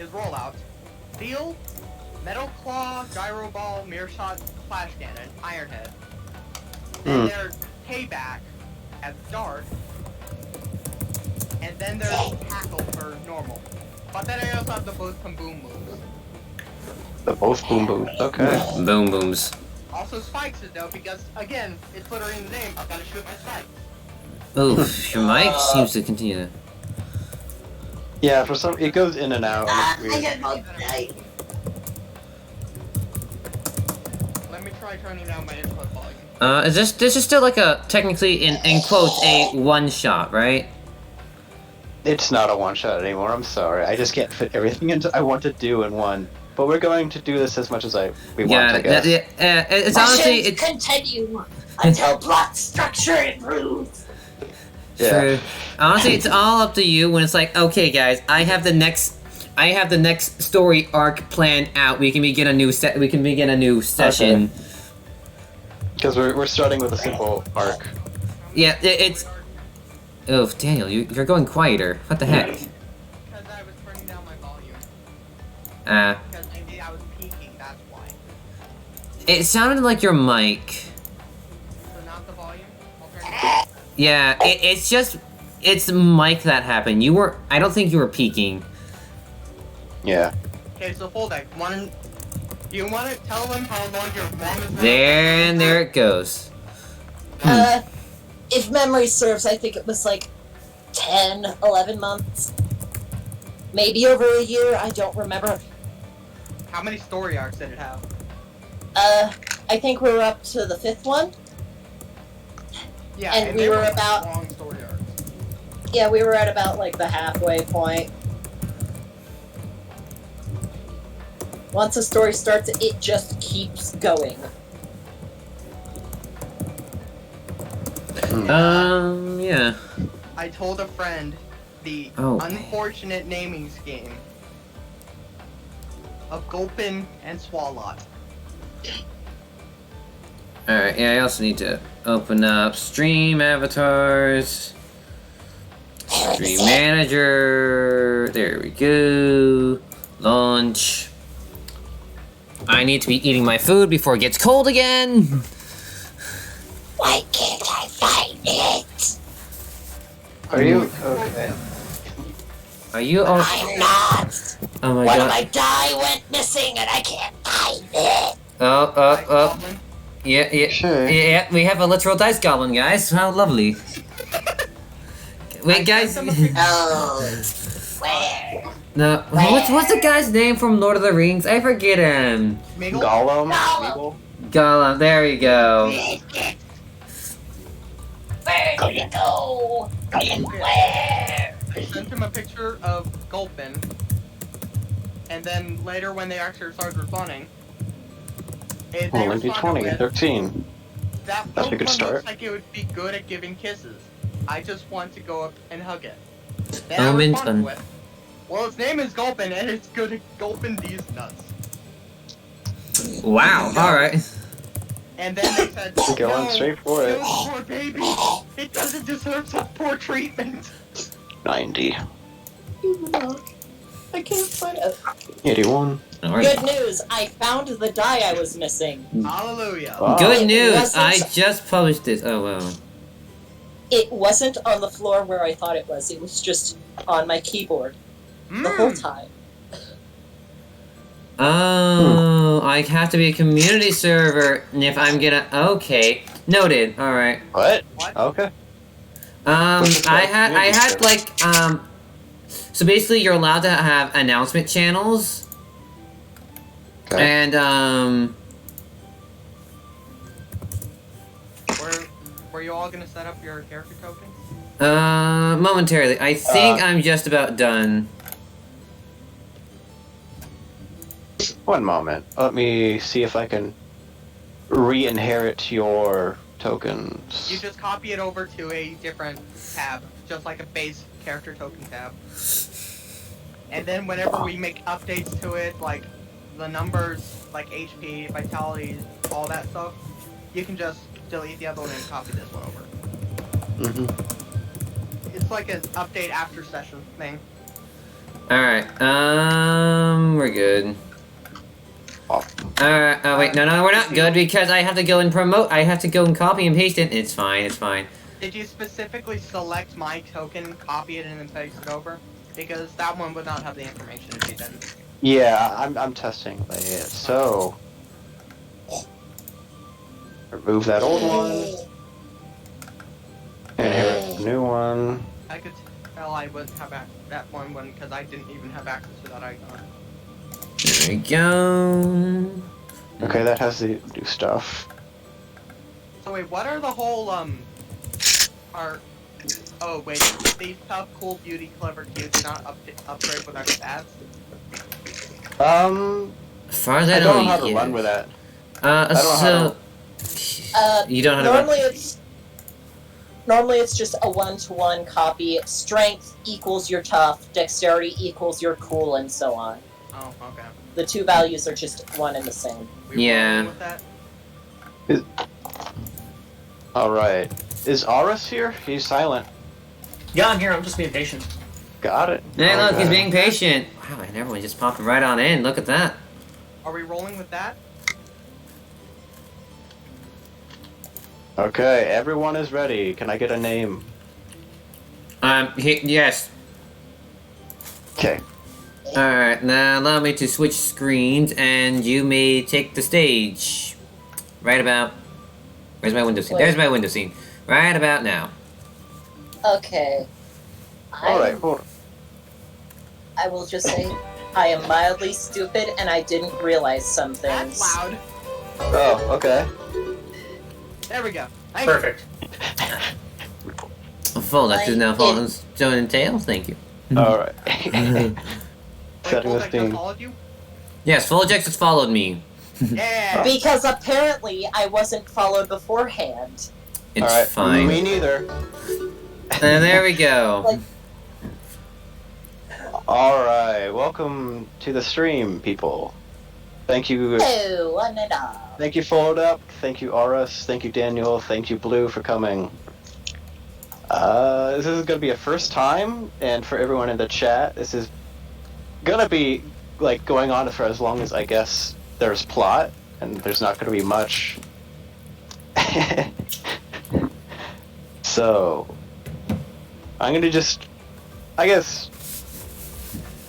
his rollout: Steel, Metal Claw, Gyro Ball, Mirror Shot, Flash Cannon, Iron Head. Then there's Payback as Dart. And then there's Tackle for normal. But then I also have the both Boom moves. The both boom booms. Okay. Boom booms. Also Spikes is though, because again, it's literally in the name, I've gotta shoot my spikes. Oof, your mic seems to continue to... Yeah, for some, it goes in and out. And it's weird. Let me try turning down my input volume. this is still like a, technically, in quotes, a one-shot, right? It's not a one-shot anymore, I'm sorry. I just can't fit everything into I want to do in one. But we're going to do this as much as we want, I guess. It's honestly... It's continue until plot structure improves. Yeah. True. Honestly, it's all up to you when it's like, okay guys, I have the next story arc planned out. We can begin a new session. Because we're starting with a simple arc. Yeah, it's... Oh, Daniel, you're going quieter. What the heck? Because I was turning down my volume. Because maybe I was peaking, that's why. It sounded like your mic. So not the volume? I'll turn it down. Yeah, it's the mic that happened. I don't think you were peaking. Yeah. Okay, so full deck. Do you want to tell them how long your mom is? There it goes. If memory serves, I think it was like 10, 11 months. Maybe over a year, I don't remember. How many story arcs did it have? I think we were up to the 5th one. Yeah, and we they were about... long story arcs. Yeah, we were at about like the halfway point. Once a story starts, it just keeps going. Yeah. I told a friend the unfortunate naming scheme of Gulpin and Swalot. Alright, yeah, I also need to open up Stream Avatars. Stream Manager. There we go. Launch. I need to be eating my food before it gets cold again. Why can't I find it? Are you okay? Are you all... I'm not. Oh my One god. of my die went missing and I can't find it. Oh. Yeah. Sure. Yeah, we have a literal dice goblin, guys. How lovely. Wait, guys. Oh, where? No, what's the guy's name from Lord of the Rings? I forget him. Gollum? Meagle? Gollum, there you go. Where do you go? Where? I sent him a picture of Gulpin, and then later when they actually started responding, they Only responded 20, with, 13. That That's a good Pokemon start. looks like it would be good at giving kisses. I just want to go up and hug it. Then Omens I responded with, well, its name is Gulpin, and it's good at gulping these nuts. Wow, alright. And then they said, Going no, straight for it. this poor baby, it doesn't deserve such poor treatment. 90. I can't find it. 81. Alright. Good news, I found the die I was missing. Hallelujah. Wow. Good It news, wasn't- I just published this. Oh, wow. It wasn't on the floor where I thought it was just on my keyboard the whole time. Oh, I have to be a community server if I'm gonna... Okay. Noted, alright. What? What? Okay. I had like, so basically you're allowed to have announcement channels, Okay. and, Were you all gonna set up your character tokens? momentarily. I think I'm just about done. One moment. Let me see if I can re-inherit your tokens. You just copy it over to a different tab, just like a base character token tab. And then whenever we make updates to it, like the numbers, like HP, vitality, all that stuff, you can just delete the other one and copy this one over. Mm-hmm. It's like an update after session thing. Alright, we're good. Alright, oh wait, no, we're not good because I have to go and promote, I have to go and copy and paste it. It's fine, it's fine. Did you specifically select my token, copy it, and then paste it over? Because that one would not have the information if you didn't. Yeah, I'm testing it. So remove that old one. And here's the new one. I could tell I wouldn't have that one because I didn't even have access to that icon. There we go. Okay, that has the new stuff. So wait, what are the whole oh wait, Thief, Tough, Cool, Beauty, Clever, Cute do not upgrade with our stats? As far as I don't know how to yeah. run with that. You don't know how to run. Normally it's just a 1-to-1 copy. Strength equals your tough, dexterity equals your cool, and so on. Oh, okay. The two values are just one and the same. Yeah. With that? Alright. Is Aurus here? He's silent. Yeah, I'm here. I'm just being patient. Got it. Hey, look, Okay. he's being patient. Wow, and everyone just popped right on in. Look at that. Are we rolling with that? Okay, everyone is ready. Can I get a name? Yes. Okay. Alright, now allow me to switch screens and you may take the stage. Right about... Where's my window scene? Wait. There's my window scene. Right about now. Okay. Alright, hold on. I will just say, I am mildly stupid and I didn't realize some things. That's loud. Oh, okay. There we go. Thank you. Perfect. Voldex is now following Stone and Tails, thank you. Alright. Wait, Setting the Voldex just theme. followed you? Yes, Voldex has followed me. Yeah. Because apparently I wasn't followed beforehand. It's Alright, fine. me neither. And there we go. Like- Alright, welcome to the stream, people. Thank you. Oh, one and all. Thank you, Followed Up. Thank you, Aurus. Thank you, Daniel. Thank you, Blue, for coming. This is gonna be a first time, and for everyone in the chat, this is gonna be like going on for as long as I guess there's plot, and there's not gonna be much. So, I'm gonna just, I guess,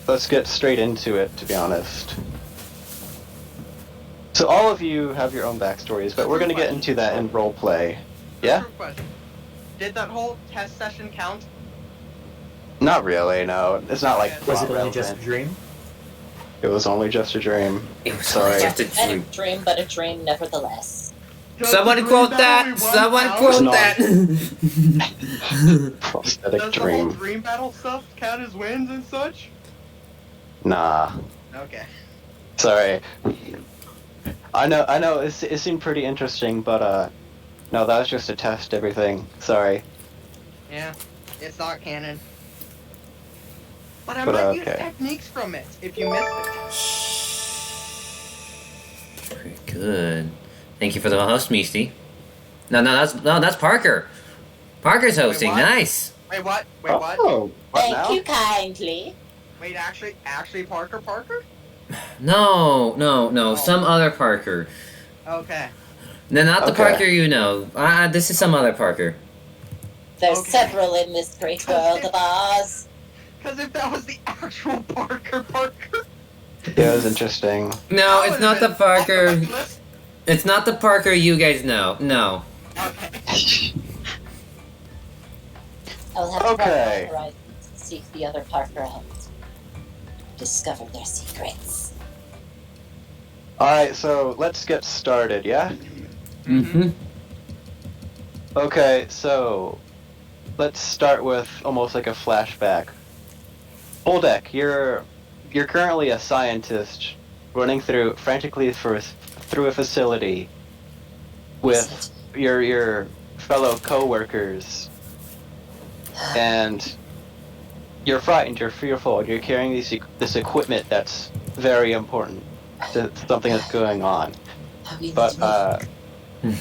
let's get straight into it, to be honest. So all of you have your own backstories, but we're gonna get into that in roleplay. Yeah? True question. Did that whole test session count? Not really, no. It's not like Was plot it only just a relevant. dream? It was only just a dream. It was Sorry. just a And dream. a dream, but a dream nevertheless. Does Someone the quote dream battle that! we won Someone count? quote not. that! Prosthetic Does the whole dream. dream battle stuff count as wins and such? Nah. Okay. Sorry. I know, it seemed pretty interesting, but, no, that was just to test everything. Sorry. Yeah, it's not canon. But I But, might use okay. techniques from it if you missed it. Very good. Thank you for the host, Misty. No, that's Parker. Parker's hosting. what? Nice. Wait, what? Wait, what? Oh, what Thank now? you kindly. Wait, actually Parker? No, some other Parker. Okay. No, not the Okay. Parker you know. This is some other Parker. There's Okay. several in this great world of ours. Because if that was the actual Parker, Yeah, it was interesting. No, that it's not the would've been Parker. effortless. It's not the Parker you guys know. No. Okay. I'll have to Okay. run my horizons and seek the other Parker out. Discover their secrets. Alright, so let's get started, yeah? Mm-hmm. Okay, so let's start with almost like a flashback. Boldeck, you're currently a scientist running frantically through a facility with your fellow co-workers, and you're frightened, you're fearful, you're carrying this equipment that's very important to something that's going on. How we But need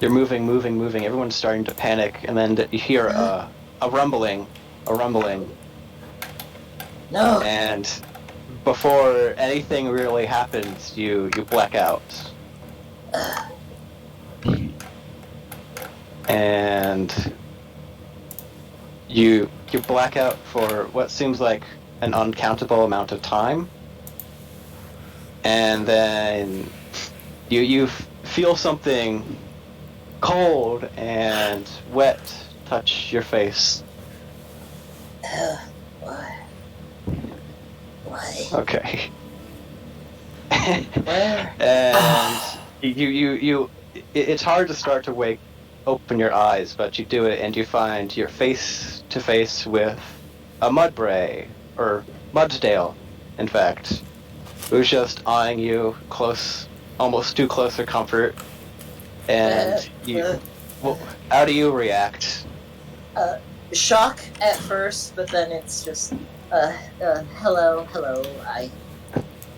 you're moving, everyone's starting to panic, and then you hear a rumbling, No. And before anything really happens, you black out. And you black out for what seems like an uncountable amount of time. And then you feel something cold and wet touch your face. Why? Why? Okay. Where? And it's hard to start to open your eyes, but you do it and you find you're face to face with a Mudbray, or Mudsdale, in fact, who's just eyeing you close, almost too close for comfort. And how do you react? Shock at first, but then it's just, hello,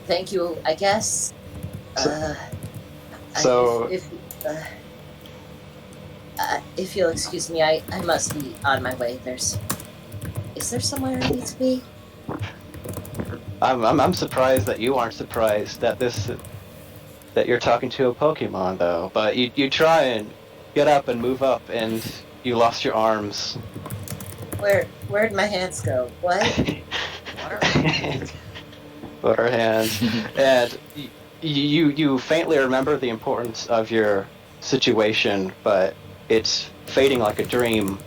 thank you, I guess. If you'll excuse me, I must be on my way. Is there somewhere I need to be? I'm surprised that you aren't surprised that you're talking to a Pokemon, though. But you try and get up and move up, and you lost your arms. Where'd my hands go? What? What are hands? And you faintly remember the importance of your situation, but it's fading like a dream.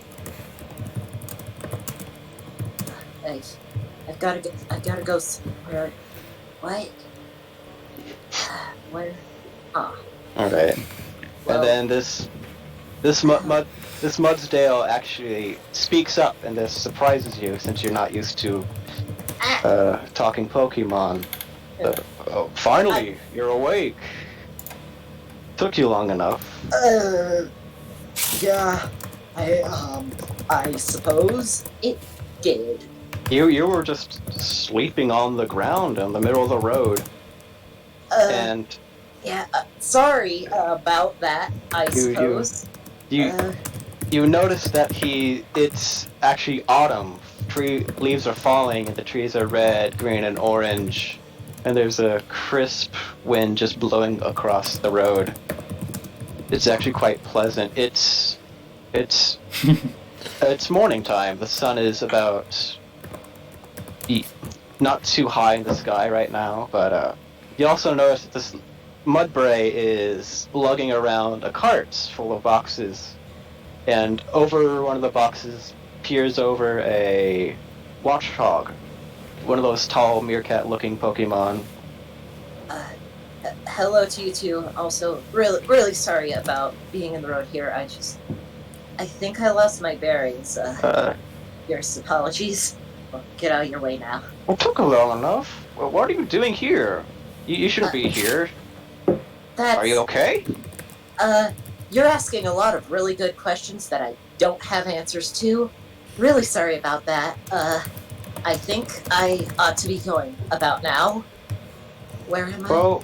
I've gotta go somewhere. What? Where? Ah. Alright. Well, And then this Mudsdale actually speaks up, and this surprises you since you're not used to talking Pokemon. Finally, you're awake. Took you long enough. Yeah, I suppose it did. You were just sleeping on the ground in the middle of the road. And yeah, sorry about that, I suppose. You notice that it's actually autumn. Tree leaves are falling, and the trees are red, green, and orange. And there's a crisp wind just blowing across the road. It's actually quite pleasant. It's morning time. The sun is about not too high in the sky right now, but you also notice that this Mudbray is lugging around a cart full of boxes, and over one of the boxes peers over a watchdog, one of those tall meerkat-looking Pokemon. Hello to you too. Also, really sorry about being in the road here. I think I lost my bearings. Here's apologies. Well, get out of your way now. It took long enough. Well, what are you doing here? You shouldn't be here. Are you okay? You're asking a lot of really good questions that I don't have answers to. Really sorry about that. I think I ought to be going about now. Where am I? Well,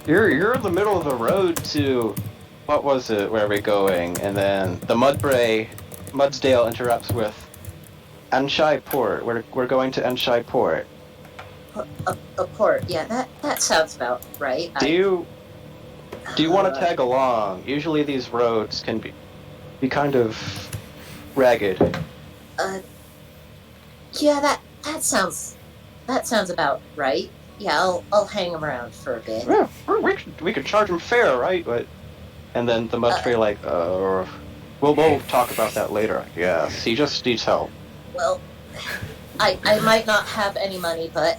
you're in the middle of the road to... What was it? Where are we going? And then the Mudsdale interrupts with Anshai Port. We're going to Anshai Port. A port. Yeah, that sounds about right. Do you want to tag along? Usually these roads can be kind of ragged. Yeah, that sounds about right. Yeah, I'll hang around for a bit. Yeah, we could charge him fair, right? And then the Mudbray we'll talk about that later. Yes, he just needs help. Well, I might not have any money, but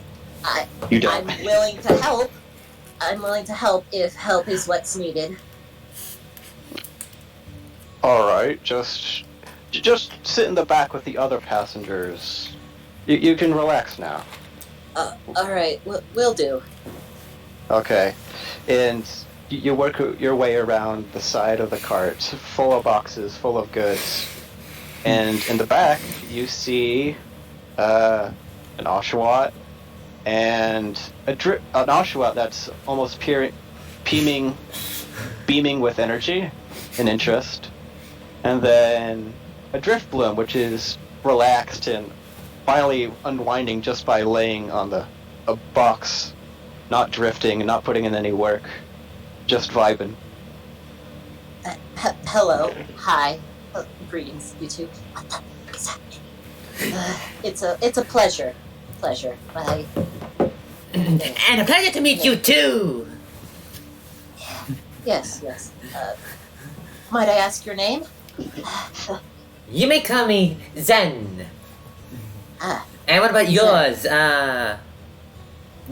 You don't. I'm willing to help. I'm willing to help if help is what's needed. All right, just sit in the back with the other passengers. You can relax now. All right, will do. Okay, and you work your way around the side of the cart, full of boxes, full of goods, and in the back you see an Oshawott and an Oshawott that's almost beaming with energy and interest, and then a Driftbloom, which is relaxed and finally unwinding just by laying on a box, not drifting, not putting in any work, just vibing. Hello. Hi. Greetings, you two. What the fuck is happening? It's a pleasure. Pleasure. I... And a pleasure to meet you too! Yes. Might I ask your name? You may call me Zen. Ah, And what about yours?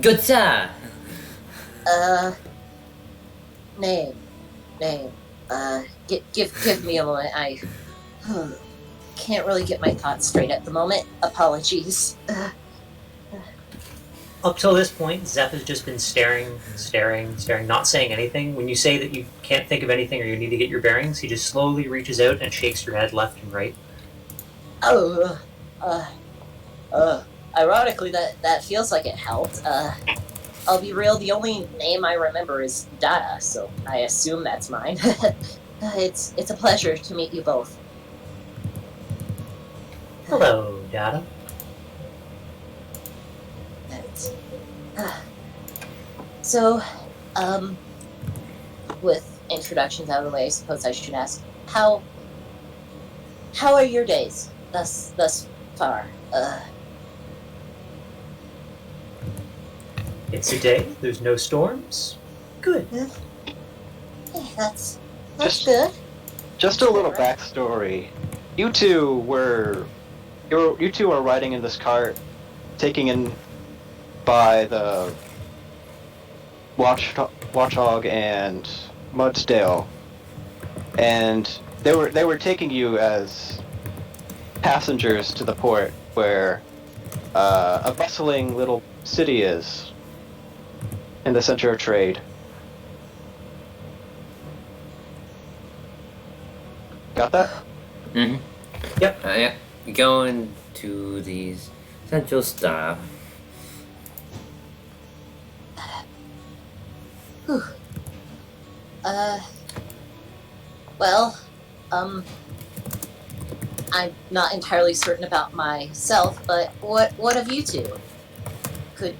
Good sir. Name. Give me a moment. I can't really get my thoughts straight at the moment. Apologies. Up till this point, Zep has just been staring, not saying anything. When you say that you can't think of anything or you need to get your bearings, he just slowly reaches out and shakes your head left and right. Ironically, that feels like it helped. I'll be real, the only name I remember is Dada, so I assume that's mine. It's a pleasure to meet you both. Hello, Dada. That's, so, with introductions out of the way, I suppose I should ask, how are your days thus far? It's a day. There's no storms. Good. That's Just- good. Just a little backstory. You two were riding in this cart, taken in by the Watchhog and Mudsdale, and they were taking you as passengers to the port where a bustling little city is in the center of trade. Got that? Mm-hmm. Yep. Yeah. Going to these central stuff. Whew. Well, I'm not entirely certain about myself, but what of you two? Could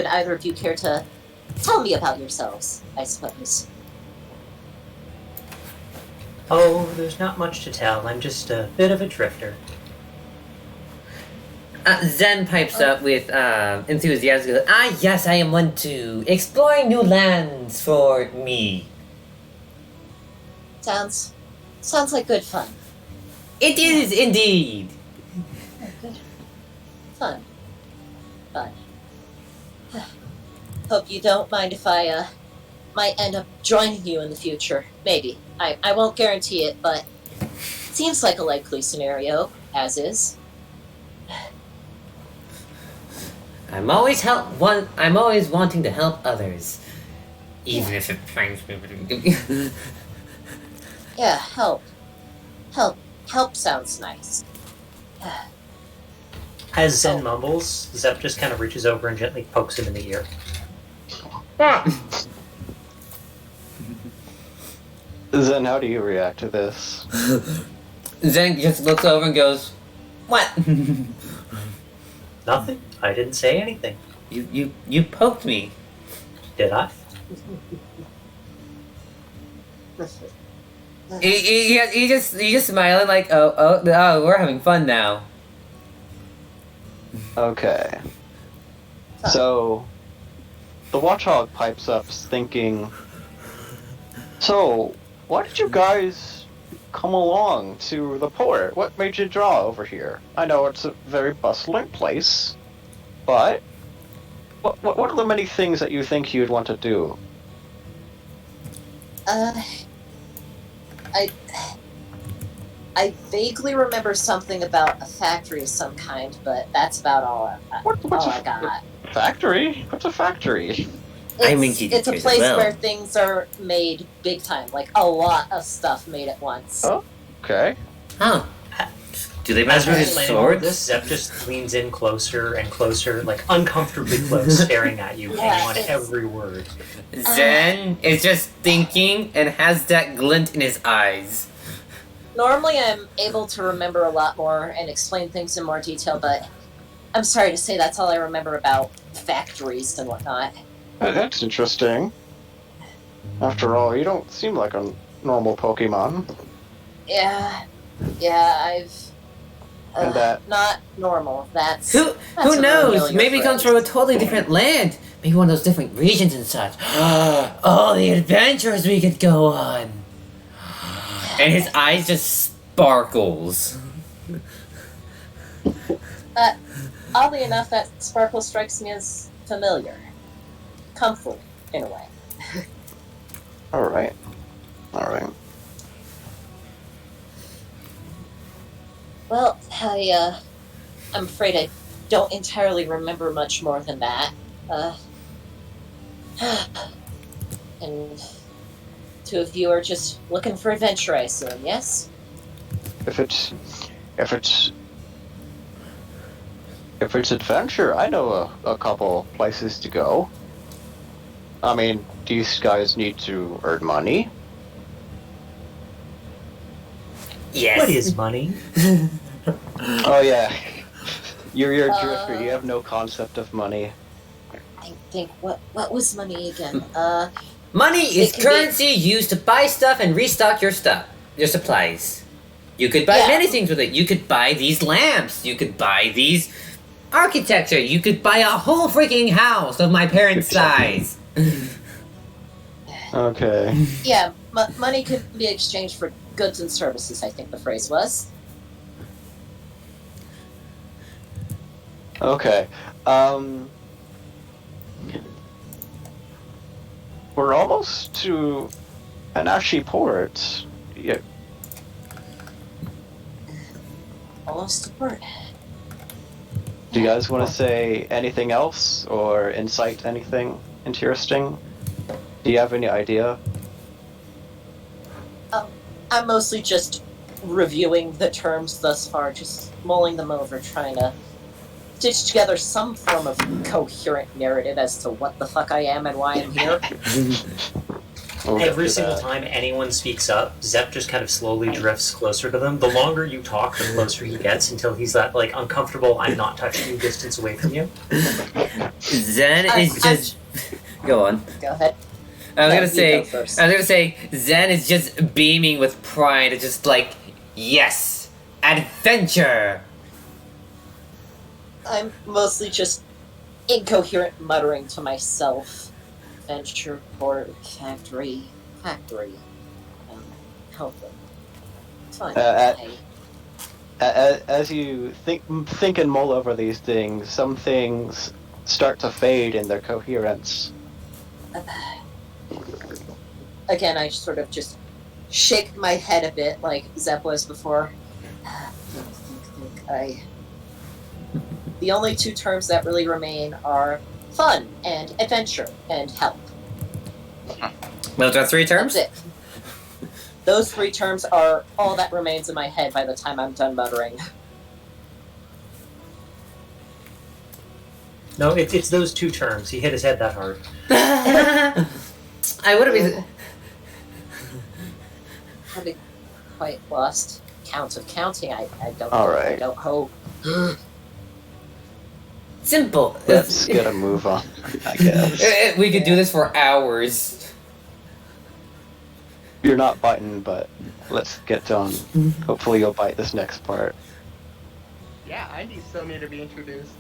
either of you care to tell me about yourselves, I suppose? Oh, there's not much to tell. I'm just a bit of a drifter. Zen pipes up with enthusiasm. Goes, yes, I am one too. Exploring new lands for me. Sounds like good fun. It is indeed. Good. Fun. Hope you don't mind if I might end up joining you in the future. Maybe. I won't guarantee it, but it seems like a likely scenario, as is. I'm always wanting to help others, even if it finds me. Yeah, help sounds nice. As Zen mumbles, Zep just kind of reaches over and gently pokes him in the ear. Zen, how do you react to this? Zen just looks over and goes, "What?" Nothing. I didn't say anything. You poked me. Did I? He just smiling like, oh, we're having fun now. Okay. So, the Watchhog pipes up thinking, so, why did you guys come along to the port? What made you draw over here? I know it's a very bustling place, but what are the many things that you think you'd want to do? I vaguely remember something about a factory of some kind, but that's about all I got. Factory? What's a factory? It's a as place well. where things are made big time, like a lot of stuff made at once. Oh, okay. Huh. Do they As measure we're his explaining all of swords? this, Zep just leans in closer and closer, like uncomfortably close, staring at you, hanging on it's- every word. Zen is just thinking and has that glint in his eyes. normally I'm able to remember a lot more and explain things in more detail, but I'm sorry to say that's all I remember about factories and whatnot. That's interesting. After all, you don't seem like a normal Pokemon. Yeah, I've... And that- Not normal, that's Who a really knows? familiar Maybe he comes from a totally different land. Maybe one of those different regions and such. Oh, the adventures we could go on. And his eyes just sparkles. Oddly enough, that sparkle strikes me as familiar. Comfort, in a way. Alright. Well, I'm afraid I don't entirely remember much more than that. And two of you are just looking for adventure, I assume, yes? If it's adventure, I know a couple places to go. I mean, these guys need to earn money. Yes. What is money? Oh yeah, you're a drifter. You have no concept of money. Think what was money again? Money is It can currency used to buy stuff and restock your supplies. You could buy Yeah. many things with it. You could buy these lamps. You could buy these architecture. You could buy a whole freaking house of my parents' size. Okay. Yeah, money could be exchanged for goods and services, I think the phrase was. Okay. We're almost to Anashi Port. Yeah. Almost a word. Do you guys want to say anything else or incite anything interesting? Do you have any idea? I'm mostly just reviewing the terms thus far, just mulling them over, trying to stitch together some form of coherent narrative as to what the fuck I am and why I'm here. We'll get Every to single that. time anyone speaks up, Zep just kind of slowly drifts closer to them. The longer you talk, the closer he gets until he's that like uncomfortable "I'm not touching you" distance away from you. Zen is just. Go on. Go ahead. I was No, gonna you say. go first. I was gonna say. Zen is just beaming with pride. It's just like, yes, adventure. I'm mostly just incoherent muttering to myself. Venture, port, factory. Help them. Fine. As you think and mull over these things, some things start to fade in their coherence. Again, I sort of just shake my head a bit like Zep was before. Think. The only two terms that really remain are fun and adventure and help. Those are three terms? That's it. Those three terms are all that remains in my head by the time I'm done muttering. No, it's those two terms. He hit his head that hard. I would have been. Having quite lost count of counting, I don't All I right. don't hope. Simple. Let's get a move on, I guess. We could do this for hours. You're not biting, but let's get done. Hopefully you'll bite this next part. Yeah, I still need to be introduced.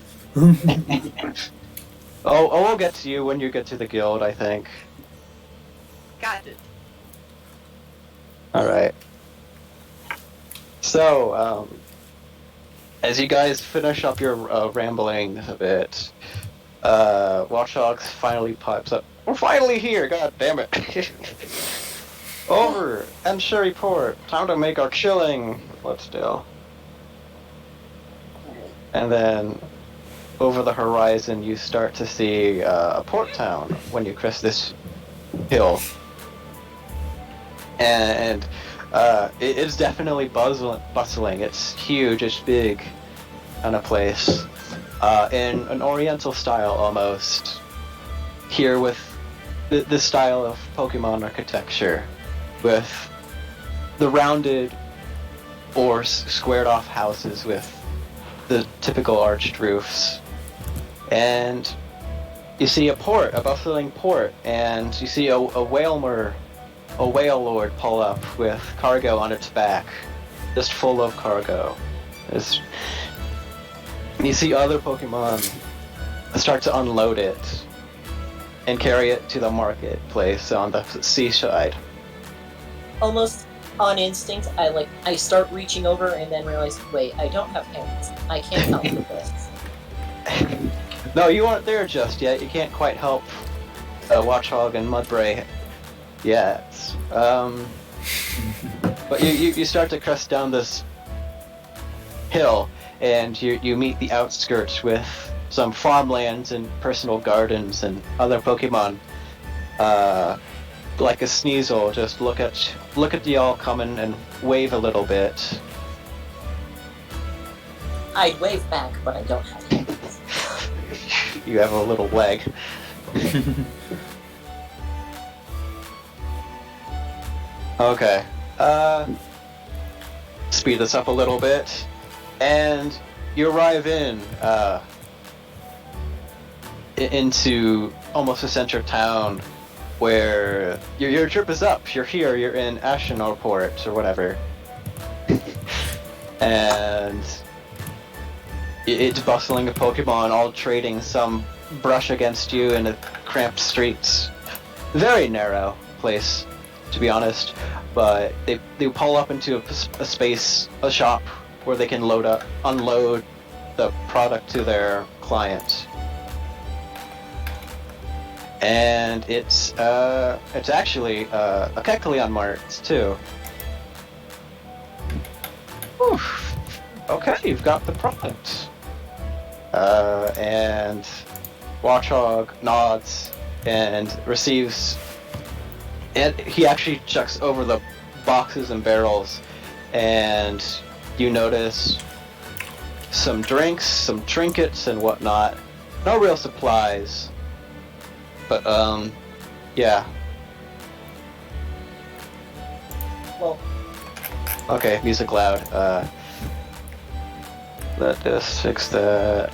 Oh, we'll get to you when you get to the guild, I think. Got it. Alright. So, as you guys finish up your rambling a bit, Watchdogs finally pipes up. We're finally here, god damn it. Over, and Sherry Port, time to make our chilling. What still? And then, over the horizon, you start to see a port town when you crest this hill. And it's definitely bustling. It's huge, it's big kind of place. In an oriental style almost. Here with this style of Pokemon architecture. With the rounded or squared off houses with the typical arched roofs. And you see a bustling port, and you see a whale lord pull up with cargo on its back, just full of cargo. You see other Pokemon start to unload it and carry it to the marketplace on the seaside. Almost on instinct, I start reaching over and then realize, wait, I don't have hands. I can't help with this. No, you aren't there just yet. You can't quite help Watchog and Mudbray yet. But you start to crest down this hill, and you meet the outskirts with some farmlands and personal gardens and other Pokemon. Like a Sneasel, just look at y'all coming and wave a little bit. I'd wave back, but I don't have hands. You have a little leg. Okay. Speed this up a little bit, and you arrive into almost the center of town, where your trip is up. You're here. You're in Ashenport or whatever, and it's bustling of Pokemon, all trading some brush against you in the cramped streets. Very narrow place, to be honest, but they pull up into a shop where they can unload the product to their client. And it's actually a Kecleon Mart too. Oof. Okay, you've got the product. And Watchog nods and receives, and he actually checks over the boxes and barrels, and you notice some drinks, some trinkets and whatnot. No real supplies, but yeah. Well, okay, music loud. Let us fix that.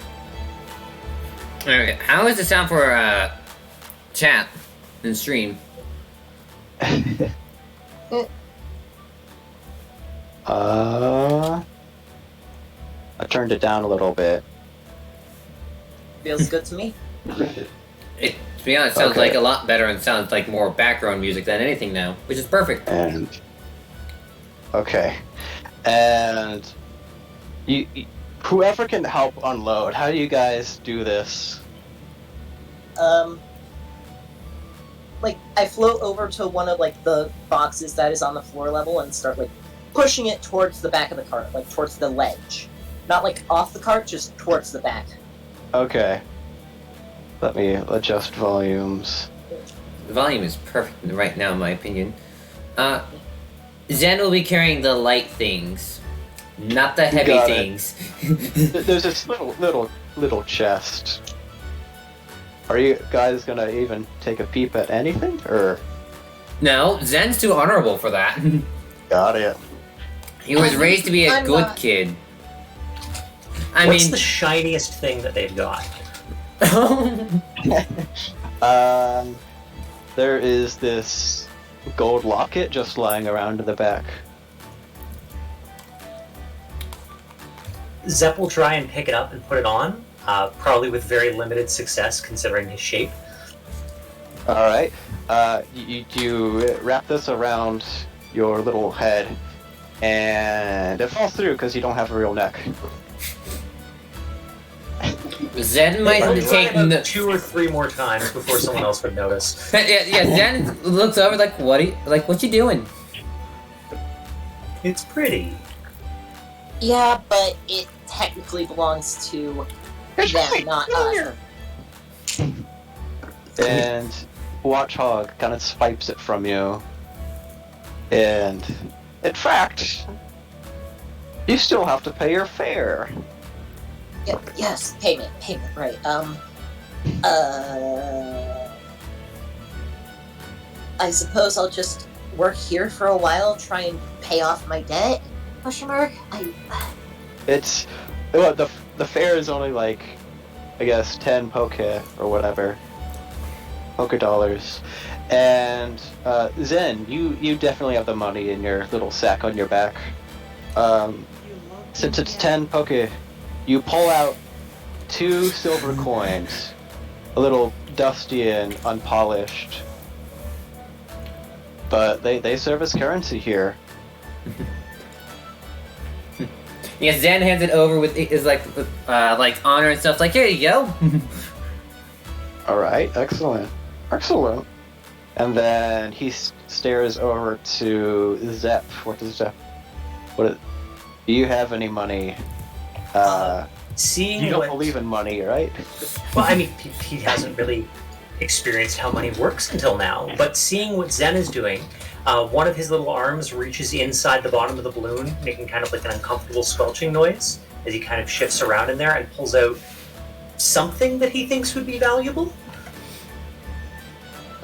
Okay, how is the sound for chat and stream? I turned it down a little bit. feels good to me. To be honest, it sounds like a lot better and sounds like more background music than anything now, which is perfect. And and you whoever can help unload, how do you guys do this? Like, I float over to one of, like, the boxes that is on the floor level and start, like, pushing it towards the back of the cart, like, towards the ledge. Not, like, off the cart, just towards the back. Okay. Let me adjust volumes. The volume is perfect right now, in my opinion. Zen will be carrying the light things, not the heavy Got things. There's this little chest. Are you guys gonna even take a peep at anything, or? No, Zen's too honorable for that. Got it. He was raised to be a I'm good not. kid. What's the shiniest thing that they've got? There is this gold locket just lying around in the back. Zepp will try and pick it up and put it on, probably with very limited success considering his shape. Alright. You wrap this around your little head, and it falls through because you don't have a real neck. Zen might I'll have try taken about the... 2 or 3 more times before someone else would notice. yeah, Zen looks over like, what you doing? It's pretty. Yeah, but it technically belongs to them, not us. And Watchog kind of swipes it from you. And, in fact, you still have to pay your fare. Yes, payment, right. I suppose I'll just work here for a while, try and pay off my debt. Question mark? It's well, the fare is only like, I guess 10 poke or whatever, poker dollars, and Zen, you definitely have the money in your little sack on your back. Since it's 10 poke, you pull out 2 silver coins, a little dusty and unpolished, but they serve as currency here. Yeah, Zan hands it over with like honor and stuff. Like, here you go. All right, excellent. And then he stares over to Zep. What does Zep? Do you have any money? Seeing You don't what, believe in money, right? well, I mean, he hasn't really experienced how money works until now. But seeing what Zen is doing, one of his little arms reaches inside the bottom of the balloon, making kind of like an uncomfortable squelching noise as he kind of shifts around in there and pulls out something that he thinks would be valuable.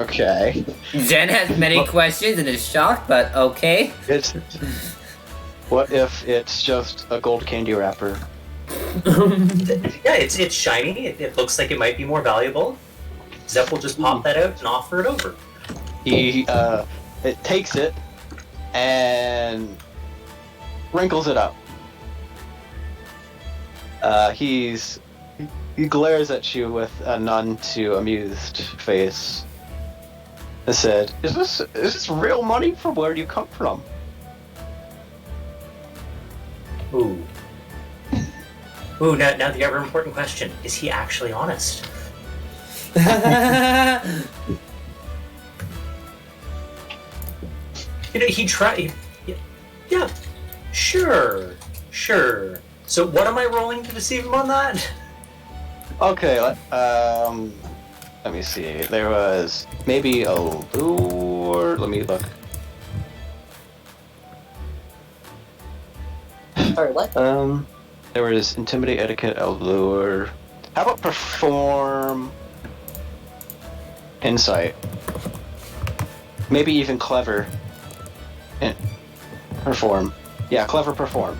Okay. Zen has many questions and is shocked, but okay. What if it's just a gold candy wrapper? Yeah, it's shiny. It looks like it might be more valuable. Zep will just pop that out and offer it over. He it takes it and wrinkles it up. He glares at you with a none too amused face. I said, "Is this real money from where you come from?" Ooh. Ooh, now the ever important question: is he actually honest? You know, he tried. Yeah, sure. So, what am I rolling to deceive him on that? Okay, let me see. There was maybe a lure. Let me look. Sorry, what? There was intimidate, etiquette, allure. How about perform, insight? Maybe even clever. Perform. Yeah, clever perform.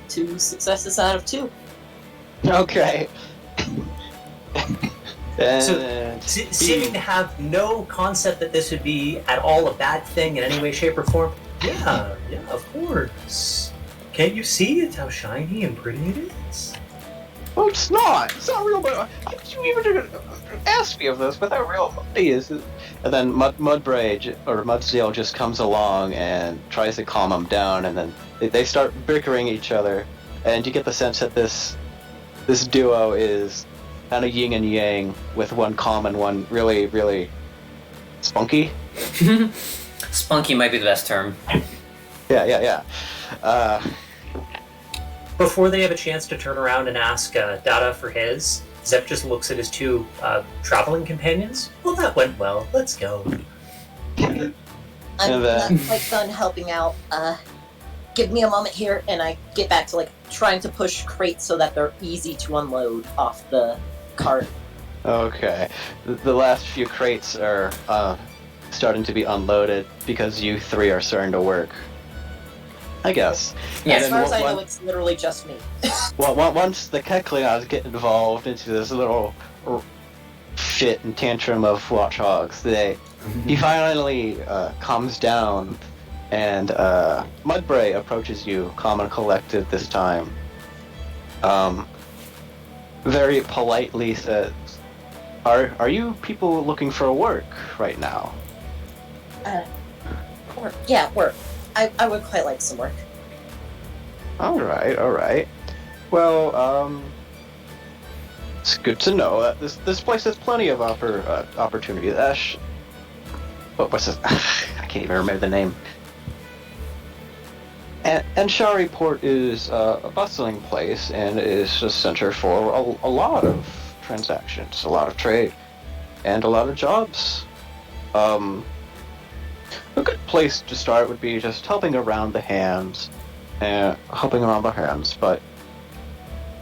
Two successes out of 2. Okay. So, seeming to have no concept that this would be at all a bad thing in any way, shape, or form. Yeah, of course. Can't you see it's how shiny and pretty it is? Oh, it's not. It's not real money. How did you even ask me of this without real money? And then Mudsdale just comes along and tries to calm him down, and then they start bickering each other, and you get the sense that this duo is kind of yin and yang, with one calm and one really, really spunky. Spunky might be the best term. Yeah. Before they have a chance to turn around and ask Dada for his, Zep just looks at his 2 traveling companions. Well, that went well. Let's go. I'm not quite done helping out. Give me a moment here, and I get back to trying to push crates so that they're easy to unload off the cart. Okay. The last few crates are starting to be unloaded because you 3 are starting to work, I guess. Yeah, as far as I know, it's literally just me. Well, once the Kekleons get involved into this little fit and tantrum of watchhogs, he finally calms down, and Mudbray approaches you, calm and collected this time. Very politely says, "Are you people looking for work right now?" Work. Yeah, work. I would quite like some work. All right. Well, it's good to know. This place has plenty of opportunity. What's this? I can't even remember the name. And Shariport is a bustling place and is a center for a lot of transactions, a lot of trade, and a lot of jobs. A good place to start would be just helping around the hands. But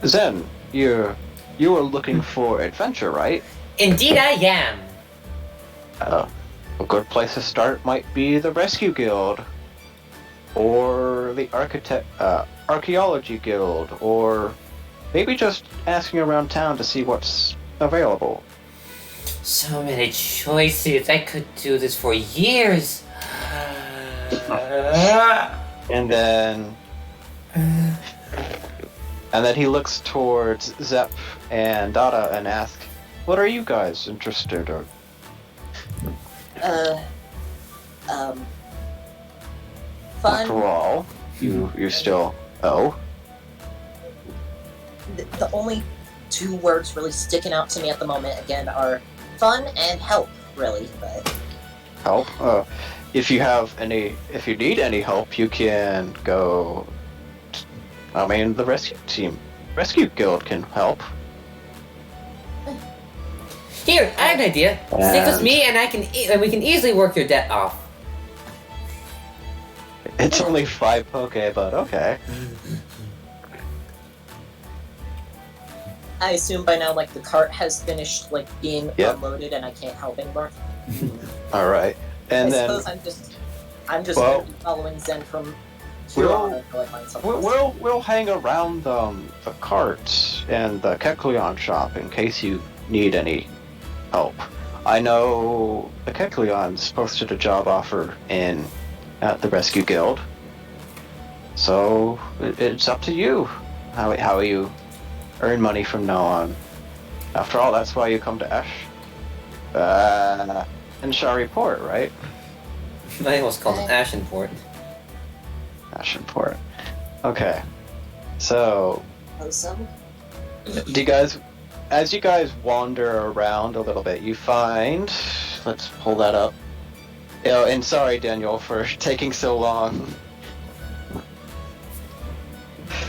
Zen, you are looking for adventure, right? Indeed I am. A good place to start might be the Rescue Guild, or the Archaeology Guild, or maybe just asking around town to see what's available. So many choices. I could do this for years. And then he looks towards Zep and Dada and asks, "What are you guys interested in?" Fun. Pokerole, you're still The only two words really sticking out to me at the moment again are fun and help, really. But help. If you need any help, you can go. I mean, the rescue guild can help. Here, I have an idea. Stick with me, and we can easily work your debt off. It's only 5 poke, but okay. I assume by now, like, the cart has finished, like, being Yep. unloaded, and I can't help anymore. All right, and I then suppose I'm just well, gonna be following Zen from here we'll- on until I find something else. we'll hang around the cart and the Kekleon shop in case you need any help. I know the Kekleons posted a job offer at the Rescue Guild, so it's up to you how you earn money from now on. After all, that's why you come to Ash and Shariport, right? I almost called it Ashenport. Ashenport. Okay, so Awesome. do you guys, as you guys wander around a little bit, you find. Let's pull that up. Oh, and sorry, Daniel, for taking so long.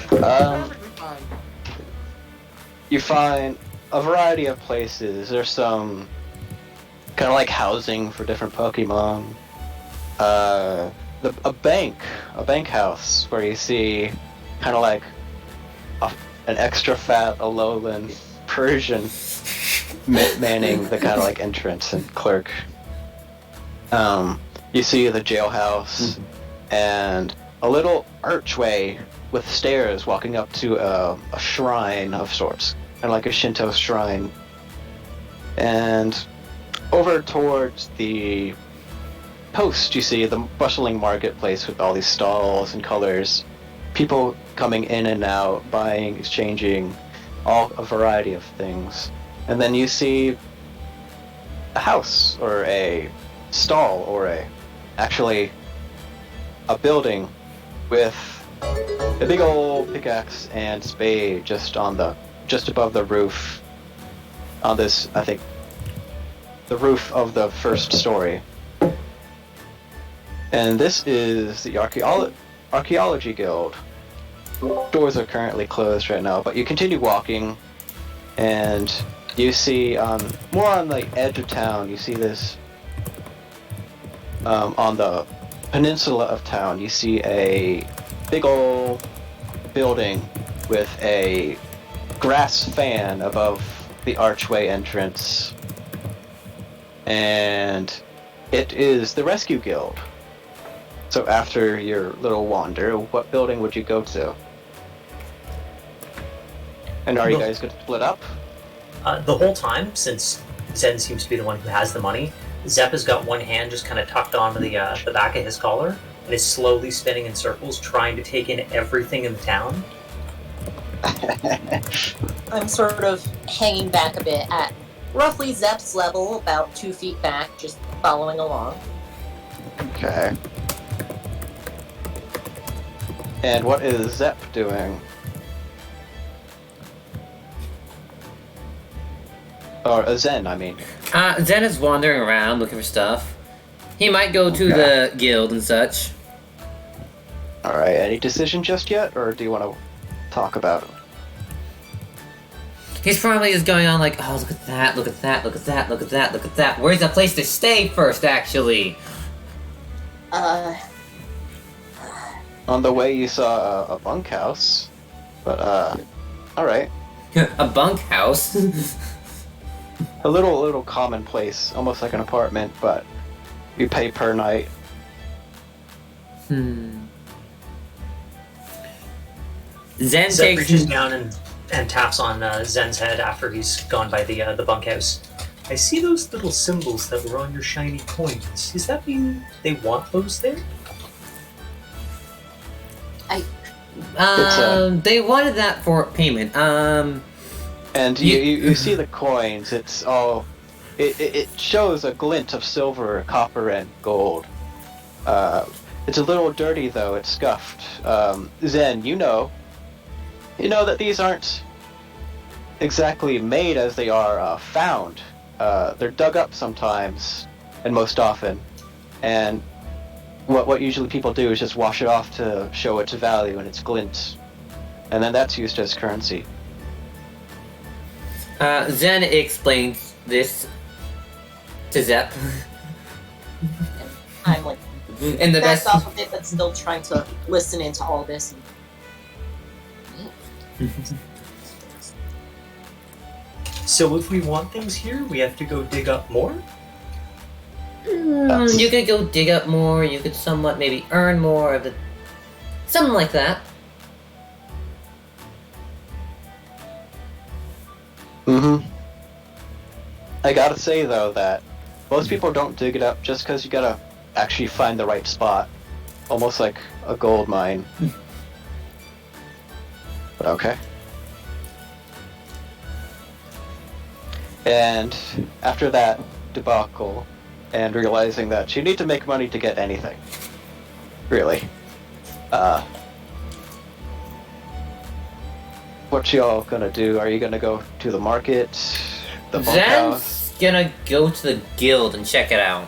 Perfectly fine. You find a variety of places. There's some kind of like housing for different Pokemon. A bank house where you see kind of like an extra fat Alolan Persian manning the kind of like entrance and clerk. You see the jailhouse and a little archway with stairs walking up to a shrine of sorts, kind of like a Shinto shrine. And over towards the post, you see the bustling marketplace with all these stalls and colors, people coming in and out, buying, exchanging, a variety of things. And then you see a house or a stall or actually a building with a big old pickaxe and spade just above the roof on this, I think, the roof of the first story. And this is the Archaeology Guild. Doors are currently closed right now, but you continue walking and you see more on the edge of town, you see this on the peninsula of town, you see a big old building with a grass fan above the archway entrance. And it is the Rescue Guild. So after your little wander, what building would you go to? And are you guys going to split up? The whole time, since Zen seems to be the one who has the money, Zep has got one hand just kind of tucked onto the back of his collar and is slowly spinning in circles, trying to take in everything in the town. I'm sort of hanging back a bit at roughly Zep's level, about 2 feet back, just following along. Okay. And what is Zep doing? Or Zen, I mean. Zen is wandering around looking for stuff. He might go to the guild and such. Alright, any decision just yet, or do you want to talk about it? He's probably is going on like, oh, look at that, look at that, look at that, look at that, look at that. Where's a place to stay first, actually? On the way you saw a bunkhouse, but alright. A bunkhouse? a little commonplace, almost like an apartment, but you pay per night. Zen Zeb takes reaches down and taps on Zen's head after he's gone by the bunkhouse. I see those little symbols that were on your shiny coins. Does that mean they want those there? They wanted that for payment. And you see the coins. It's all. It shows a glint of silver, copper, and gold. It's a little dirty though. It's scuffed. Zen, you know that these aren't exactly made as they are found. They're dug up sometimes, and most often. And what usually people do is just wash it off to show its value and its glint, and then that's used as currency. Zen explains this to Zep. I'm like In the backed best. off of it, but still trying to listen into all this. So if we want things here, we have to go dig up more? You could go dig up more. You could somewhat maybe earn more of it. Something like that. Mm-hmm. I gotta say though that most people don't dig it up just because you gotta actually find the right spot, almost like a gold mine. But okay. And after that debacle, and realizing that you need to make money to get anything, really, what y'all gonna do? Are you gonna go to the market, the bunkhouse? Zen's gonna go to the guild and check it out.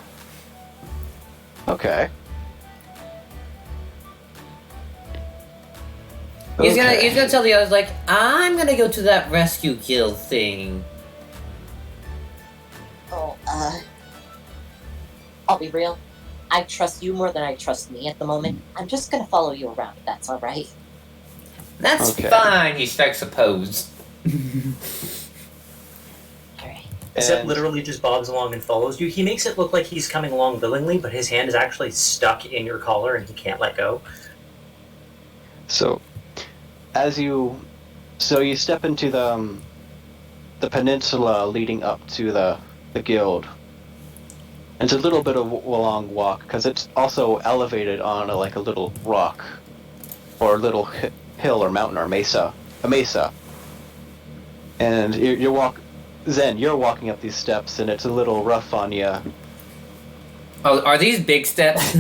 Okay. He's gonna tell the others, like, I'm gonna go to that rescue guild thing. Oh, I'll be real. I trust you more than I trust me at the moment. I'm just gonna follow you around, if that's alright. That's Okay. fine, he strikes a pose. Alright. Zeb And- literally just bobs along and follows you. He makes it look like he's coming along willingly, but his hand is actually stuck in your collar and he can't let go. So, you step into the peninsula leading up to the guild. It's a little bit of a long walk because it's also elevated on a little rock, or a little hill or mountain or mesa, a mesa. And you're walking up these steps, and it's a little rough on you. Oh, are these big steps?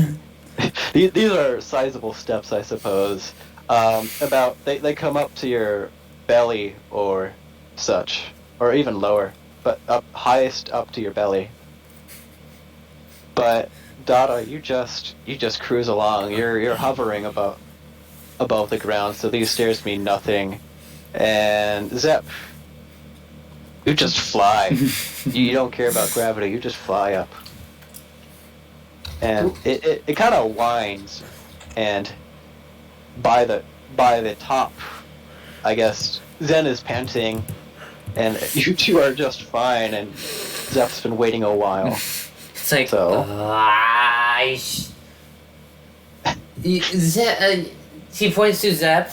These are sizable steps, I suppose. They come up to your belly or such, or even lower, but highest up to your belly. But Dada, you just cruise along. You're hovering above the ground, so these stairs mean nothing. And Zep, you just fly. You don't care about gravity. You just fly up. And it kind of winds, and by the top, I guess Zen is panting, and you two are just fine. And Zep's been waiting a while. It's like, So- he points to Zep.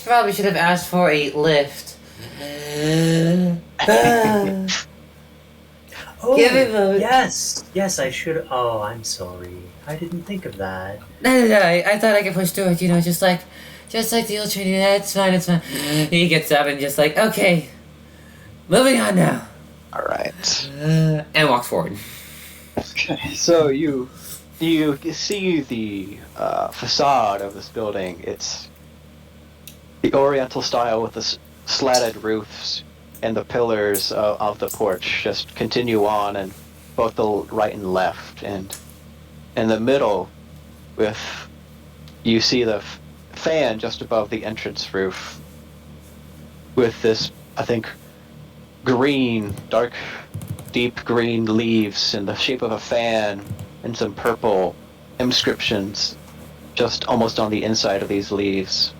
Probably should have asked for a lift. Oh, Give him a- yes, I should. Oh, I'm sorry. I didn't think of that. No, I thought I could push through it, just like the old training. It's fine. He gets up and just like, okay, moving on now. All right. And walks forward. Okay. So you see the facade of this building. It's the Oriental style with the slatted roofs, and the pillars of the porch just continue on, and both the right and left, and in the middle, you see the fan just above the entrance roof, with this, I think, dark, deep green leaves in the shape of a fan, and some purple inscriptions just almost on the inside of these leaves.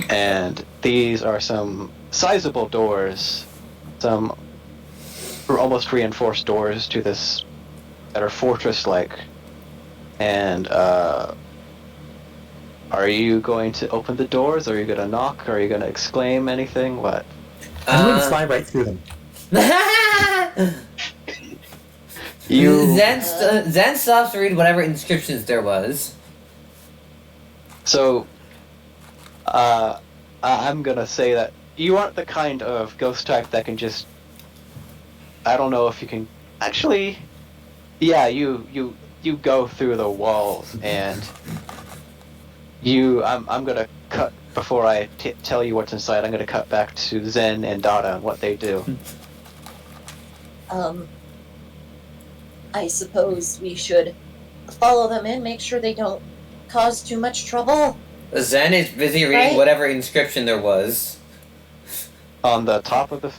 And these are some sizable doors some almost reinforced doors to this that are fortress-like. And are you going to open the doors? Are you going to knock? Are you going to exclaim anything? What? I'm going to fly right through them. Zen stops to read whatever inscriptions there was. So, I'm gonna say that you aren't the kind of ghost type that can just. I don't know if you can. Actually, yeah, you go through the walls and I'm gonna cut before I tell you what's inside. I'm gonna cut back to Zen and Dada and what they do. I suppose we should follow them in, make sure they don't cause too much trouble. Zen is busy reading whatever inscription there was. On the top of the...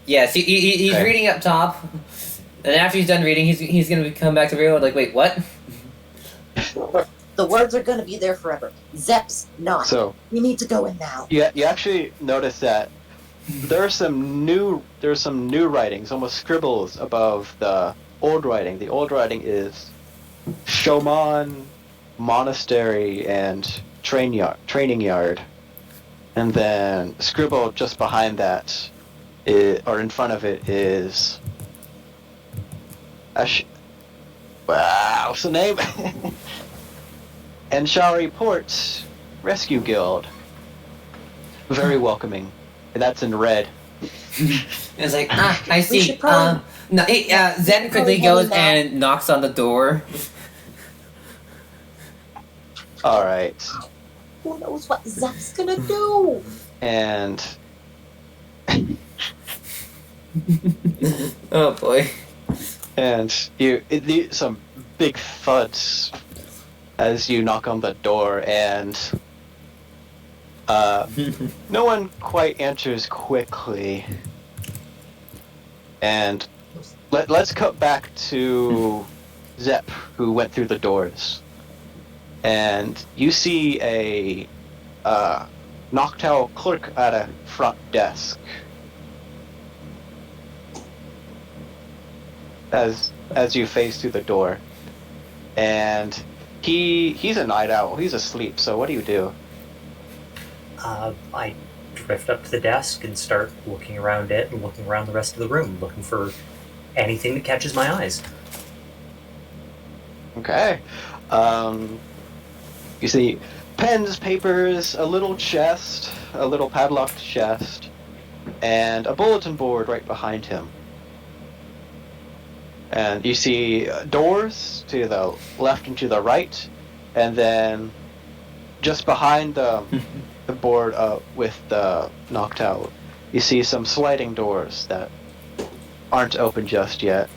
Yes, he's okay. reading up top. And after he's done reading, he's going to come back to the room like, wait, what? The words are going to be there forever. Zep's not. So, we need to go in now. You actually notice that there's some new writings, almost scribbles above the old writing. The old writing is Shoman, Monastery, and Training Yard. And then scribbled just behind that, or in front of it, is... wow, what's the name? Anshari Port Rescue Guild. Very welcoming. And that's in red. It's like, I see. No, Zen quickly goes and knocks on the door. Alright. Who knows what Zep's gonna do? And... Oh boy. And some big thuds as you knock on the door, and no one quite answers quickly. And let's cut back to Zep, who went through the doors. And you see a Noctowl clerk at a front desk. As you face through the door. And he's a night owl. He's asleep, so what do you do? I drift up to the desk and start looking around it and looking around the rest of the room, looking for anything that catches my eyes. Okay. You see pens, papers, a little chest, a little padlocked chest, and a bulletin board right behind him. And you see doors to the left and to the right, and then just behind the board with the Noctowl, you see some sliding doors that aren't open just yet.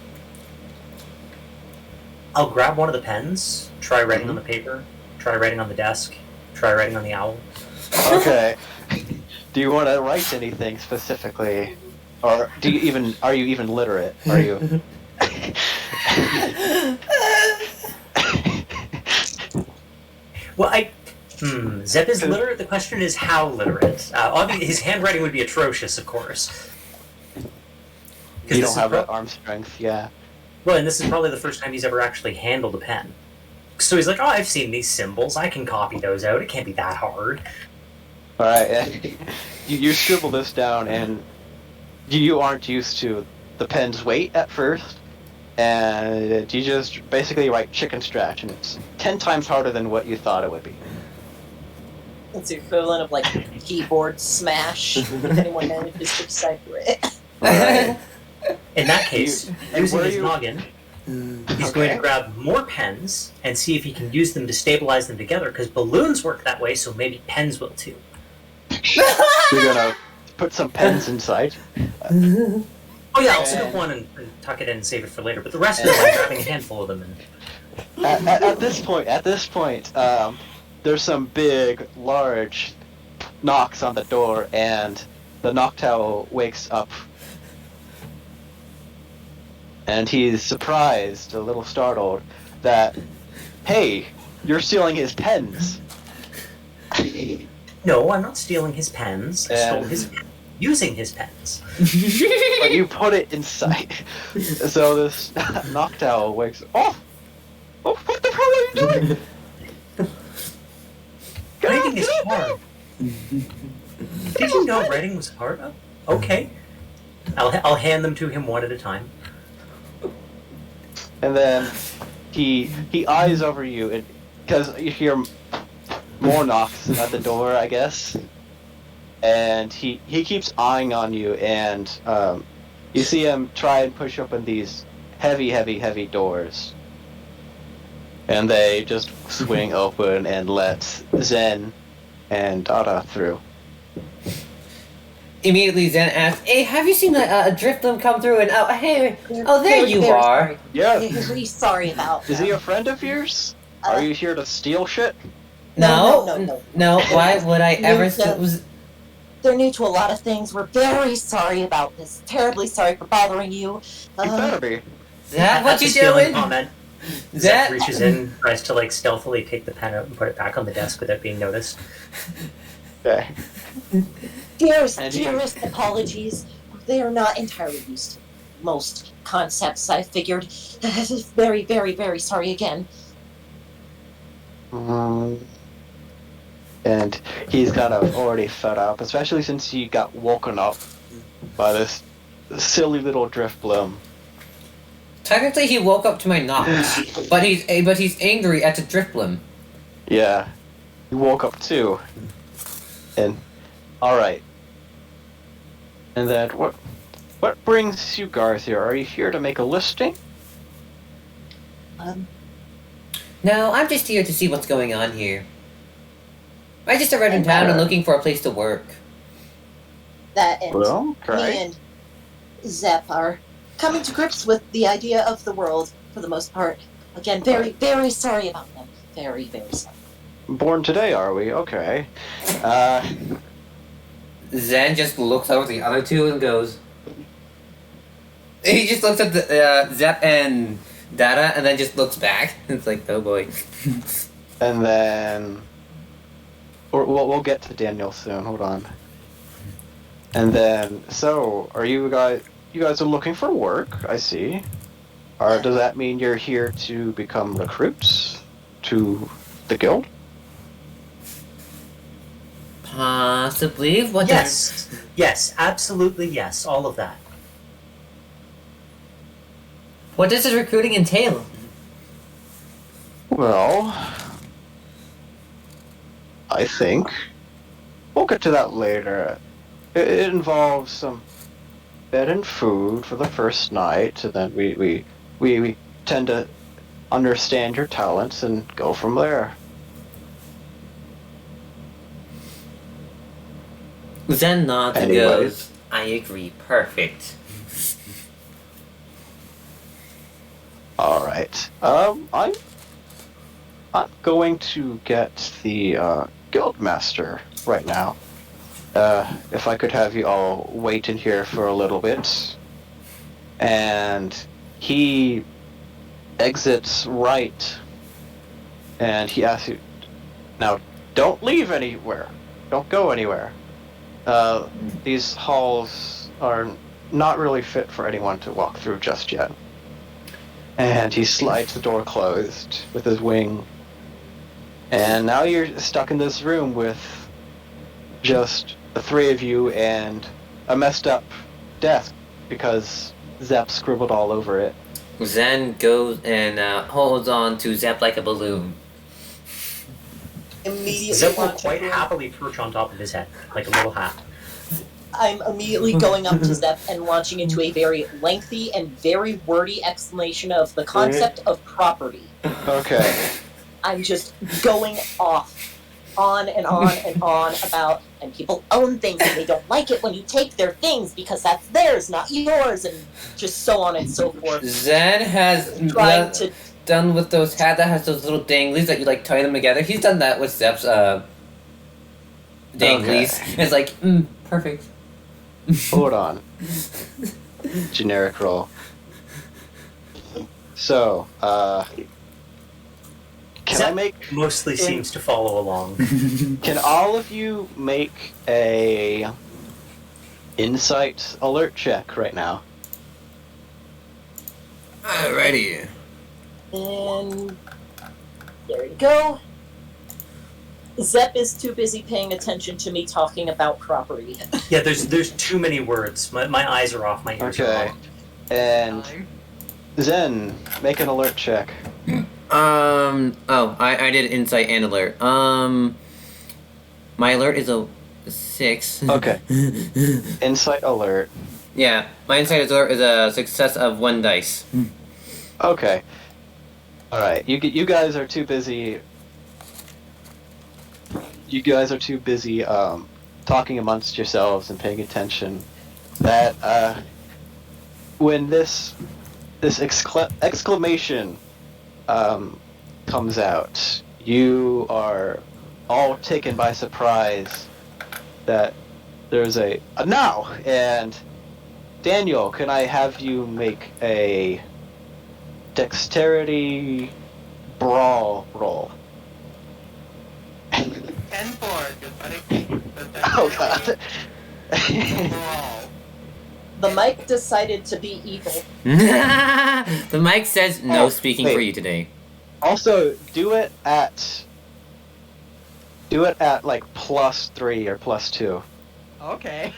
I'll grab one of the pens, try writing on the paper, try writing on the desk, try writing on the owl. Okay. Do you want to write anything specifically? Or are you even literate? Are you... Well, Zep is literate. The question is how literate. Obviously, his handwriting would be atrocious, of course. You don't have that arm strength, yeah. Well, and this is probably the first time he's ever actually handled a pen. So he's like, oh, I've seen these symbols. I can copy those out. It can't be that hard. Alright, you scribble this down, and you aren't used to the pen's weight at first, and you just basically write chicken scratch, and it's 10 times harder than what you thought it would be. It's the equivalent of, like, keyboard smash, if anyone manages to decipher it. Right. In that case, using his noggin, he's going to grab more pens and see if he can use them to stabilize them together, because balloons work that way, so maybe pens will too. You're gonna put some pens inside. Oh yeah, I'll scoop one and tuck it in and save it for later, but the rest of them, I'm grabbing a handful of them. At this point, there's some big, large knocks on the door, and the Noctowl wakes up. And he's surprised, a little startled, that, hey, you're stealing his pens. No, I'm not stealing his pens. I stole his pen. using his pens. But you put it inside. So this knocked owl wakes. Oh, what the hell are you doing? Writing is hard. Did you know writing was hard? Oh, okay. I'll hand them to him one at a time. And then he eyes over you, because you hear more knocks at the door, I guess. And he keeps eyeing on you, and you see him try and push open these heavy doors. And they just swing open and let Zen and Dada through. Immediately, Zen asks, "Hey, have you seen a Drifloom come through?" And there Very, you very are. sorry. Yeah. Really sorry about Is that. he a friend of yours? Are you here to steal shit? No. No. Why would I ever? They're new to a lot of things. We're very sorry about this. Terribly sorry for bothering you. You better be. Is that what That's you a stealing doing? comment. Zep Zep reaches in, tries to like stealthily take the pen out and put it back on the desk without being noticed. Okay. Dearest And you- apologies. They are not entirely used to most concepts, I figured. Very, very, very sorry again. And he's kind of already fed up, especially since he got woken up by this silly little Driftbloom. Technically, he woke up to my knocks, but he's angry at the Drifloom. Yeah, he woke up too. And all right. And then what brings you guys here? Are you here to make a listing? No, I'm just here to see what's going on here. I just arrived in And, town and looking for a place to work. That and Well, me okay. and Zep are coming to grips with the idea of the world for the most part. Again, very, very sorry about them. Very, very sorry. Born today, are we? Okay. Zen just looks over the other two and goes. He just looks at the Zep and Dada and then just looks back. It's like, oh boy. And then we'll get to Daniel soon. Hold on. And then, so are you guys? You guys are looking for work, I see. Or does that mean you're here to become recruits to the guild? Possibly. What? Yes, absolutely yes, all of that. What does this recruiting entail? Well, I think we'll get to that later. It involves some bed and food for the first night, and then we tend to understand your talents and go from there. Zen nods and Anyways. goes, I agree, perfect. All right. I'm going to get the guild master right now. If I could have you all wait in here for a little bit. And he exits right. And he asks you, now, don't leave anywhere. Don't go anywhere. These halls are not really fit for anyone to walk through just yet. And he slides the door closed with his wing. And now you're stuck in this room with just the three of you and a messed up desk because Zep scribbled all over it. Zen goes and holds on to Zep like a balloon. Immediately Zep will want to quite bring- happily perch on top of his head, like a little hat. I'm immediately going up to Zep and launching into a very lengthy and very wordy explanation of the concept of property. Okay. I'm just going off, on and on and on about, and people own things and they don't like it when you take their things because that's theirs, not yours, and just so on and so forth. Zen has Trying to done with those hat that has those little danglies that you like tie them together. He's done that with Zep's danglies. Okay. It's like, perfect. Hold on. Generic roll. So, can I Zep make... mostly seems to follow along. Can all of you make a insight alert check right now. Alrighty. And there you go. Zep is too busy paying attention to me talking about property. Yeah, there's too many words. My eyes are off. My ears are Okay. off. And Time. Zen, make an alert check. Oh, I did insight and alert. My alert is a 6. Okay. Insight alert. Yeah, my insight alert is a success of 1 dice. Okay. All right. You guys are too busy. You guys are too busy talking amongst yourselves and paying attention. That when this exclamation comes out, you are all taken by surprise that there's a now. And Daniel, can I have you make a dexterity brawl roll? 10 for it, just letting Oh god. Brawl. The mic decided to be evil. The mic says no Oh, speaking wait. for you today. Also, do it at like +3 or +2. Okay.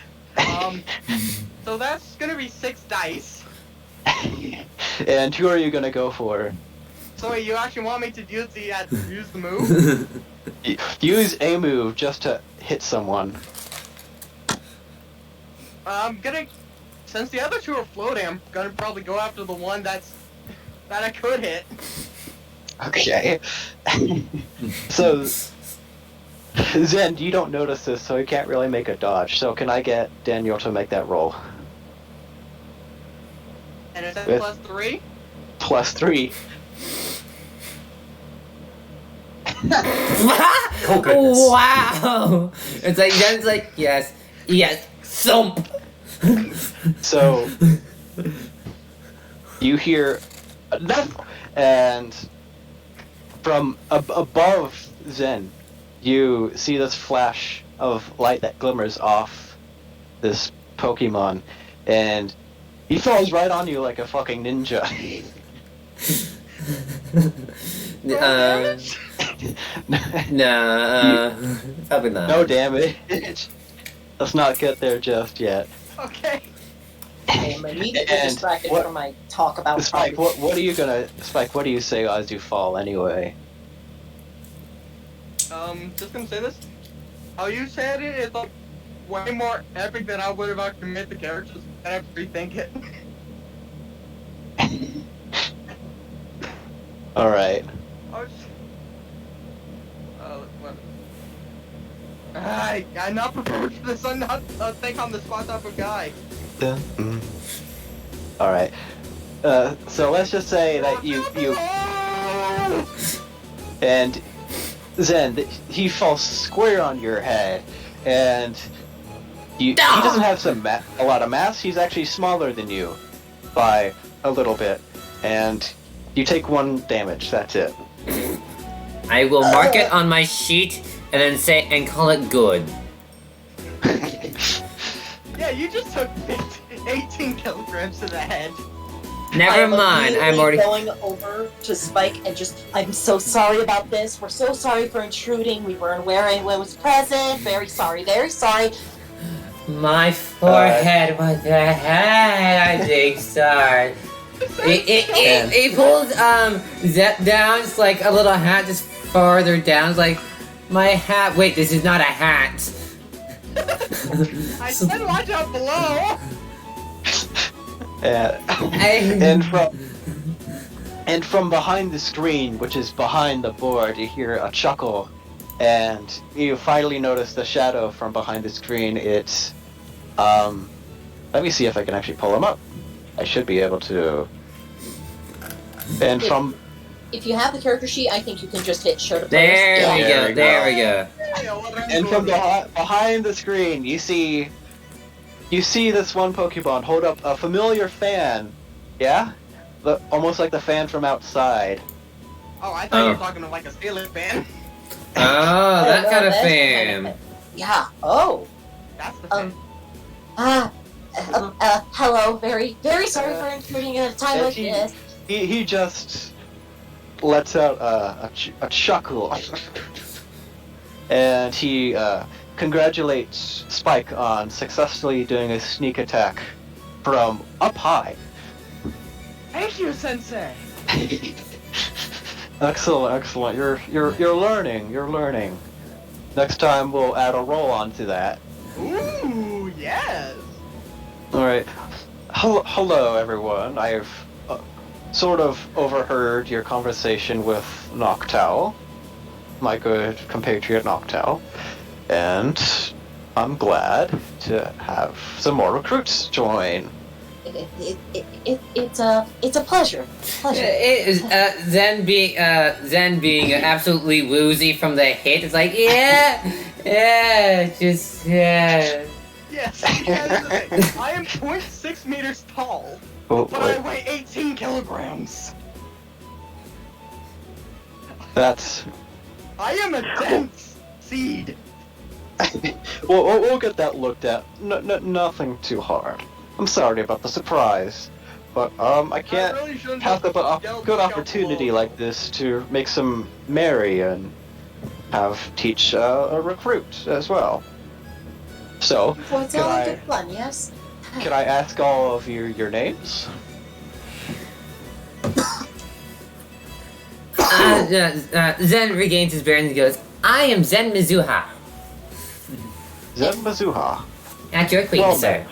So that's gonna be 6 dice. And who are you gonna go for? So wait, you actually want me to use the move? Use a move just to hit someone. I'm gonna, since the other two are floating, I'm gonna probably go after the one that I could hit. Okay. So, Zen, you don't notice this, so you can't really make a dodge. So can I get Daniel to make that roll? And is that With- +3? +3. Oh, goodness. Wow! It's like yes, thump. So you hear enough, and from above Zen, you see this flash of light that glimmers off this Pokemon, and he falls right on you like a fucking ninja. Probably not. No damage. Let's not get there just yet. Okay. I am immediately And distracted what- from my talk about Spike, property. what are you gonna Spike? What do you say as you fall anyway? Just gonna say this. How you said it is like way more epic than I would have actually made the characters. I have to rethink it. All right. I was. What? I'm not prepared for this. I'm not a think on the spot type of guy. All right. So let's just say that you and Zen, he falls square on your head, and he doesn't have a lot of mass. He's actually smaller than you by a little bit, and you take 1 damage. That's it. I will mark it on my sheet and then call it good. Yeah, you just took 18 kilograms to the head. Never I'm mind. I'm immediately already. going over to Spike and just, I'm so sorry about this. We're so sorry for intruding. We weren't aware anyone was present. Very sorry. Very sorry. My forehead was the head. I think sorry. He pulled Zep down. It's like a little hat just farther down. It's like my hat. Wait, this is not a hat. I said watch out below! And from behind the screen, which is behind the board, you hear a chuckle, and you finally notice the shadow from behind the screen. It's let me see if I can actually pull him up. I should be able to. And from If you have the character sheet, I think you can just hit show to There players. we There go. we There we go. behind the screen, you see this one Pokemon hold up a familiar fan. Yeah, almost like the fan from outside. Oh, I thought you were talking to like a ceiling fan. Oh, that no, kind of that's fan. Yeah. Oh. That's the thing. Hello. Very, very sorry for intruding at a time like this. He just lets out a chuckle, and he congratulates Spike on successfully doing a sneak attack from up high. Thank you, Sensei. Excellent. You're learning. Next time we'll add a roll onto that. Ooh, yes. All right. Hello, everyone. I've sort of overheard your conversation with Noctowl, my good compatriot Noctowl, and I'm glad to have some more recruits join. It's a pleasure. Zen being absolutely woozy from the hit. It's like, yeah. Yes, yes. I am 0.6 meters tall, but I weigh 18 kilograms. That's... I am a dense seed. we'll get that looked at. Nothing too hard. I'm sorry about the surprise, but I can't pass up a good opportunity like this to make some merry and teach a recruit as well. So, Well, it's all good fun, yes? can I ask all of your names? Zen regains his bearings and goes, I am Zen Mizuha. Zen Mizuha. At your acquaintance, sir.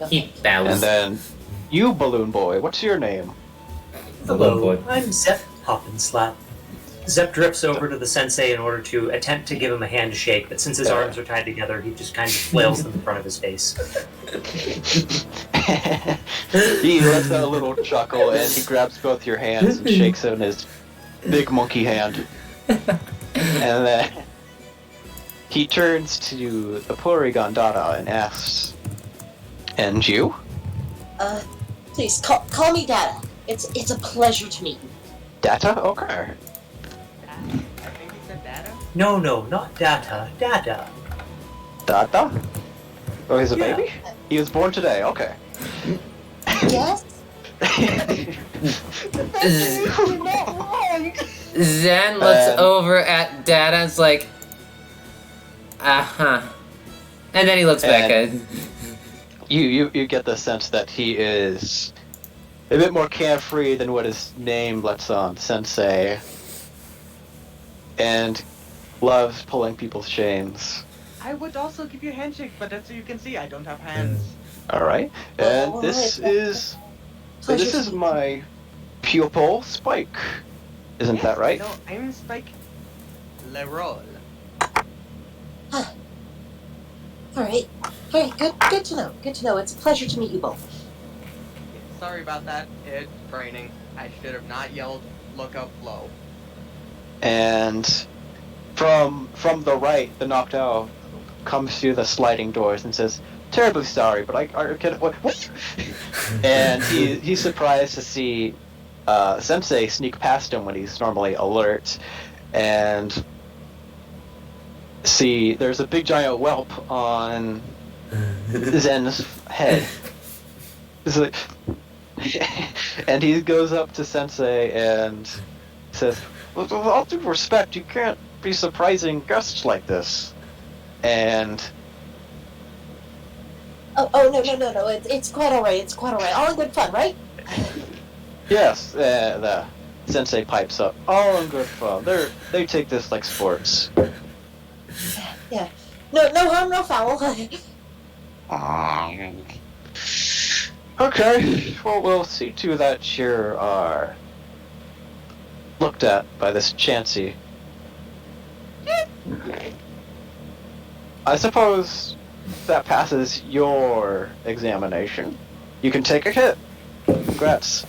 He bows. And then, you Balloon Boy, what's your name? Hello, I'm Zep Hoppenslap. Zep drifts over to the sensei in order to attempt to give him a handshake, but since his arms are tied together, he just kind of flails them in front of his face. He lets out a little chuckle and he grabs both your hands and shakes it in his big monkey hand. And then he turns to the Porygon Dada and asks, and you? Please, call me Data. It's a pleasure to meet you. Data? Okay. I think he said data. No, not Data. Dada. Dada? Oh, he's a Yeah. baby? He was born today, okay. Yes? You're not wrong. Zen looks over at Dada and is like, uh-huh. And then he looks back at You get the sense that he is a bit more carefree than what his name lets on, Sensei. And loves pulling people's chains. I would also give you a handshake, but as you can see, I don't have hands. Alright. And this is my pupil, Spike. Isn't Yes, that right? No, I'm Spike Leroy. Alright. Good to know. Good to know. It's a pleasure to meet you both. Sorry about that. It's raining. I should have not yelled, look up low. And from the right, the Noctowl comes through the sliding doors and says, "Terribly sorry, but I can what?" And he's surprised to see Sensei sneak past him when he's normally alert, and see there's a big giant whelp on Zen's head. It's like, and he goes up to Sensei and says, "With all due respect, you can't be surprising guests like this." And Oh no. It's quite alright. It's quite alright. All in good fun, right? yes, the Sensei pipes up. All in good fun. They take this like sports. Yeah. No harm, no foul. Okay, well, we'll see to that you are looked at by this Chansey. I suppose that passes your examination. You can take a hit. Congrats.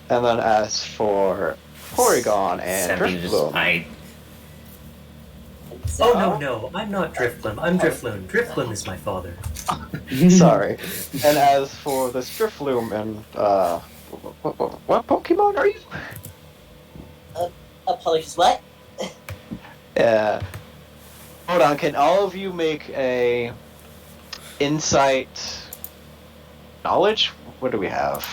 And then as for Porygon and Driftbloom, Oh, no, I'm not Drifbloom. I'm Drifloon. Drifbloom is my father. sorry. And as for this Drifloom and, what Pokemon are you? Apologies, what? Hold on, can all of you make a insight, knowledge. What do we have?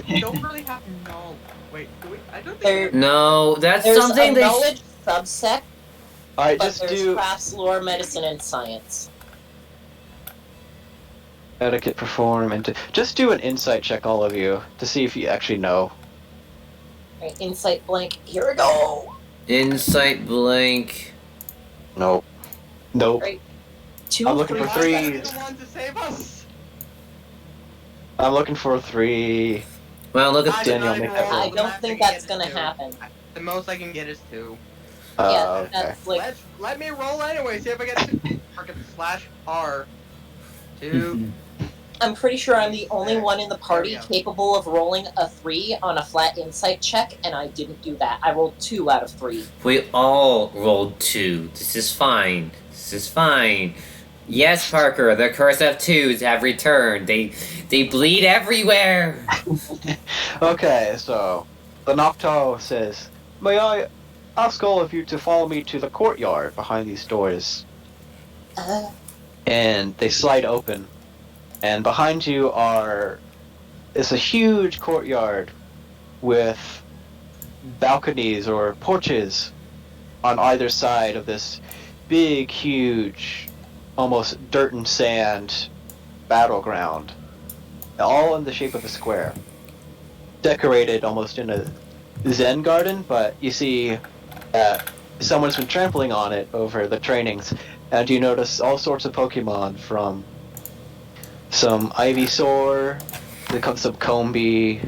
We don't really have knowledge. Wait, do we? I don't think There- No, that's There's something a they. knowledge subset, All right, but just there's do crafts, lore, medicine, and science. etiquette, perform, and just do an insight check, all of you, to see if you actually know. Right, insight blank. Here we go. Insight blank. Nope. Nope. Right. 2, I'm looking 3, for 3. the one to save us. I'm looking for 3. Well, look at Daniel, make that roll. I don't think that's gonna happen. The most I can get is 2. Yeah, Okay. that's like Let me roll anyway. See if I get 2. Frickin' slash R. 2. I'm pretty sure I'm the only one in the party There we go. capable of rolling a 3 on a flat insight check, and I didn't do that. I rolled 2 out of 3. We all rolled 2. This is fine. This is fine. Yes, Parker, the curse of 2s have returned. They bleed everywhere. Okay, so the Noctowl says, "May I ask all of you to follow me to the courtyard behind these doors?" And they slide open, and behind you is a huge courtyard with balconies or porches on either side of this big, huge, almost dirt and sand battleground, all in the shape of a square, decorated almost in a Zen garden, but you see someone's been trampling on it over the trainings, and you notice all sorts of Pokemon, from some Ivysaur, some Combee,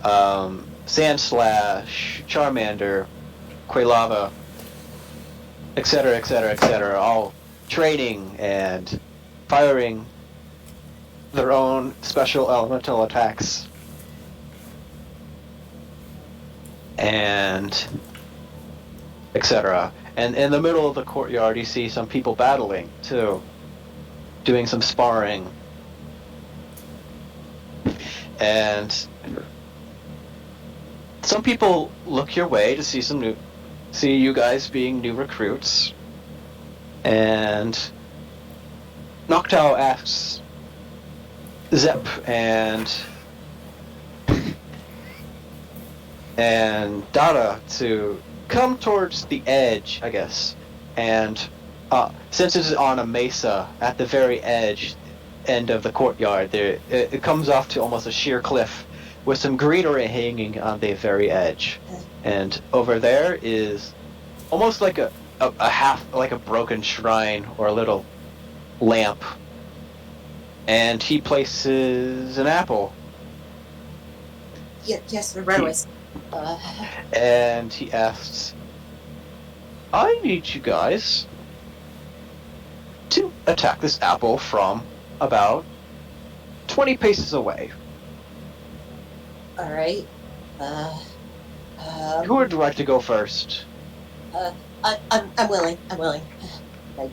Sandslash, Charmander, Quailava, etc., etc., etc., all training and firing their own special elemental attacks. And etc. And in the middle of the courtyard, you see some people battling too, doing some sparring. And some people look your way to see you guys being new recruits. And Noctowl asks Zep and Dada to come towards the edge, I guess. And since it's on a mesa at the very end of the courtyard, it comes off to almost a sheer cliff with some greenery hanging on the very edge. And over there is almost like a half, like a broken shrine or a little lamp. And he places an apple. Yes, right away. And he asks, "I need you guys to attack this apple from about 20 paces away." Alright. Who would like to go first? I'm willing. Like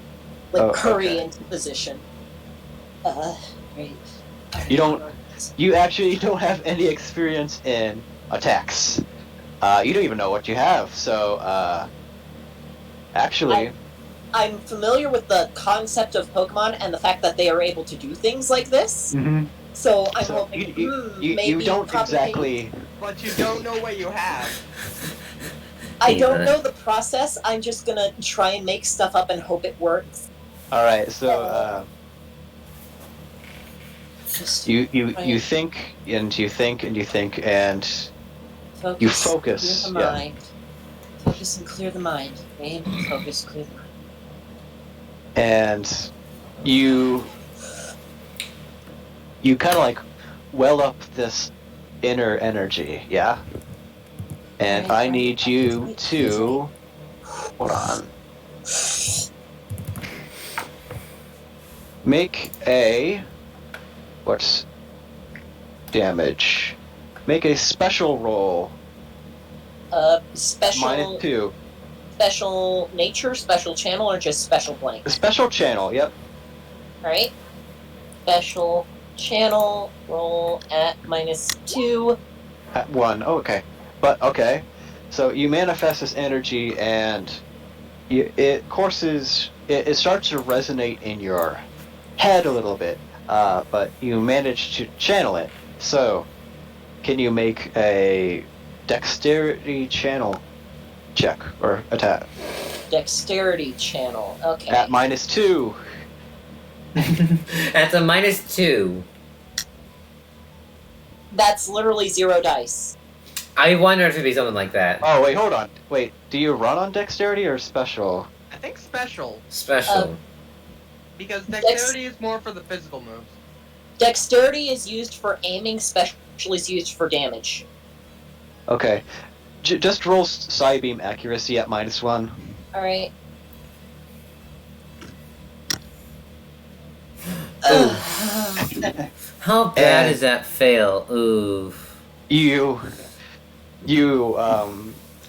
Oh, curry okay. into position. Right. You actually don't have any experience in attacks. You don't even know what you have, so, actually... I'm familiar with the concept of Pokemon and the fact that they are able to do things like this. Mhm. So I'm So hoping you maybe don't probably- exactly... But you don't know what you have. I don't Yeah. know the process. I'm just gonna try and make stuff up and hope it works. Alright, so, Just you Right. think, and you think, and you think, and you focus, Clear the yeah. mind. Focus and clear the mind. Aim, focus, clear the mind. and you kind of like well up this inner energy, yeah? And Right, I right. need you to... Hold on. Make a... What's... damage? Make a special roll. Special -2. special nature, special channel, or just special blank? A special channel, yep. Alright. Special channel, roll at -2. At 1, oh, okay. But, okay. So you manifest this energy and it courses it starts to resonate in your head a little bit, but you manage to channel it. So, can you make a dexterity channel check or attack Dexterity channel. Okay. at -2? That's a -2. That's literally 0 dice. I wonder if it'd be something like that. Oh wait, hold on. Wait, do you run on dexterity or special? I think special, Special. because dexterity is more for the physical moves. Dexterity is used for aiming, special is used for damage. Okay, just roll side beam accuracy at -1. Alright. How bad And- is that fail? Oof. You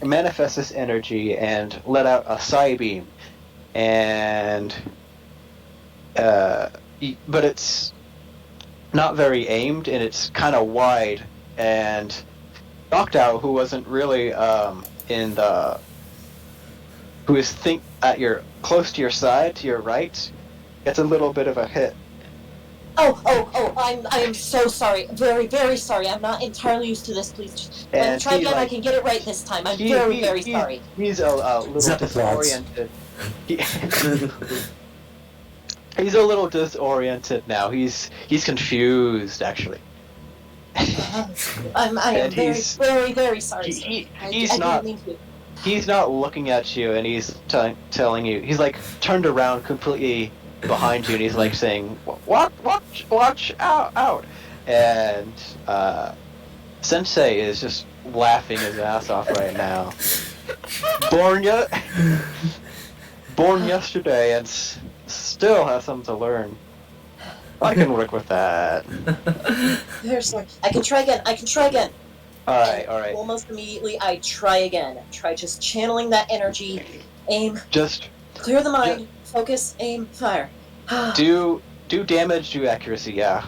manifest this energy and let out a psi beam, and but it's not very aimed and it's kind of wide. And Knocked Out, who wasn't really who is close to your side, to your right, gets a little bit of a hit. I am so sorry. Very, very sorry. I'm not entirely used to this. Please, And try he, again. I like- can get it right this time. I'm he- very, he- very he- sorry. He's a little Zap the quads. disoriented. He's a little disoriented now. He's confused, actually. I am And very, he's- very, very sorry. sir. He's I didn't not. mean to. He's not looking at you, and he's telling you. He's like turned around completely behind you, and he's like saying, watch out!" And Sensei is just laughing his ass off right now. Born yesterday, and still has something to learn. I can work with that. Very sorry. I can try again. All right. Almost immediately, I try again. Try just channeling that energy. Aim. Just Clear the mind. Focus. Aim. Fire. do damage, do accuracy. Yeah.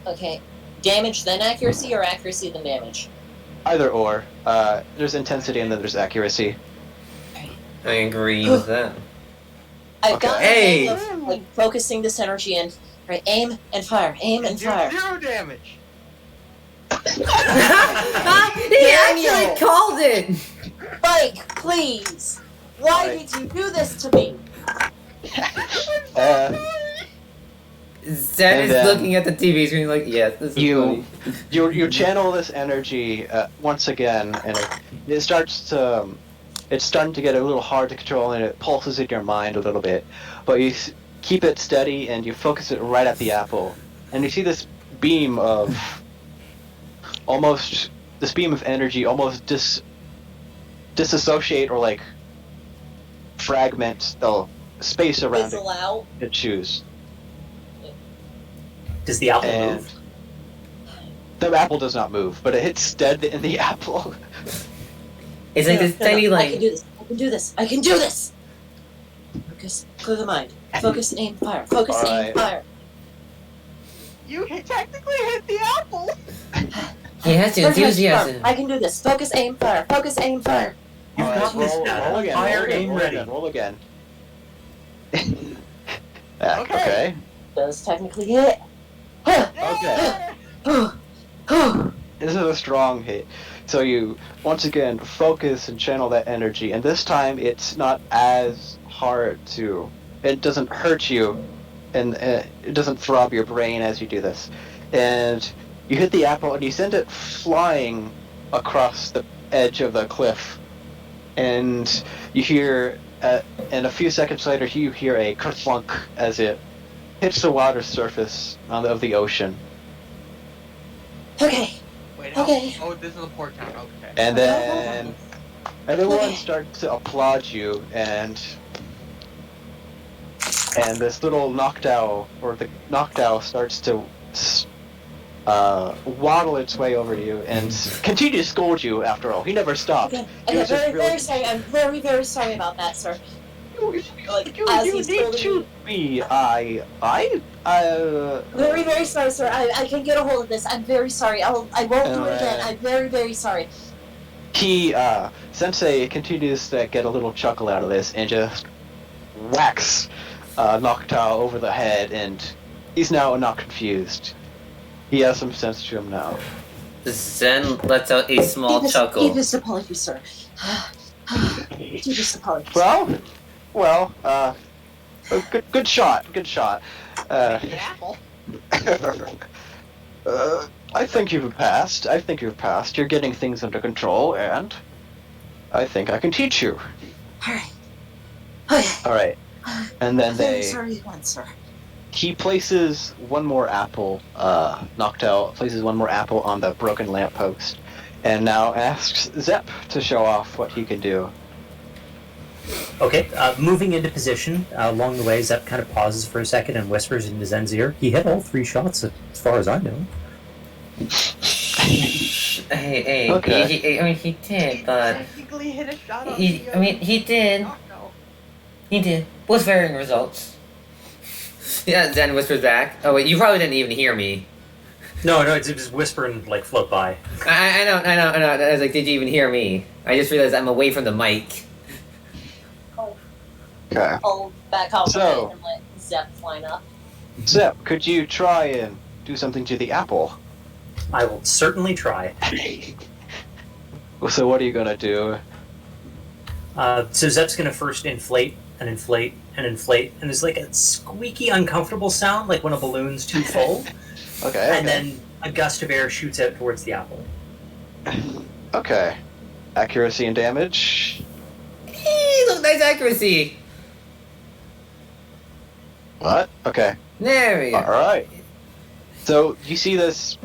Okay. Damage then accuracy, or accuracy then damage? Either or. There's intensity and then there's accuracy. I agree with that. I've Okay. got Hey! the hang of, like, focusing this energy in. Right, aim and fire. Aim and Do fire. 0 damage. He Daniel! actually called it! Spike, please! Why Right. did you do this to me? Zen And is then- looking at the TV screen like, yes, this is You- funny. You channel this energy once again, and it starts to. It's starting to get a little hard to control, and it pulses in your mind a little bit. But you keep it steady, and you focus it right at the apple, and you see this beam of energy almost disassociate or like fragment the space around it. Fizzle out. It chews. Does the apple And move? the apple does not move, but it hits dead in the apple. It's like this tiny, I like, can do this. I can do this. Focus. Clear the mind. Focus. Aim. Fire. Focus. Aim. Alright. Fire. You technically hit the apple. he has the enthusiasm. I can do this. Focus. Aim. Fire. Focus. Aim. Fire. You've got this, Dad. Roll again. Fire, aim, ready. Roll again. Okay. Does technically hit. Okay. This is a strong hit. So you once again focus and channel that energy, and this time it's not as hard to. It doesn't hurt you, and it doesn't throb your brain as you do this. And you hit the apple, and you send it flying across the edge of the cliff. And you hear, and a few seconds later, you hear a kerplunk as it hits the water surface of the ocean. Okay. Wait, Okay. Oh, this is a port town. Okay. And then everyone Okay. starts to applaud you, and this little knockdown, or the knockdown, starts to waddle its way over to you and continue to scold you. After all, he never stopped. Okay. He Okay. was just Very, really- very sorry. I'm very, very sorry about that, sir. Like, You as need he's to holding me. Very, very sorry, sir. I can get a hold of this. I'm very sorry. I won't do it again. I'm very, very sorry. He, Sensei continues to get a little chuckle out of this and just whacks Noctowl over the head, and he's now not confused. He has some sense to him now. Zen lets out a small chuckle. Deepest apologies, sir. Deepest apologies. Well, good shot. The apple. I think you've passed. You're getting things under control, and I think I can teach you. Alright. Okay. Alright. And then Very sorry once, sir. he places one more apple, Noctowl places one more apple on the broken lamppost, and now asks Zep to show off what he can do. Okay, moving into position, along the way, Zep kind of pauses for a second and whispers into Zen's ear. He hit all 3 shots, as far as I know. Hey, Okay. I mean, he did, but... Technically hit a shot on He did. Oh, no. He did. With varying results. Yeah, Zen whispers back. Oh, wait, you probably didn't even hear me. No, it's just whispering, like, float by. I know. I was like, did you even hear me? I just realized I'm away from the mic. Okay. I'll back off So- and let Zep line up. Zep, could you try and do something to the apple? I will certainly try. So what are you gonna do? So Zep's gonna first inflate, and there's like a squeaky, uncomfortable sound, like when a balloon's too full, Okay. and then a gust of air shoots out towards the apple. Okay. Accuracy and damage. Look, nice accuracy. What? Okay. There we go. Alright. So you see this,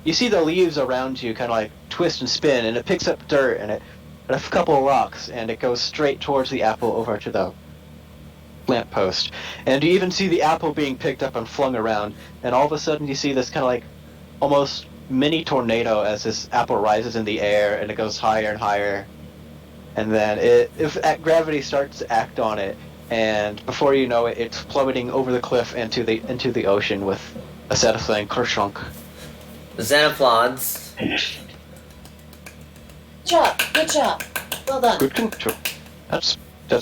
you see the leaves around you kind of like twist and spin, and it picks up dirt and a couple of rocks, and it goes straight towards the apple over to the lamppost. And you even see the apple being picked up and flung around, and all of a sudden you see this kind of like almost mini tornado as this apple rises in the air, and it goes higher and higher. And then if gravity starts to act on it, and before you know it, it's plummeting over the cliff into the ocean with a satisfying kershunk. Zen applauds. Good job. Well done. Good control. That's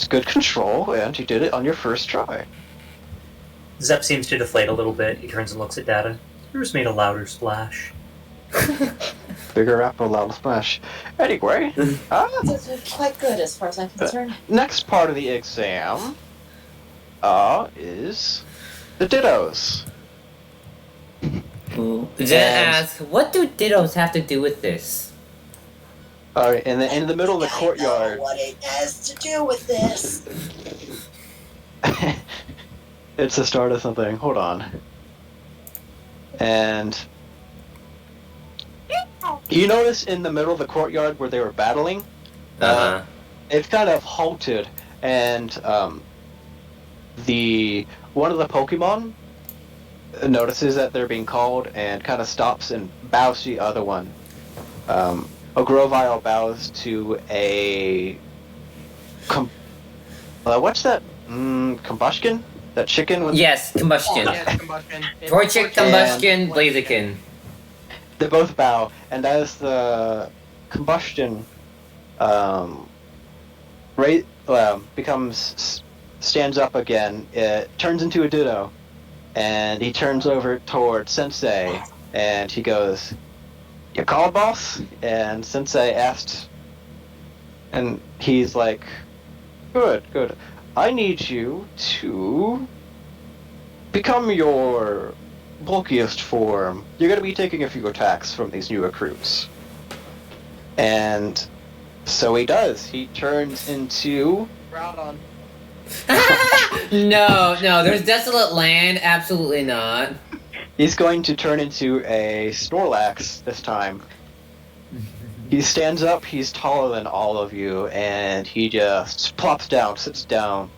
good control, and you did it on your first try. Zep seems to deflate a little bit. He turns and looks at Data. Yours made a louder splash. Bigger apple, loud splash. Anyway, That's quite good as far as I'm concerned. next part of the exam, is the dittos. Zen asks, what do dittos have to do with this? All right, in the middle of the I courtyard. know what it has to do with this. It's the start of something. Hold on. And you notice in the middle of the courtyard where they were battling, it's kind of halted, and one of the Pokemon notices that they're being called and kind of stops and bows to the other one. A Grovile bows to a what's that? Combustion? That chicken? With... Yes, combustion. Yes, combustion. Torchic, combustion, Blaziken. They both bow, and as the combustion stands up again, it turns into a Ditto, and he turns over toward Sensei, and he goes, "You called, boss?" And Sensei asked, and he's like, Good. I need you to become your bulkiest form. You're going to be taking a few attacks from these new recruits." And so he does. He turns into... Groudon. No, there's desolate land. Absolutely not. He's going to turn into a Snorlax this time. He stands up, he's taller than all of you, and he just plops down, sits down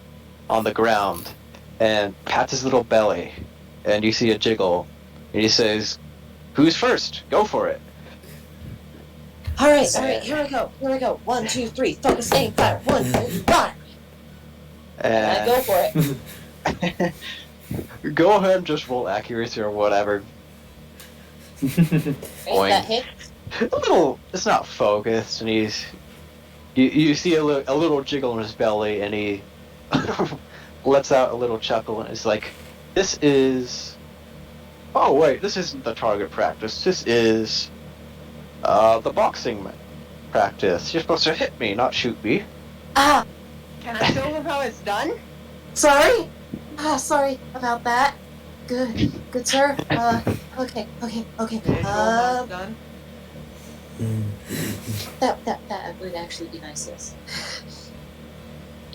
on the ground, and pats his little belly, and you see a jiggle, and he says, "Who's first? Go for it." Alright, here we go. 1, 2, 3, focus, aim, fire. 1, 2, 3, fire. And Go for it. go ahead and just roll accuracy or whatever. Ain't that hit? A little, it's not focused, and you see a little jiggle in his belly, and he lets out a little chuckle and is like, "This is. Oh wait, this isn't the target practice. This is the boxing practice. You're supposed to hit me, not shoot me." Ah, Can I show him how it's done? sorry. Sorry about that. Good sir. Okay. Can you show him how it's done? That would actually be nice, yes.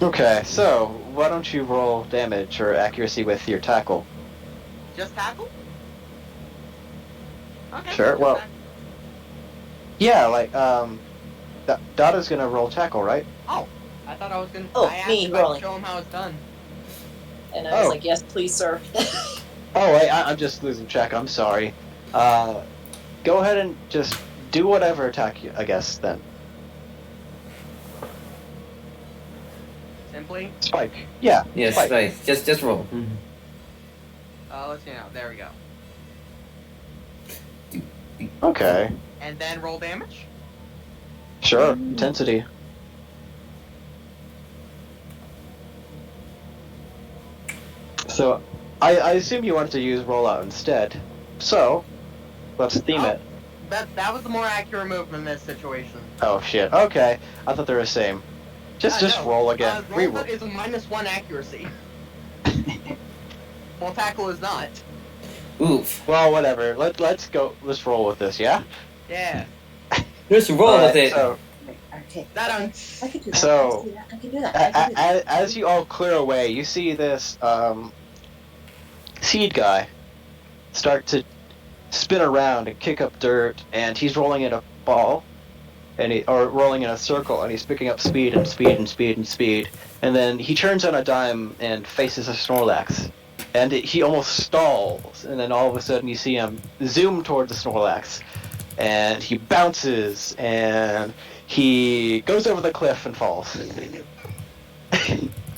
Okay, so why don't you roll damage or accuracy with your tackle? Just tackle? Okay. Sure, just well- tackle. Yeah, like Dada's gonna roll tackle, right? Oh, I thought I was gonna. Oh, I asked me if I could rolling. show him how it's done. And I was Oh. like, yes, please, sir. Oh wait, I'm just losing track. I'm sorry. Go ahead and just do whatever attack you, I guess then. Simply. Spike. Yeah. Yes, Spike. right. Just roll. Let's see now. There we go. Okay. And then roll damage. Sure. Intensity. So, I assume you want to use rollout instead. So, let's theme Oh. it. That was the more accurate move in this situation. Oh shit. Okay. I thought they were the same. Just No. roll again. Roll Reroll. is a -1 accuracy. Well, tackle is not. Oof. Well, whatever. Let's go. Let's roll with this. Yeah. Yeah. Just roll Alright, with it. So, Okay. That on. I can do that. So- I can do that. as you all clear away, you see this seed guy start to spin around and kick up dirt, and he's rolling in a ball, or rolling in a circle, and he's picking up speed and speed and speed and speed, and then he turns on a dime and faces a Snorlax, and he almost stalls, and then all of a sudden you see him zoom towards the Snorlax, and he bounces, and he goes over the cliff and falls.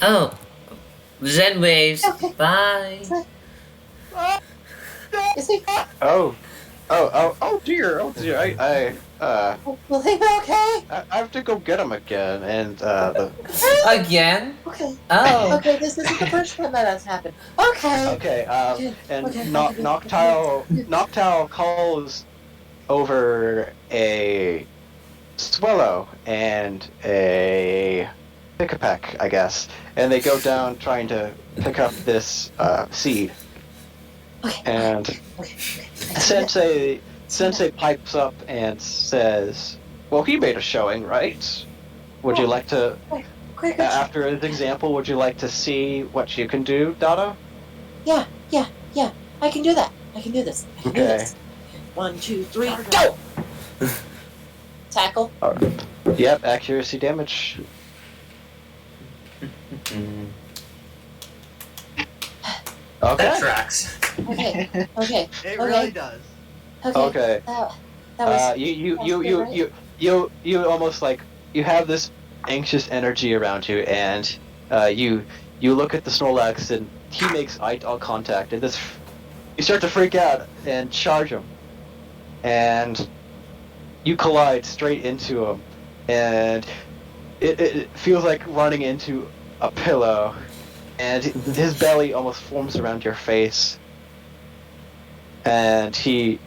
Oh. Zen waves. Okay. Bye. Is he? Oh dear, Will he be okay? I have to go get him again, and Again? Okay. Oh. Okay, this isn't the first time that's happened. Okay. okay, and Okay. Noctile calls over a Swallow and a Pick-a-Peck, I guess, and they go down trying to pick up this seed, Okay. and Okay. Sensei pipes up and says, "Well, he made a showing, right? Would you like to, Quick. after his example, would you like to see what you can do, Dada?" Yeah. I can do that. I can do this. I can do Okay. this. 1, 2, 3, go! Tackle. Yep, accuracy damage. That Okay. tracks. Okay. It Okay. really does. Okay. That was. You almost like you have this anxious energy around you, and you look at the Snorlax, and he makes eye contact, and you start to freak out and charge him, and you collide straight into him, and it feels like running into a pillow, and his belly almost forms around your face, and he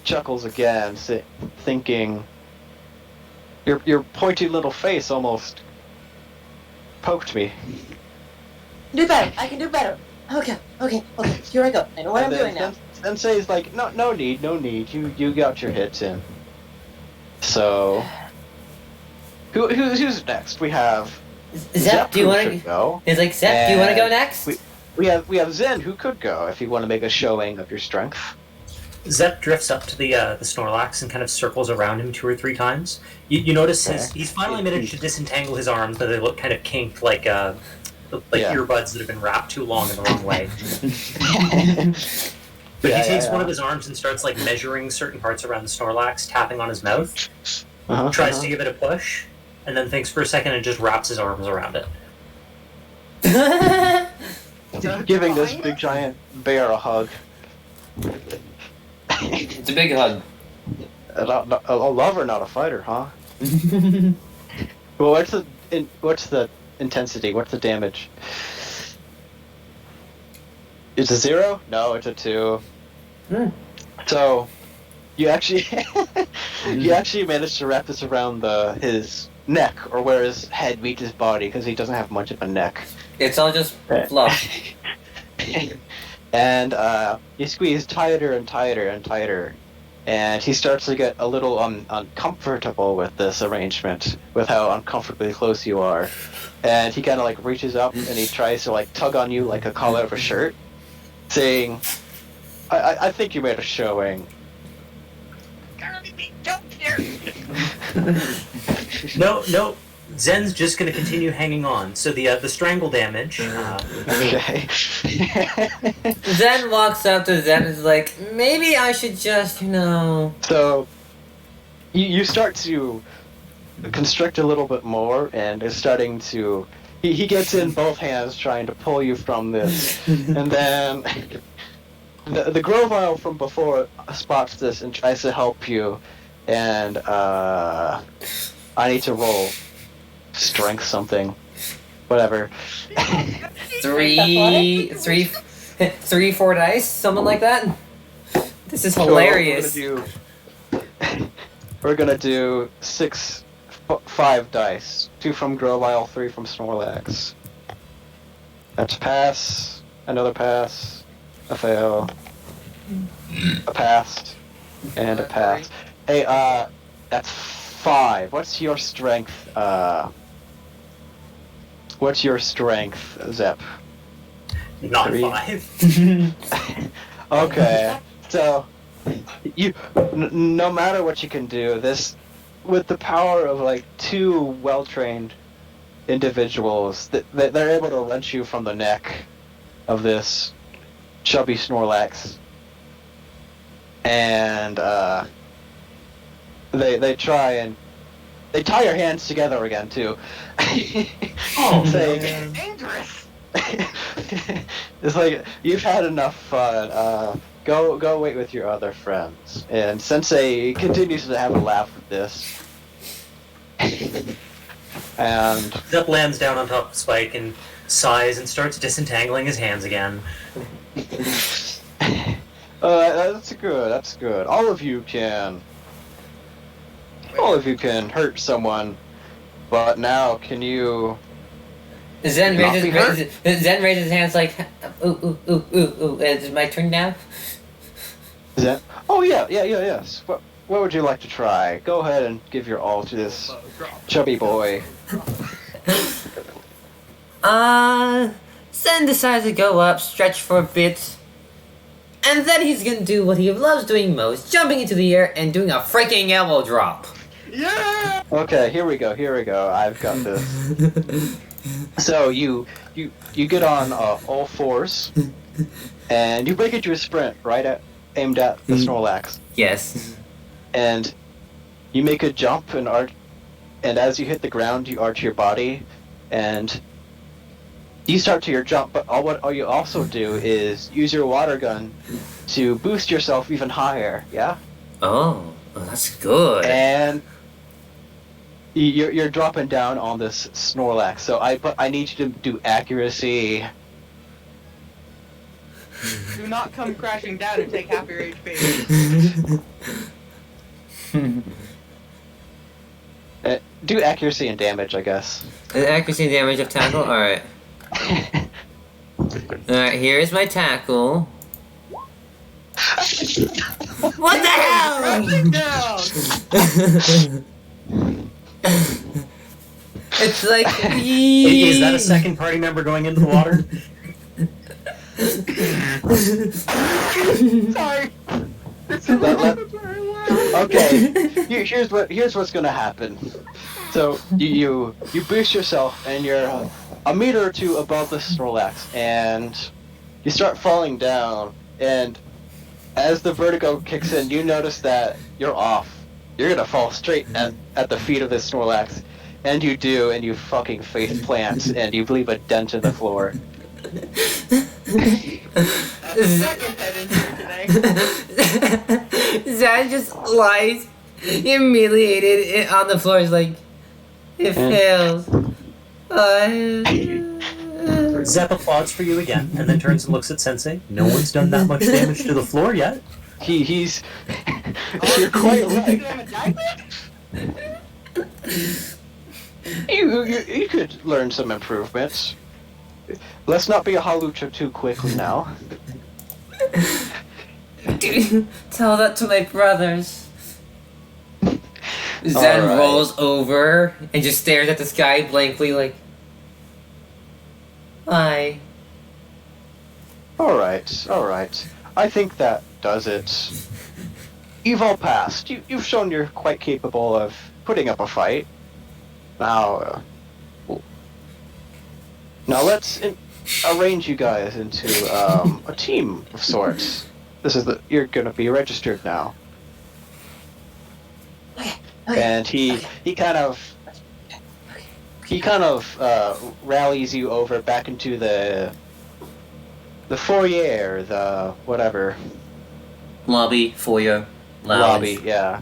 chuckles again, thinking, your pointy little face almost poked me. Do better. I can do better. Okay. Here I go. I know what I'm And doing then now. Sensei's like, no need. You got your hits in. So, who's next? We have Zep, do you who want should to? go. It's like Zep. Do you want to go And next? We have Zen, who could go if you want to make a showing of your strength. Zep drifts up to the Snorlax and kind of circles around him 2 or 3 times. You notice he's finally managed to disentangle his arms, but they look kind of kinked like Yeah. earbuds that have been wrapped too long in the wrong way. But Yeah, he takes yeah, one yeah. of his arms and starts like measuring certain parts around the Snorlax, tapping on his mouth, Uh-huh, tries to give it a push, and then thinks for a second and just wraps his arms around it. giving this big giant bear a hug. It's a big hug. A lover, not a fighter, huh? Well, what's the intensity. What's the damage? It's a 0? No, it's a 2. So, you actually you actually managed to wrap this around his neck, or where his head meets his body, because he doesn't have much of a neck. It's all just fluff. And you squeeze tighter and tighter and tighter, and he starts to get a little uncomfortable with this arrangement, with how uncomfortably close you are. And he kind of like reaches up and he tries to like tug on you like a collar of a shirt, saying, I think you made a showing. No. Zen's just going to continue hanging on. So the strangle damage. Okay. Zen walks up to Zen and is like, maybe I should just, So, you start to constrict a little bit more, and is starting to... He gets in both hands trying to pull you from this, and then the Grovile from before spots this and tries to help you, and I need to roll strength something, whatever. 3, 4 dice, something like that. This is hilarious. So we're gonna do 5 dice. 2 from Grovile, 3 from Snorlax. That's a pass, another pass, a fail, a pass, and a pass. Hey, that's 5. What's your strength, Zep? Not 3. 5. Okay, so you, no matter what you can do, this, with the power of like 2 well-trained individuals, they're able to wrench you from the neck of this chubby Snorlax, and they try and they tie your hands together again too. Oh, Saying, Dangerous. it's like, you've had enough fun. Go wait with your other friends. And Sensei continues to have a laugh with this. And Zep lands down on top of Spike and sighs and starts disentangling his hands again. that's good. All of you can hurt someone, but now can you... Zen Not be hurt. raises his hands like, ooh, it's my turn now? Is that... Oh yes. What would you like to try? Go ahead and give your all to this chubby boy. Zen decides to go up, stretch for a bit, and then he's gonna do what he loves doing most, jumping into the air and doing a freaking elbow drop. Yeah. Okay, here we go. I've got this. So you get on all fours, and you break into a sprint aimed at the Snorlax, Yes. and you make a jump and as you hit the ground, you arch your body, and you start to your jump. But all you also do is use your water gun to boost yourself even higher. Yeah. Oh, that's good. And you're dropping down on this Snorlax, so I need you to do accuracy. Do not come crashing down and take half your HP. Do accuracy and damage, I guess. Accuracy and damage of tackle? Alright. Alright, here's my tackle. What the hell? Crashing down. It's like... Is that a second party member going into the water? Sorry. Okay. Here's what's gonna happen. So you boost yourself, and you're a meter or 2 above the Snorlax, and you start falling down. And as the vertigo kicks in, you notice that you're off. You're gonna fall straight at the feet of this Snorlax, and you do, and you fucking face plant, and you leave a dent in the floor. Second head injury today. Zan just lies humiliated on the floor. He's like, it fails. Zep applauds for you again, and then turns and looks at Sensei. No one's done that much damage to the floor yet. He's. Oh, You're quite right. Damn it, diamond? You could learn some improvements. Let's not be a halucha too quickly now. Tell that to my brothers. Zen Alright. rolls over and just stares at the sky blankly like, hi. Alright. I think that does it. You've all passed. You've shown you're quite capable of putting up a fight. Now let's arrange you guys into a team of sorts. You're gonna be registered now. Okay. And he kind of rallies you over back into the foyer, the whatever Lobby, foyer, lounge. lobby, yeah.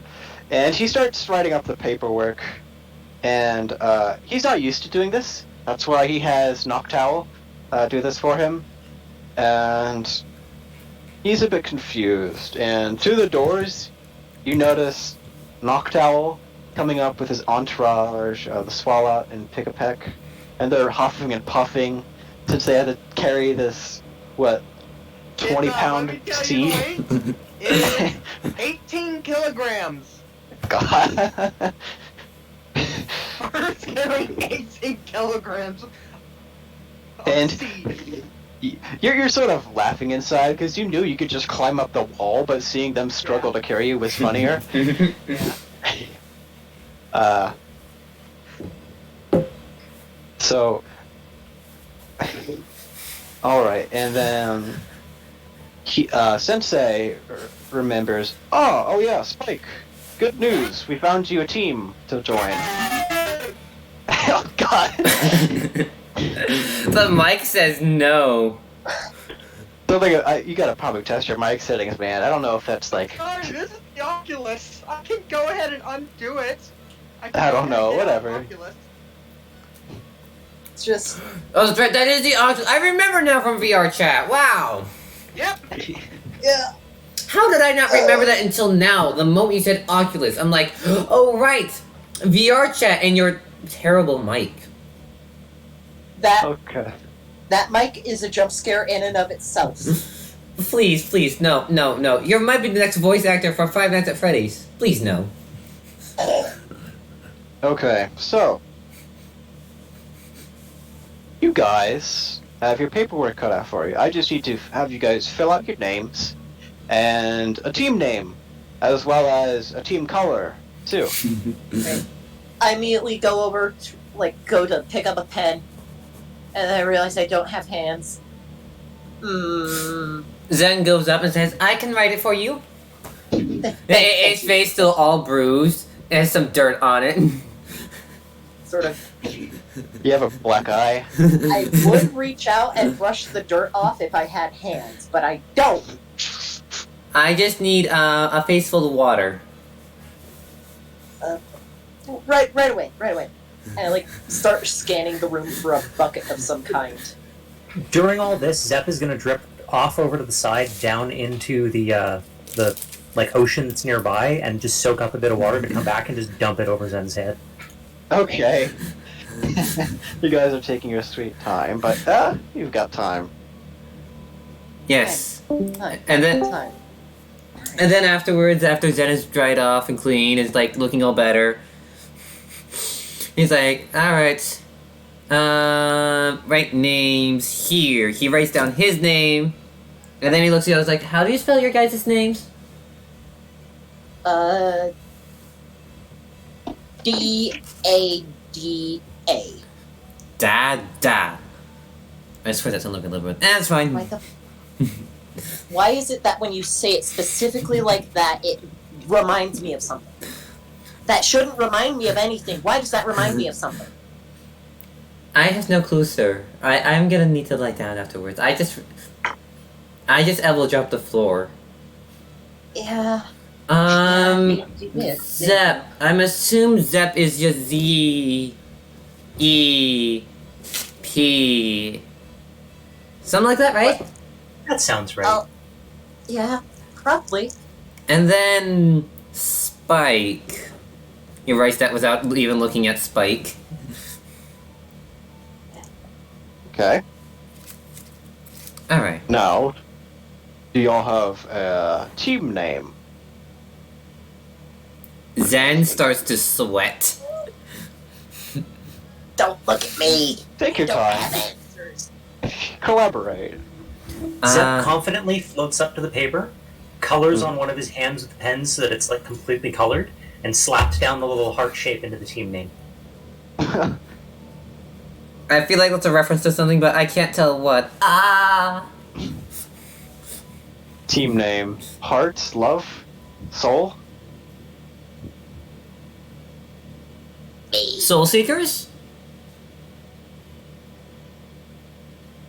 And he starts writing up the paperwork, and he's not used to doing this. That's why he has Noctowl do this for him, and he's a bit confused. And to the doors, you notice Noctowl coming up with his entourage, the Swalot and Pick-a-Peck, and they're huffing and puffing since they had to carry this, 20-pound seed? It's 18 kilograms. God. Carter's carrying 18 kilograms. Of And- seed. You're sort of laughing inside because you knew you could just climb up the wall, but seeing them struggle to carry you was funnier. So, all right, and then Sensei remembers. Oh yeah, Spike. Good news. We found you a team to join. Oh God. The mic says no. Something you gotta probably test your mic settings, man. I don't know if that's like. Sorry, this is the Oculus. I can go ahead and undo it. I don't can go ahead know, and get whatever. on Oculus. It's just Oh, that's right. That is the Oculus. I remember now from VR chat. Wow. Yep. yeah. How did I not remember that until now? The moment you said Oculus, I'm like, oh right, VR chat and your terrible mic. That Okay. that mic is a jump scare in and of itself. Please, no. You might be the next voice actor for Five Nights at Freddy's. Please, no. Okay, so you guys have your paperwork cut out for you. I just need to have you guys fill out your names and a team name, as well as a team color too. I immediately go to pick up a pen, and I realize I don't have hands. Zen goes up and says, I can write it for you. His face still all bruised. It has some dirt on it. Sort of. You have a black eye. I would reach out and brush the dirt off if I had hands, but I don't. I just need a face full of water. Right away. And I start scanning the room for a bucket of some kind. During all this, Zep is going to drip off over to the side, down into the ocean that's nearby, and just soak up a bit of water to come back and just dump it over Zen's head. Okay. You guys are taking your sweet time, but you've got time. Yes. Time. And then Time. and then afterwards, after Zen is dried off and clean, is like looking all better. He's like, alright. Write names here. He writes down his name. And then he looks at you and was like, how do you spell your guys' names? D-A-D-A. Da. I swear that's not a little bit. That's fine. Why is it that when you say it specifically like that, it reminds me of something? That shouldn't remind me of anything. Why does that remind me of something? I have no clue, sir. I'm gonna need to lie down afterwards. I just elbow dropped the floor. Yeah. Zep. I'm assuming Zep is just Z-E-P. Key. Something like that, right? That sounds right. Oh, yeah, probably. And then Spike. He writes that without even looking at Spike. Okay. Alright. Now, do y'all have a team name? Zen starts to sweat. Don't look at me. Take your Don't have time. answers. Collaborate. Zep confidently floats up to the paper, colors on one of his hands with the pen so that it's like completely colored, and slaps down the little heart shape into the team name. I feel like that's a reference to something, but I can't tell what. Team name. Heart, love, soul? Soul Seekers?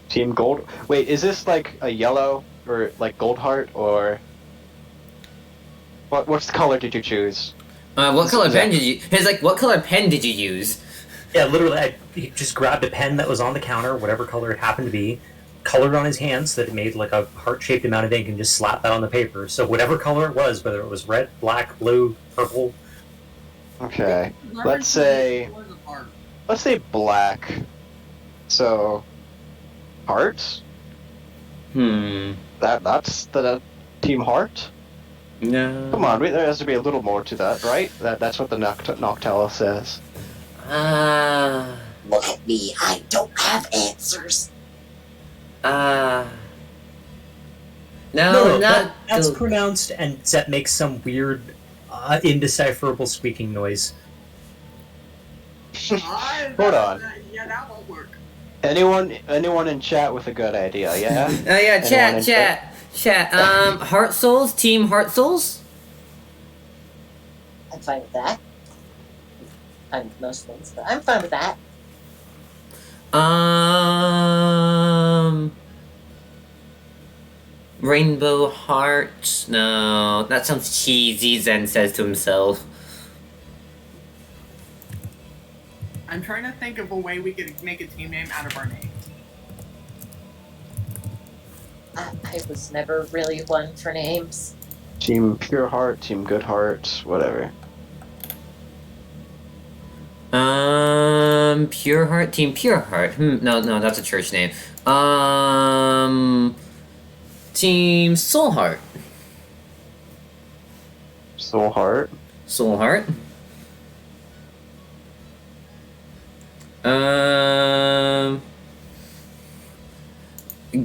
Team gold? Wait, is this like a yellow or like gold heart or what's the color did you choose? What color pen did you... It's like, what color pen did you use? Yeah, literally, he just grabbed a pen that was on the counter, whatever color it happened to be, colored on his hands so that it made like a heart-shaped amount of ink, and just slapped that on the paper. So whatever color it was, whether it was red, black, blue, purple. Okay. Let's say black. So hearts? That's the team heart? No. Come on, there has to be a little more to that, right? That's what the Noctella says. Look at me. I don't have answers. No, That's pronounced, and Zep makes some weird, indecipherable squeaking noise. Hold on. Yeah, that won't work. Anyone in chat with a good idea, yeah? Oh yeah, Anyone in chat. Heart Souls, Team Heart Souls? I'm fine with that. I'm with most things, but I'm fine with that. Rainbow Heart? No, that sounds cheesy, Zen says to himself. I'm trying to think of a way we could make a team name out of our names. I was never really one for names. Team Pure Heart, Team Good Heart, whatever. Pure Heart? Team Pure Heart. No, that's a church name. Team Soul Heart. Soul Heart. Soul Heart.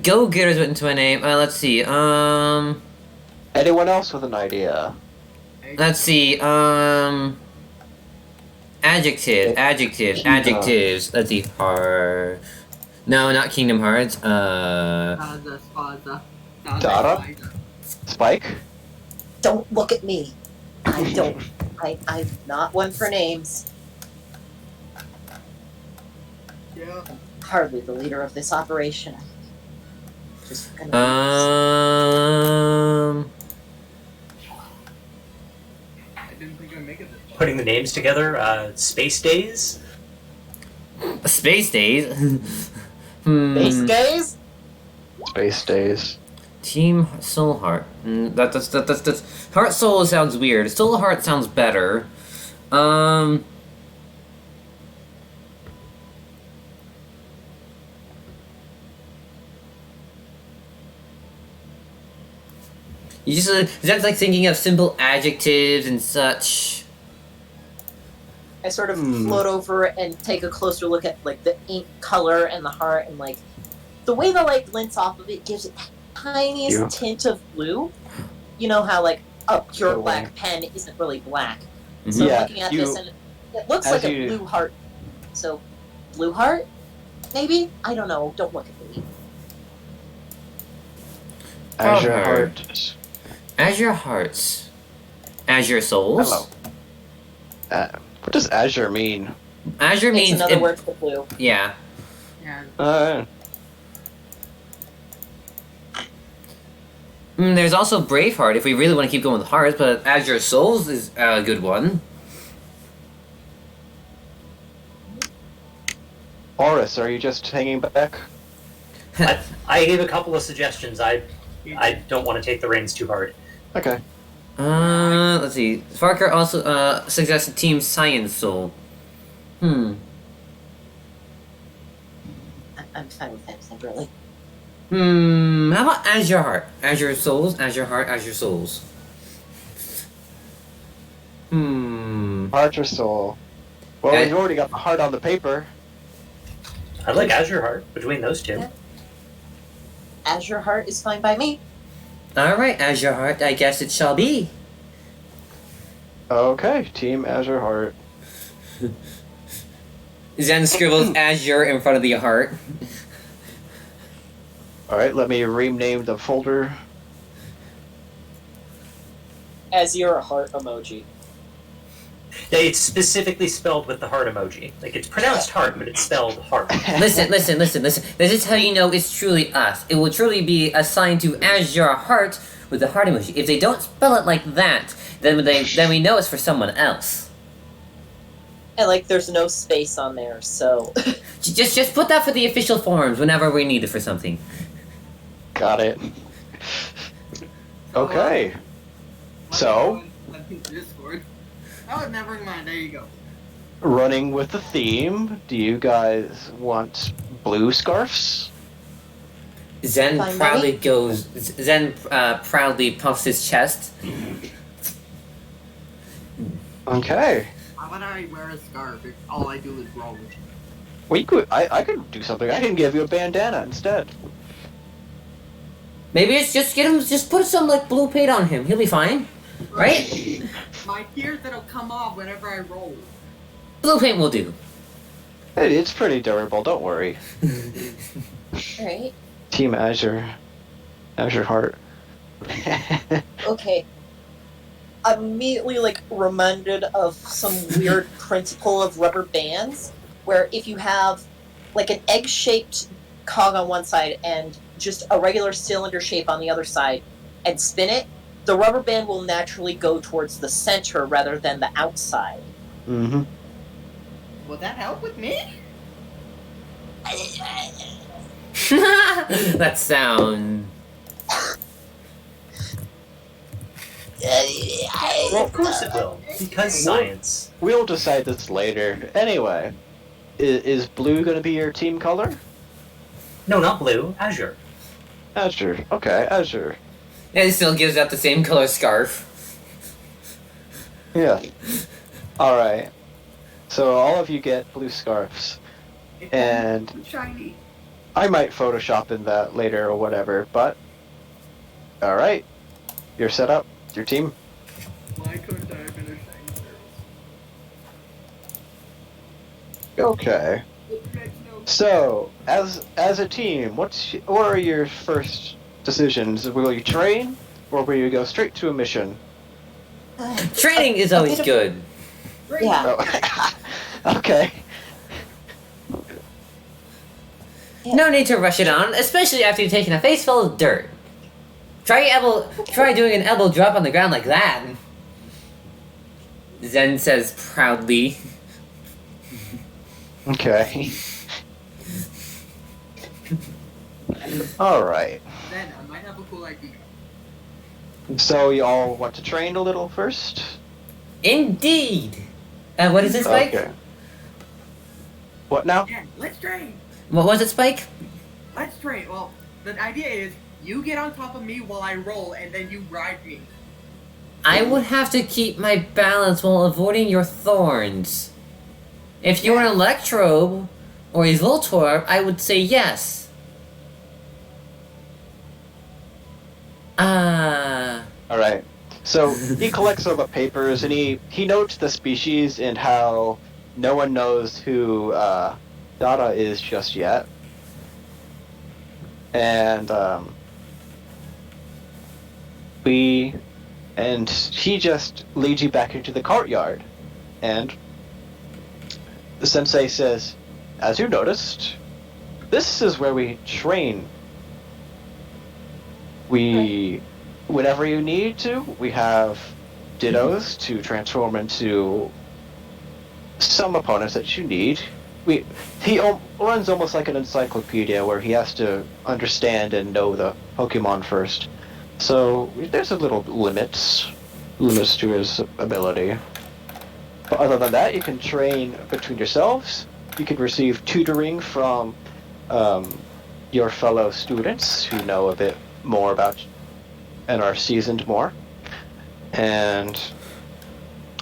Go-Getters went into a name. Let's see. Anyone else with an idea? Let's see. Adjectives. Let's see. Heart. No, not Kingdom Hearts. Spaza. Dada? Spike? Don't look at me. I'm not one for names. Yeah. I'm hardly the leader of this operation. Just gonna I didn't think I'd make it this far. Putting the names together, Space Days? Space Days. Base days? Space Days. Team Soul Heart. That's Heart Soul sounds weird. Soul Heart sounds better. You just that's like thinking of simple adjectives and such. I sort of float over and take a closer look at like the ink color and the heart, and like the way the light glints off of it gives it the tiniest tint of blue. You know how like a pure black pen isn't really black. So I'm looking at this and it looks like a blue heart. So blue heart? Maybe? I don't know. Don't look at me. Azure Heart. Azure Hearts. Azure Souls. Hello. What does Azure mean? Azure means It's another word for blue. Yeah. Yeah. There's also Braveheart if we really want to keep going with hearts, but Azure Souls is a good one. Oris, are you just hanging back? I gave a couple of suggestions. I don't want to take the reins too hard. Okay. Let's see. Farker also suggested Team Science Soul. I'm fine with that, really. How about Azure Heart? Azure Souls, Azure Heart, Azure Souls. Heart or soul? Well, Okay. we've already got the heart on the paper. I like Azure Heart between those two. Yeah. Azure Heart is fine by me. Alright, Azure Heart, I guess it shall be. Okay, Team Azure Heart. Zen scribbles Azure in front of the heart. Alright, let me rename the folder. Azure heart emoji. Yeah, it's specifically spelled with the heart emoji. Like, it's pronounced heart, but it's spelled heart. Listen. This is how you know it's truly us. It will truly be assigned to Azure Heart with the heart emoji. If they don't spell it like that, then we know it's for someone else. And like, there's no space on there, so. Just put that for the official forums whenever we need it for something. Got it. Okay. So, Discord. Oh, never mind. There you go. running with the theme, do you guys want blue scarves? Zen Fine, proudly buddy. goes. Zen proudly puffs his chest. Okay. Why would I wear a scarf if all I do is roll? I could do something. I can give you a bandana instead. Maybe it's just put some like blue paint on him. He'll be fine, right? My fears that'll come off whenever I roll. Blue paint will do. It's pretty durable, don't worry. Alright. Team Azure Heart. Okay. I'm immediately like reminded of some weird principle of rubber bands, where if you have like an egg-shaped cog on one side and just a regular cylinder shape on the other side, and spin it, the rubber band will naturally go towards the center rather than the outside. Mm-hmm. Will that help with me? That sound. Well, of course it will, because science. We'll decide this later. Anyway, is blue going to be your team color? No, not blue. Azure. Azure. Okay, Azure. And it still gives out the same color scarf. Yeah. Alright. So all of you get blue scarves. And Shiny. I might Photoshop in that later or whatever, but... Alright. You're set up. Your team. Why couldn't I have been a shiny Okay. service? So, as a team, what are your first decisions? Will you train, or will you go straight to a mission? Training is always good. Yeah. Oh. Okay. No need to rush it on, especially after you've taken a face full of dirt. Try doing an elbow drop on the ground like that. Zen says proudly. Okay. Alright. Then I might have a cool idea. So you all want to train a little first? Indeed. What is it, Spike? Okay. What now? Yeah, let's train. What was it, Spike? Let's train. Well, the idea is you get on top of me while I roll, and then you ride me. I would have to keep my balance while avoiding your thorns. If you were an Electrobe or a Voltorb, I would say yes. Alright. So he collects all the papers and he notes the species and how no one knows who Dada is just yet. And he just leads you back into the courtyard. And the sensei says, as you noticed, this is where we train. Whenever you need to, we have dittos to transform into some opponents that you need. runs almost like an encyclopedia where he has to understand and know the Pokemon first. So there's a little limits to his ability. But other than that, you can train between yourselves. You can receive tutoring from your fellow students who know a bit more about and are seasoned more. And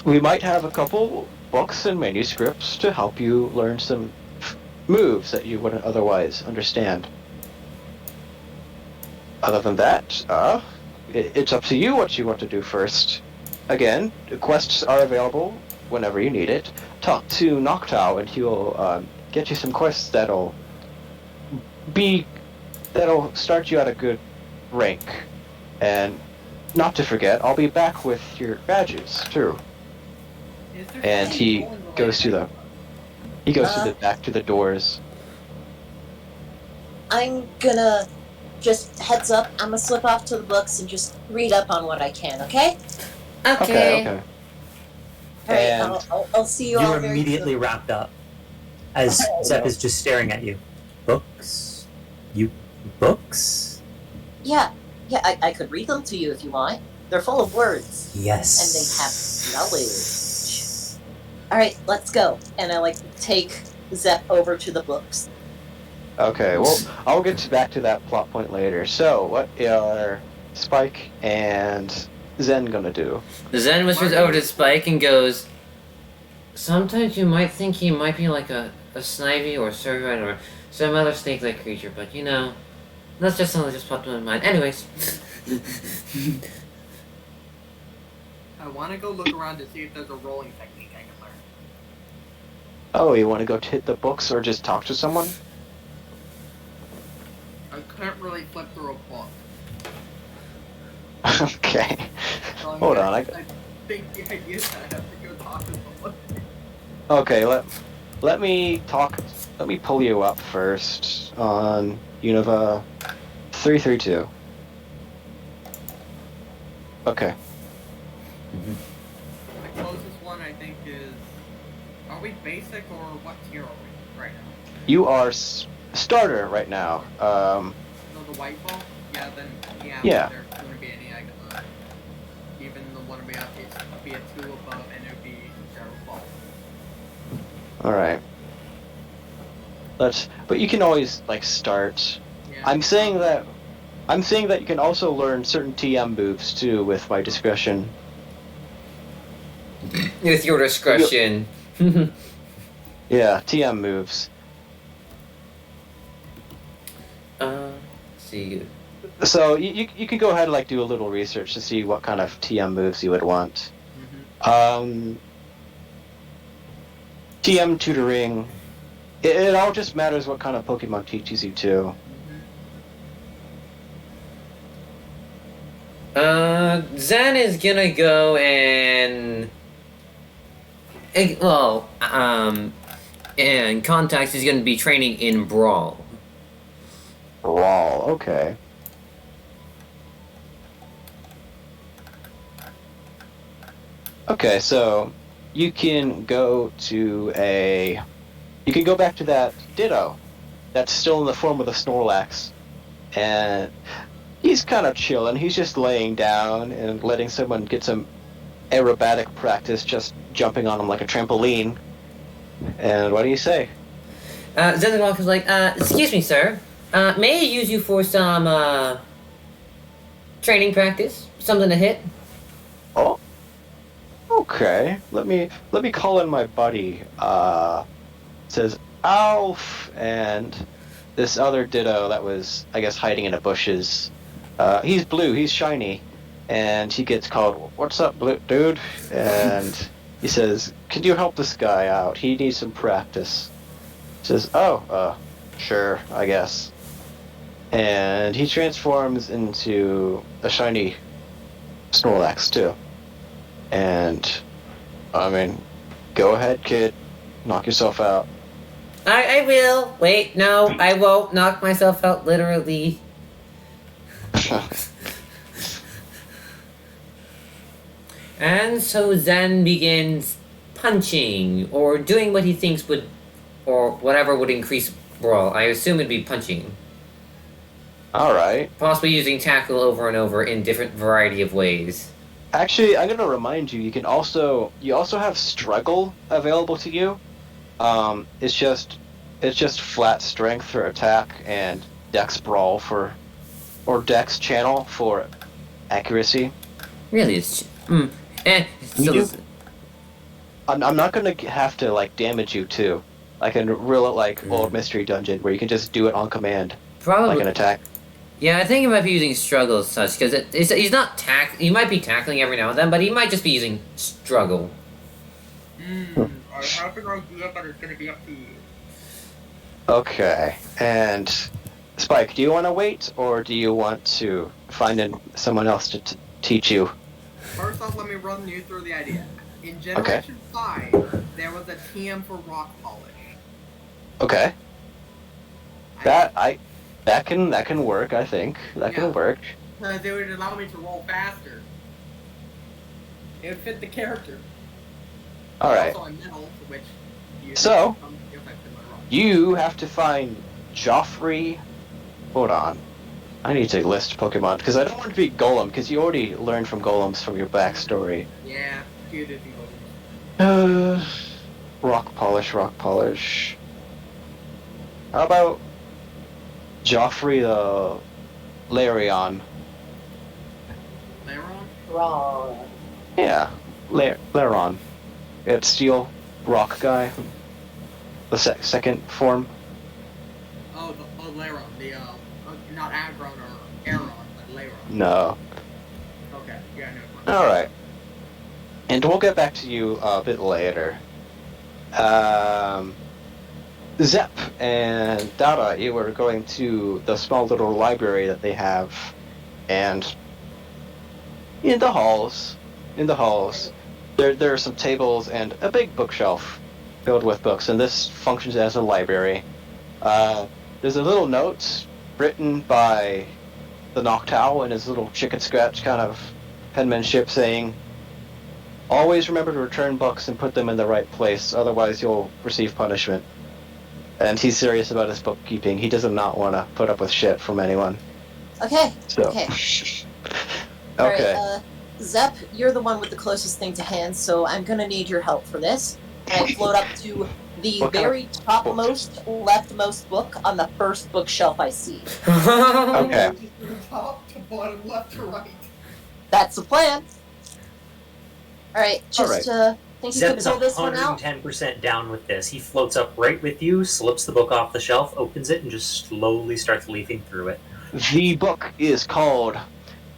we might have a couple books and manuscripts to help you learn some moves that you wouldn't otherwise understand. Other than that, it's up to you what you want to do first. Again, quests are available whenever you need it. Talk to Noctow and he'll get you some quests that'll start you at a good rank. And not to forget, I'll be back with your badges too. And he goes to the back to the doors. I'm gonna just heads up. I'm gonna slip off to the books and just read up on what I can. Okay? Okay. All right. I'll see you all You're very immediately soon. wrapped up as Zep is just staring at you. Books? Books? Yeah. I could read them to you if you want. They're full of words. Yes. And they have knowledge. All right, let's go. And I take Zep over to the books. Okay, well, I'll get back to that plot point later. So, what are Spike and Zen gonna do? Zen whispers over to Spike and goes, sometimes you might think he might be like a snivy or servant or some other snake-like creature, but you know, that's just something that just popped in my mind. Anyways. I want to go look around to see if there's a rolling technique I can learn. Oh, you want to go hit the books or just talk to someone? I couldn't really flip through a book. Okay. So Hold on, I think the idea is that I have to go talk to someone. Okay, let me pull you up first on Unova 332. Okay. The closest one I think is... Are we basic or what tier are we right now? You are starter right now. No, the white ball? Yeah, then Yeah. There's gonna be any I can learn. Even the one we have to be a 2 above and it would be 0 ball. Alright. But you can always start. Yeah. I'm saying that you can also learn certain TM moves too with my discretion. With your discretion. Yeah, TM moves. See. So you can go ahead and do a little research to see what kind of TM moves you would want. Mm-hmm. TM tutoring. It all just matters what kind of Pokemon teaches you too. Zen is gonna go and Contacts is gonna be training in Brawl. Brawl, okay. Okay, so you can go back to that Ditto that's still in the form of the Snorlax, and he's kind of chilling. He's just laying down and letting someone get some aerobatic practice, just jumping on him like a trampoline. And what do you say? Zeniglock is like, excuse me, sir. May I use you for some, training practice? Something to hit? Oh, okay. Let me call in my buddy. It says Alf, and this other Ditto that was, I guess, hiding in the bushes. He's blue. He's shiny, and he gets called. What's up, blue dude? And he says, "Could you help this guy out? He needs some practice." He says, "Oh, sure, I guess." And he transforms into a shiny Snorlax too. And I mean, go ahead, kid. Knock yourself out. I will. Wait, no, I won't knock myself out literally. And so Zen begins punching, or doing what he thinks would or whatever would increase brawl. I assume it'd be punching. All right. Possibly using tackle over and over in different variety of ways. Actually, I'm gonna remind you. You also have struggle available to you. It's just flat strength for attack and dex brawl or dex channel for accuracy. Really, it's You- I'm not gonna have to like damage you too, like in a real old mystery dungeon where you can just do it on command, probably like an attack. Yeah, I think he might be using struggle as such because he's not he might be tackling every now and then, but he might just be using struggle. I have an idea, but it's gonna be up to you. Okay, and Spike, do you want to wait or do you want to find someone else to teach you? First off, let me run you through the idea. In Generation 5, there was a TM for rock polish. Okay, that can work. I think that can work. Because it would allow me to roll faster. It would fit the character. All right. Also, I'm metal, which So, you have to find Joffrey. Hold on. I need to list Pokemon because I don't want to be Golem because you already learned from Golems from your backstory. Yeah, you did go. Rock polish. How about Joffrey the Larion? Laron? Wrong. Yeah, Laron. It's steel rock guy. The second form. Oh, Laron. Not Agron or Aeron, but Laron. No. Okay, yeah, I know. All right. And we'll get back to you a bit later. Zep and Dada, you were going to the small little library that they have, and in the halls, there are some tables and a big bookshelf filled with books, and this functions as a library. There's a little note written by the Noctowl in his little chicken scratch kind of penmanship saying, "Always remember to return books and put them in the right place, otherwise you'll receive punishment." And he's serious about his bookkeeping. He does not want to put up with shit from anyone. Okay. So. Okay. Okay. Alright, Zep, you're the one with the closest thing to hand, so I'm gonna need your help for this. And I float up to the What kind very topmost, leftmost book on the first bookshelf I see. Okay. From top to bottom, left to right. That's the plan. Alright, Alright. think you Zep can is pull this one out? 110% down with this. He floats up right with you, slips the book off the shelf, opens it, and just slowly starts leafing through it. The book is called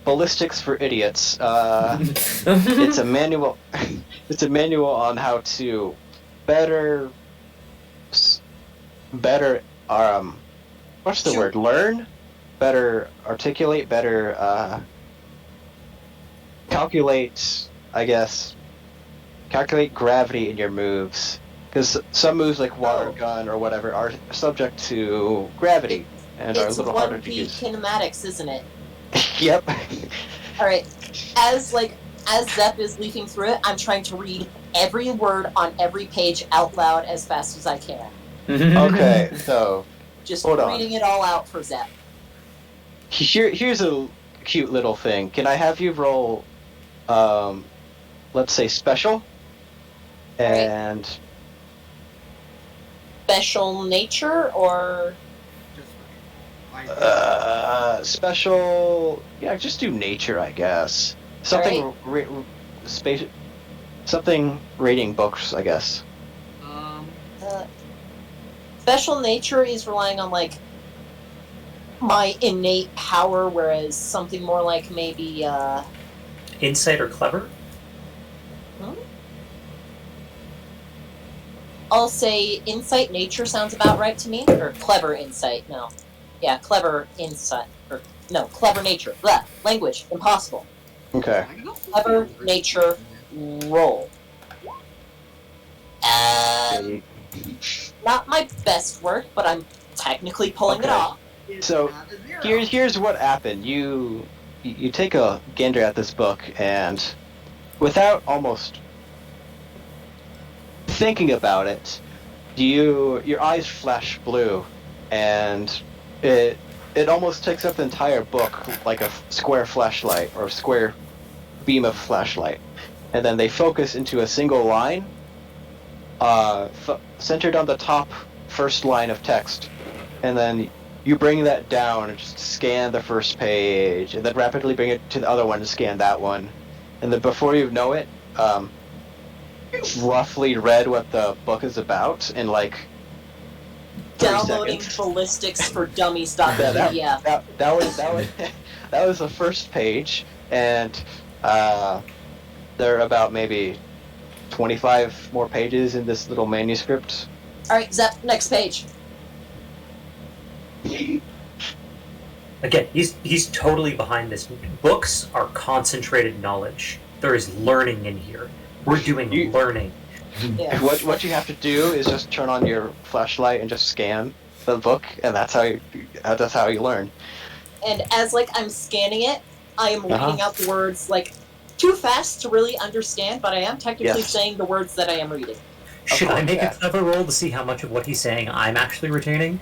Ballistics for Idiots. It's a manual. It's a manual on how to better. What's the Shoot. word? Learn, better articulate, better calculate. I guess calculate gravity in your moves, because some moves like water gun or whatever are subject to gravity and are a It's little harder to 1P use. kinematics, isn't it? Yep. Alright, as Zep is leafing through it, I'm trying to read every word on every page out loud as fast as I can. Okay, so Just Hold on. reading it all out for Zep. here's a cute little thing. Can I have you roll, let's say special, and Special nature or Just special? Yeah, just do nature, I guess. Something something rating books, I guess. special nature is relying on like my innate power, whereas something more like maybe Insight or clever? I'll say insight nature sounds about right to me. Or clever insight, no. Yeah, clever insight. Or no, clever nature. Blah. Language. Impossible. Okay. Clever nature roll. Not my best work, but I'm technically pulling it Okay. off. So, Here's what happened. You take a gander at this book, and without almost thinking about it, your eyes flash blue, and it almost takes up the entire book like a square flashlight or a square beam of flashlight, and then they focus into a single line, centered on the top first line of text, and then you bring that down and just scan the first page, and then rapidly bring it to the other one and scan that one, and then before you know it, roughly read what the book is about in like 30 Downloading seconds. ballistics for dummies.pdf. That was the first page, and there are about maybe 25 more pages in this little manuscript. Alright, Zep, next page. Again, he's totally behind this. Books are concentrated knowledge. There is learning in here. We're doing learning. Yeah. What you have to do is just turn on your flashlight and just scan the book, and that's how you learn. And as like I'm scanning it, I am reading out the words like too fast to really understand, but I am technically saying the words that I am reading. Should I make a clever roll to see how much of what he's saying I'm actually retaining?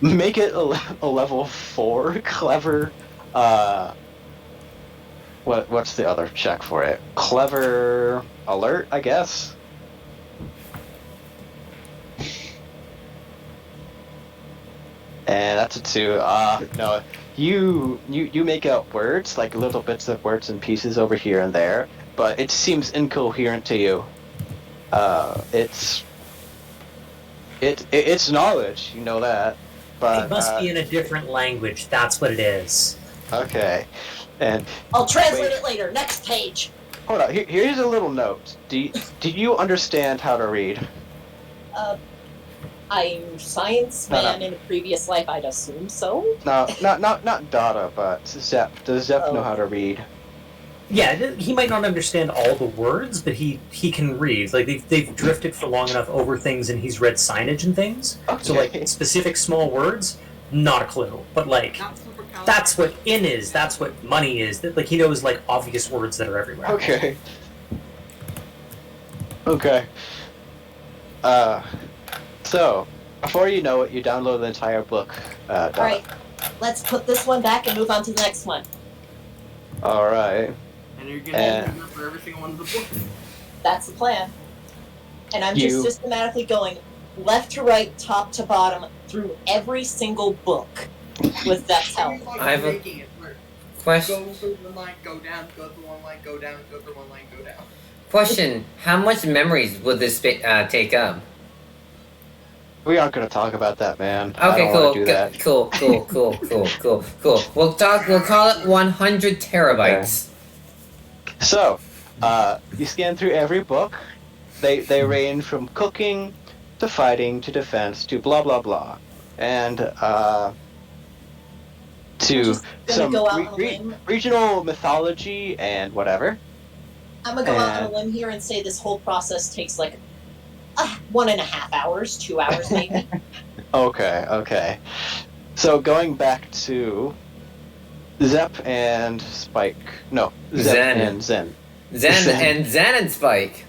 Make it a level 4 clever. What's the other check for it? Clever alert, I guess. And that's a 2. No, you make out words, like little bits of words and pieces over here and there, but it seems incoherent to you. It's knowledge, you know that. But It must be in a different language. That's what it is. okay. And I'll translate it later. Next page. hold on. Here's a little note. Do you understand how to read? I'm science man in a previous life. I'd assume so. No, not Dada, but Zep. Does Zep know how to read? Yeah, he might not understand all the words, but he can read. Like they've drifted for long enough over things, and he's read signage and things. Okay. So like specific small words, not a clue. But like that's what in is. That's what money is. That like he knows like obvious words that are everywhere. Okay. Okay. So before you know it, you download the entire book. Dada. Alright, let's put this one back and move on to the next one. All right. And you're gonna remember every single one of the books. That's the plan. And I'm just systematically going left to right, top to bottom, through every single book with Zep's help. I have a question. Go through one line, go down, go through one line, go down, go through one line, go down. Question: how much memories will this take up? We aren't going to talk about that, man. I Okay, don't cool, wanna do that. cool. We'll call it 100 terabytes. So, you scan through every book. They range from cooking to fighting to defense to blah blah blah, and to Just gonna some go out on a limb. regional mythology and whatever. I'm gonna go out on a limb here and say this whole process takes like 1.5 hours, 2 hours maybe. Okay. So going back to Zep and Spike. No, Zep and Zen. Zen and Spike.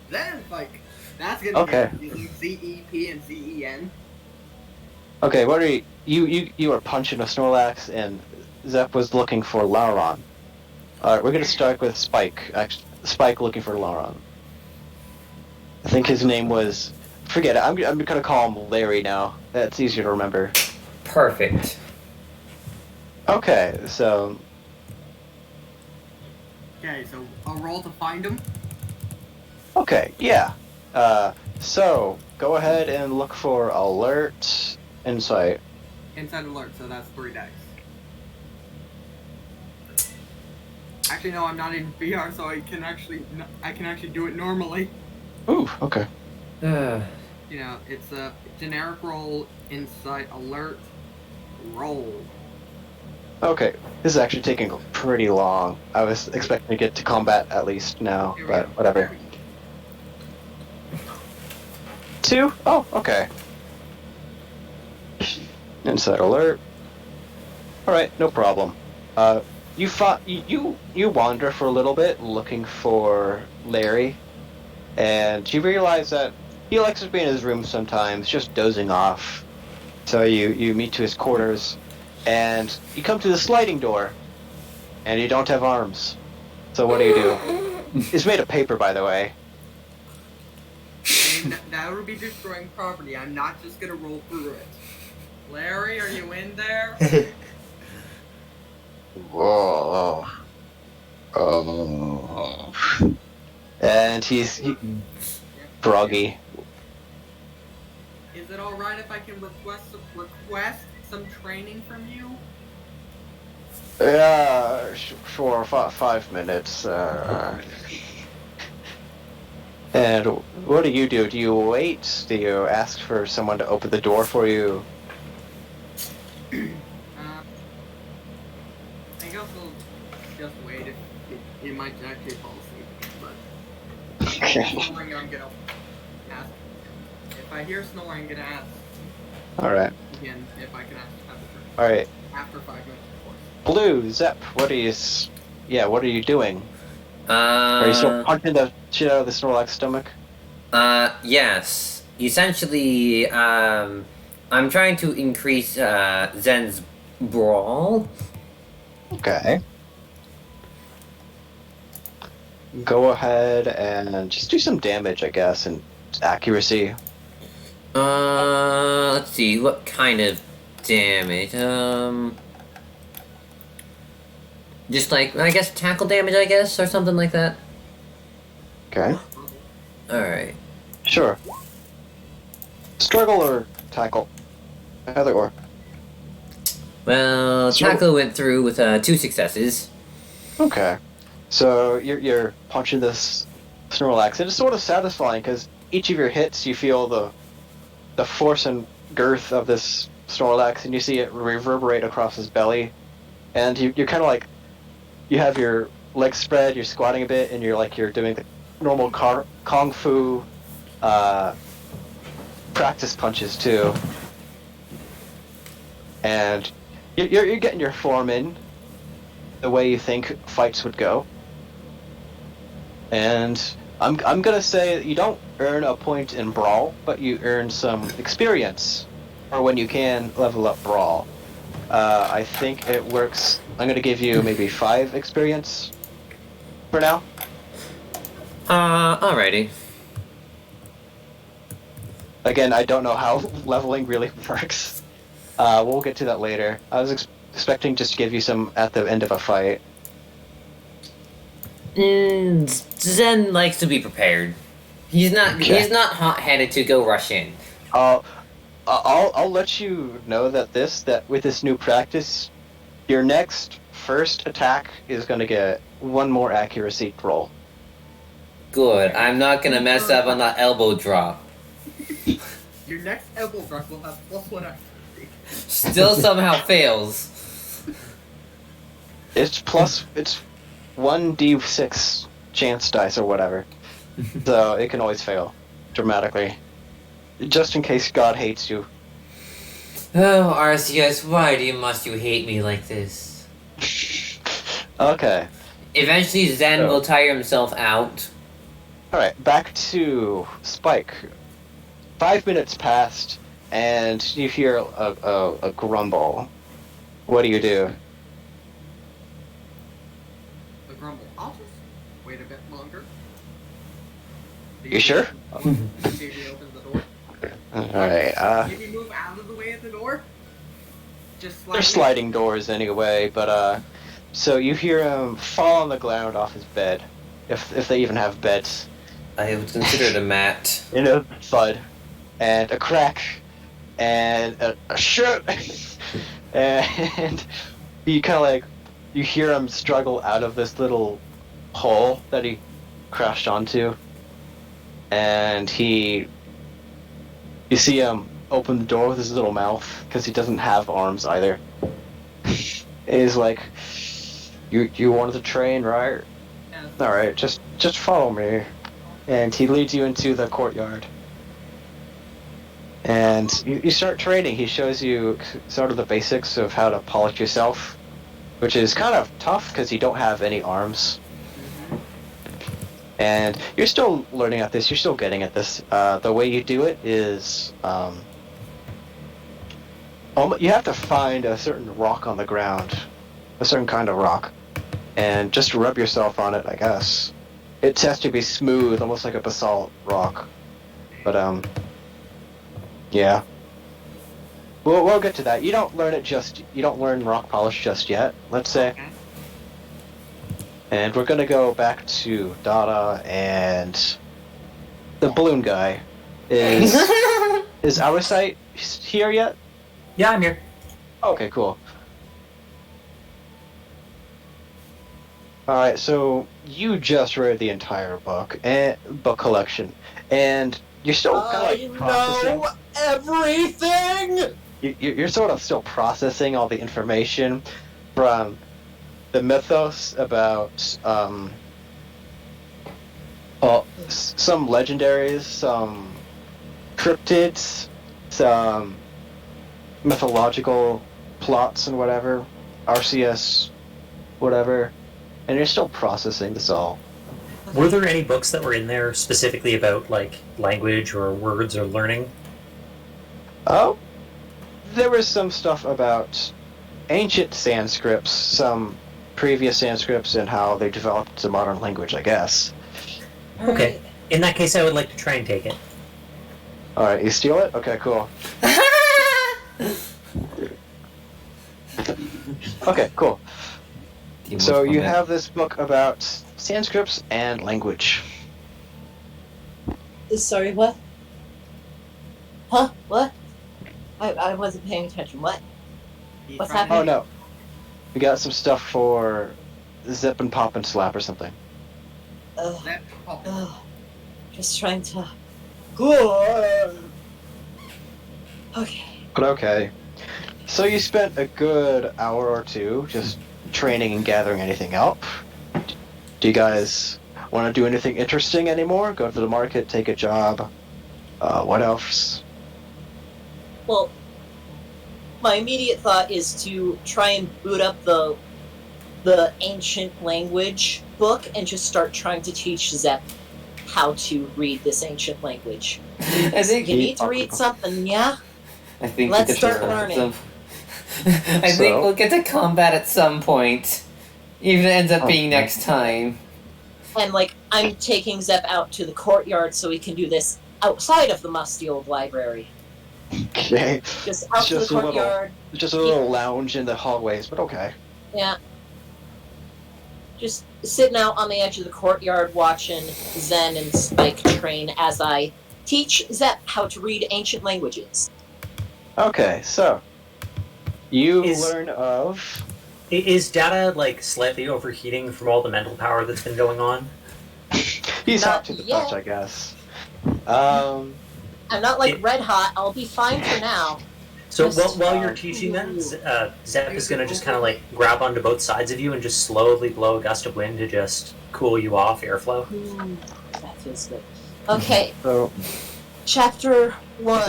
Then, like, that's gonna be ZEP and ZEN. Okay, what are you were punching a Snorlax, and Zep was looking for Lauron. Alright, we're gonna start with Spike. Actually, Spike looking for Lauron. I think his name was... Forget it, I'm gonna call him Larry now. That's easier to remember. Perfect. Okay, so... Okay, so a roll to find him. Okay, yeah. So, go ahead and look for Alert Insight. Inside alert, so that's 3 dice. Actually, no, I'm not in VR, so I can actually do it normally. Ooh, okay. You know, it's a generic roll, insight, alert, roll. Okay, this is actually taking pretty long. I was expecting to get to combat at least now, Here we but go. whatever. 2? Oh, okay. Insight alert. Alright, no problem. You wander for a little bit looking for Larry, and you realize that he likes to be in his room sometimes, just dozing off. So you meet to his quarters, and you come to the sliding door, and you don't have arms. So what do you do? It's made of paper, by the way. I mean, that would be destroying property. I'm not just gonna roll through it. Larry, are you in there? Whoa. Oh. And he's groggy. Is it alright if I can request some training from you? Yeah, sure, 5 minutes. And what do you do? Do you wait? Do you ask for someone to open the door for you? I guess I'll just wait if you might actually fall asleep. But snoring, I'm gonna ask. If I hear snoring, I'm gonna ask Alright. again if I can ask to have the turn. Alright. After 5 minutes, of course. Blue, Zep, what are you doing? Are you still punching the shit out of the Snorlax's stomach? Yes. Essentially, I'm trying to increase, Zen's brawl. Okay. Go ahead and just do some damage, I guess, and accuracy. Let's see, what kind of damage? Just like, I guess, tackle damage, I guess, or something like that? Okay. Alright. Sure. Struggle or tackle? Either or. Well, Sure. tackle went through with, 2 successes. Okay. So you're punching this Snorlax, and it's sort of satisfying because each of your hits you feel the force and girth of this Snorlax, and you see it reverberate across his belly, and you're kind of like, you have your legs spread, you're squatting a bit, and you're doing the normal kung fu practice punches too, and you're getting your form in the way you think fights would go. And I'm gonna say that you don't earn a point in Brawl, but you earn some experience, or when you can level up Brawl. I think it works. I'm gonna give you maybe 5 experience for now. Alrighty. Again, I don't know how leveling really works. We'll get to that later. I was expecting just to give you some at the end of a fight. Zen likes to be prepared. He's not hot-headed to go rush in. I'll let you know that with this new practice, your next first attack is going to get 1 more accuracy roll. Good. I'm not gonna mess up on that elbow drop. Your next elbow drop will have +1 accuracy. Still somehow fails. It's 1d6 chance dice or whatever, so it can always fail dramatically, just in case God hates you. Oh, Arceus, why must you hate me like this? Okay. Eventually, Zen So- will tire himself out. Alright, back to Spike. 5 minutes passed, and you hear a grumble. What do you do? The grumble. I'll just wait a bit longer. You sure? See if he opens the door. Alright, Maybe move out of the way of the door. Just they're sliding doors anyway, but so you hear him fall on the ground off his bed, if they even have beds. I would consider it a mat. You know, thud, and a crack, and a shit, and you kind of like, you hear him struggle out of this little hole that he crashed onto, and you see him open the door with his little mouth, because he doesn't have arms either. He's like, you wanted to train, right? Yeah. Alright, just follow me. And he leads you into the courtyard. And you start training. He shows you sort of the basics of how to polish yourself, which is kind of tough because you don't have any arms. And you're still learning at this. You're still getting at this. The way you do it is, you have to find a certain rock on the ground, a certain kind of rock, and just rub yourself on it, I guess. It has to be smooth, almost like a basalt rock. But yeah. We'll get to that. You don't learn rock polish just yet, let's say. Okay. And we're gonna go back to Dada and the balloon guy. Is our site here yet? Yeah, I'm here. Okay, cool. Alright, so you just read the entire book collection, and you're still kind of like processing. know everything. You're sort of still processing all the information from the mythos about some legendaries, some cryptids, some mythological plots and whatever, RCS, whatever, and you're still processing this all. Were there any books that were in there specifically about like language or words or learning? Oh, there was some stuff about ancient Sanscripts, some previous Sanscripts, and how they developed to modern language, I guess. Okay. In that case, I would like to try and take it. Alright, you steal it? Okay, cool. Okay, cool. So you have this book about Sanscripts and language. Sorry, what? Huh? What? I wasn't paying attention. What? He's What's trying to- happening? Oh no. We got some stuff for Zip and Pop and Slap or something. Just trying to. Good. Okay. But okay. So you spent a good hour or two just training and gathering anything up. Do you guys want to do anything interesting anymore? Go to the market, take a job? What else? Well, my immediate thought is to try and boot up the ancient language book and just start trying to teach Zep how to read this ancient language. I think You need to read something, yeah? I think Let's we could start try learning. I think we'll get to combat at some point. Even if it ends up being Okay. next time. And like I'm taking Zep out to the courtyard so we can do this outside of the musty old library. Okay. Just out to the Just a little- courtyard. Just a little lounge in the hallways, but okay. Yeah. Just sitting out on the edge of the courtyard watching Zen and Spike train as I teach Zep how to read ancient languages. Okay, so you Is- learn of Is Data like slightly overheating from all the mental power that's been going on? he's Not hot to the yet. touch, I guess. I'm not like It- red hot. I'll be fine for now. So Just- while you're teaching them, Zep is going to just kind of like grab onto both sides of you and just slowly blow a gust of wind to just cool you off, airflow. That feels good. Okay, So chapter 1.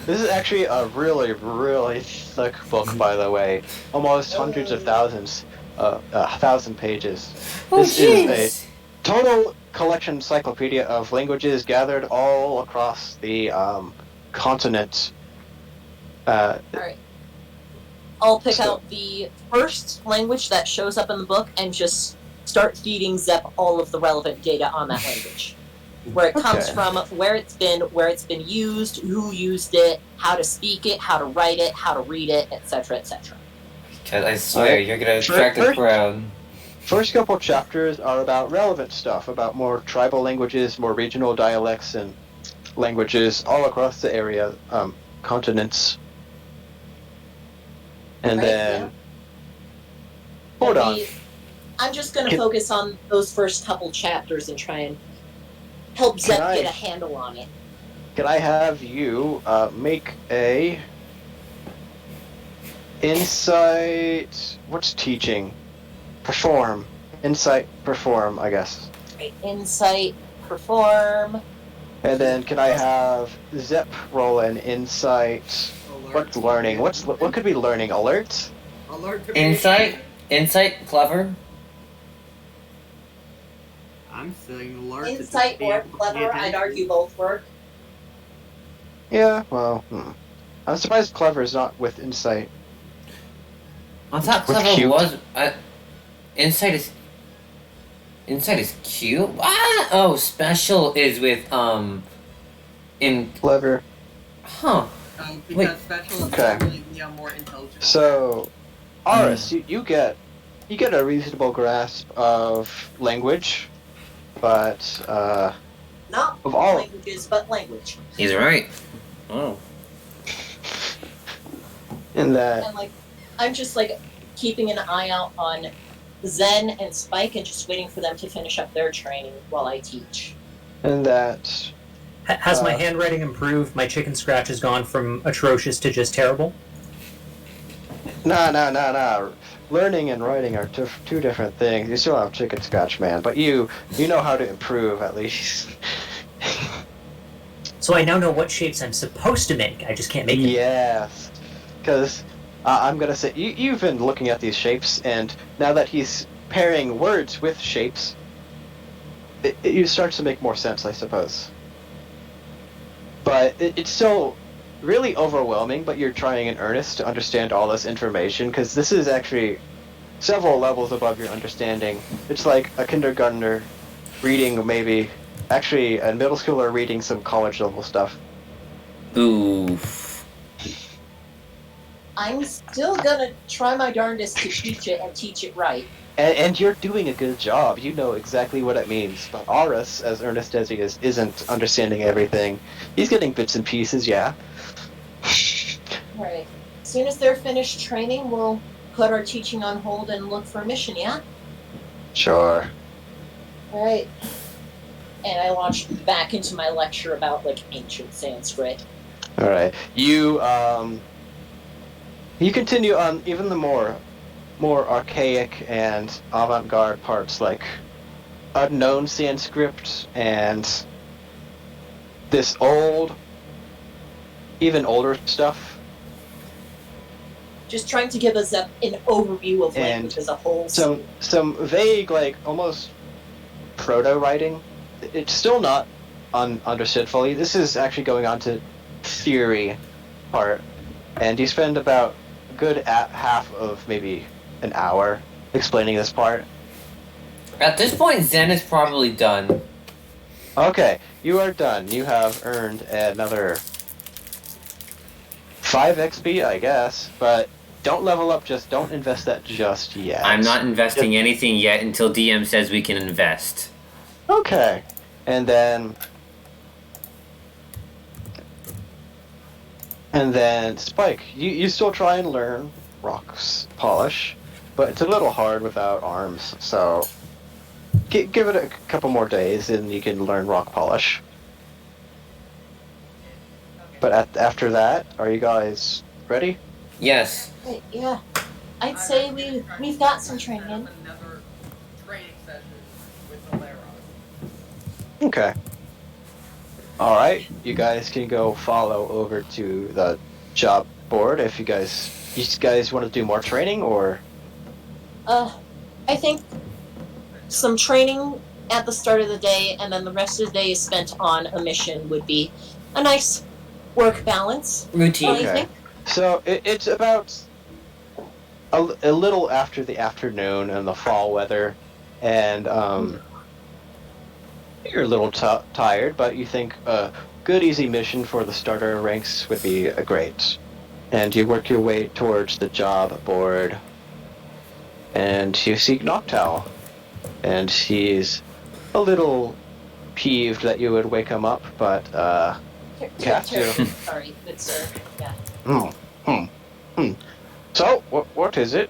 this is actually a really, really thick book, by the way. Almost hundreds of thousands, 1,000 pages. Oh, This is a jeez! total collection encyclopedia of languages gathered all across the continent. Alright. I'll pick out the first language that shows up in the book and just start feeding Zep all of the relevant data on that language. Where it comes Okay. from, where it's been used, who used it, how to speak it, how to write it, how to read it, etc., etc. Because I swear, you're gonna attract a First- crowd. First couple chapters are about relevant stuff, about more tribal languages, more regional dialects and languages all across the area, continents. And Right, then, yeah. hold on. I'm just going to Can- focus on those first couple chapters and try and help Can Zep I- get a handle on it. Can I have you make a insight? What's teaching? Perform. Insight, perform, I guess. Right. Insight, perform. And then can I have Zep roll an insight? What's learning? What could be learning? Alert? Alert to Insight, clever. I'm studying alert. Insight or clever, I'd argue both work. Yeah, well, I'm surprised clever is not with insight. I thought With clever cute. was. Insight is. Insight is cute. Ah! Oh, special is with In. Clever. Huh. Because Wait. special is Okay. really more intelligent. So, Aris, you get a reasonable grasp of language, but Not Of all- languages, but language. He's right. Oh. in that And like, I'm just like keeping an eye out on Zen and Spike and just waiting for them to finish up their training while I teach. Has my handwriting improved? My chicken scratch has gone from atrocious to just terrible? nah. Learning and writing are two different things. You still have chicken scratch, man, but you know how to improve at least. So I now know what shapes I'm supposed to make. I just can't make them. Yes, because I'm gonna say you've been looking at these shapes, and now that he's pairing words with shapes, it starts to make more sense, I suppose. But it's still really overwhelming. But you're trying in earnest to understand all this information, because this is actually several levels above your understanding. It's like a kindergartner reading maybe. Actually, a middle schooler reading some college level stuff. Oof. I'm still gonna try my darndest to teach it and teach it right. And you're doing a good job. You know exactly what it means. But Aris, as earnest as he is, isn't understanding everything. He's getting bits and pieces, yeah. Right. As soon as they're finished training, we'll put our teaching on hold and look for a mission, yeah? Sure. Alright. And I launched back into my lecture about, like, ancient Sanskrit. Alright. You continue on even the more archaic and avant-garde parts, like unknown Sanskrit and this even older stuff. Just trying to give us an overview of And language as a whole. Some vague, like, almost proto-writing. It's still not understood fully. This is actually going on to theory part, and you spend about a good half of maybe an hour explaining this part. At this point, Zen is probably done. Okay, you are done. You have earned another 5 XP, I guess, but don't level up, just don't invest that just yet. I'm not investing anything yet until DM says we can invest. Okay, and then Spike, you still try and learn rocks polish, but it's a little hard without arms, so give it a couple more days and you can learn rock polish. But after that, are you guys ready? Yes. Wait, yeah. I'd say we've got some training in. Another training session with Valera. Okay. Alright, you guys can go follow over to the job board if you guys want to do more training, or... I think some training at the start of the day and then the rest of the day is spent on a mission would be a nice work balance. Routine. What do you Okay. think? So it's about a little after the afternoon and the fall weather, and you're a little tired, but you think a good easy mission for the starter ranks would be great. And you work your way towards the job board, and you see Noctowl, and he's a little peeved that you would wake him up, but have to. Sorry, good sir. Yeah. So, what is it?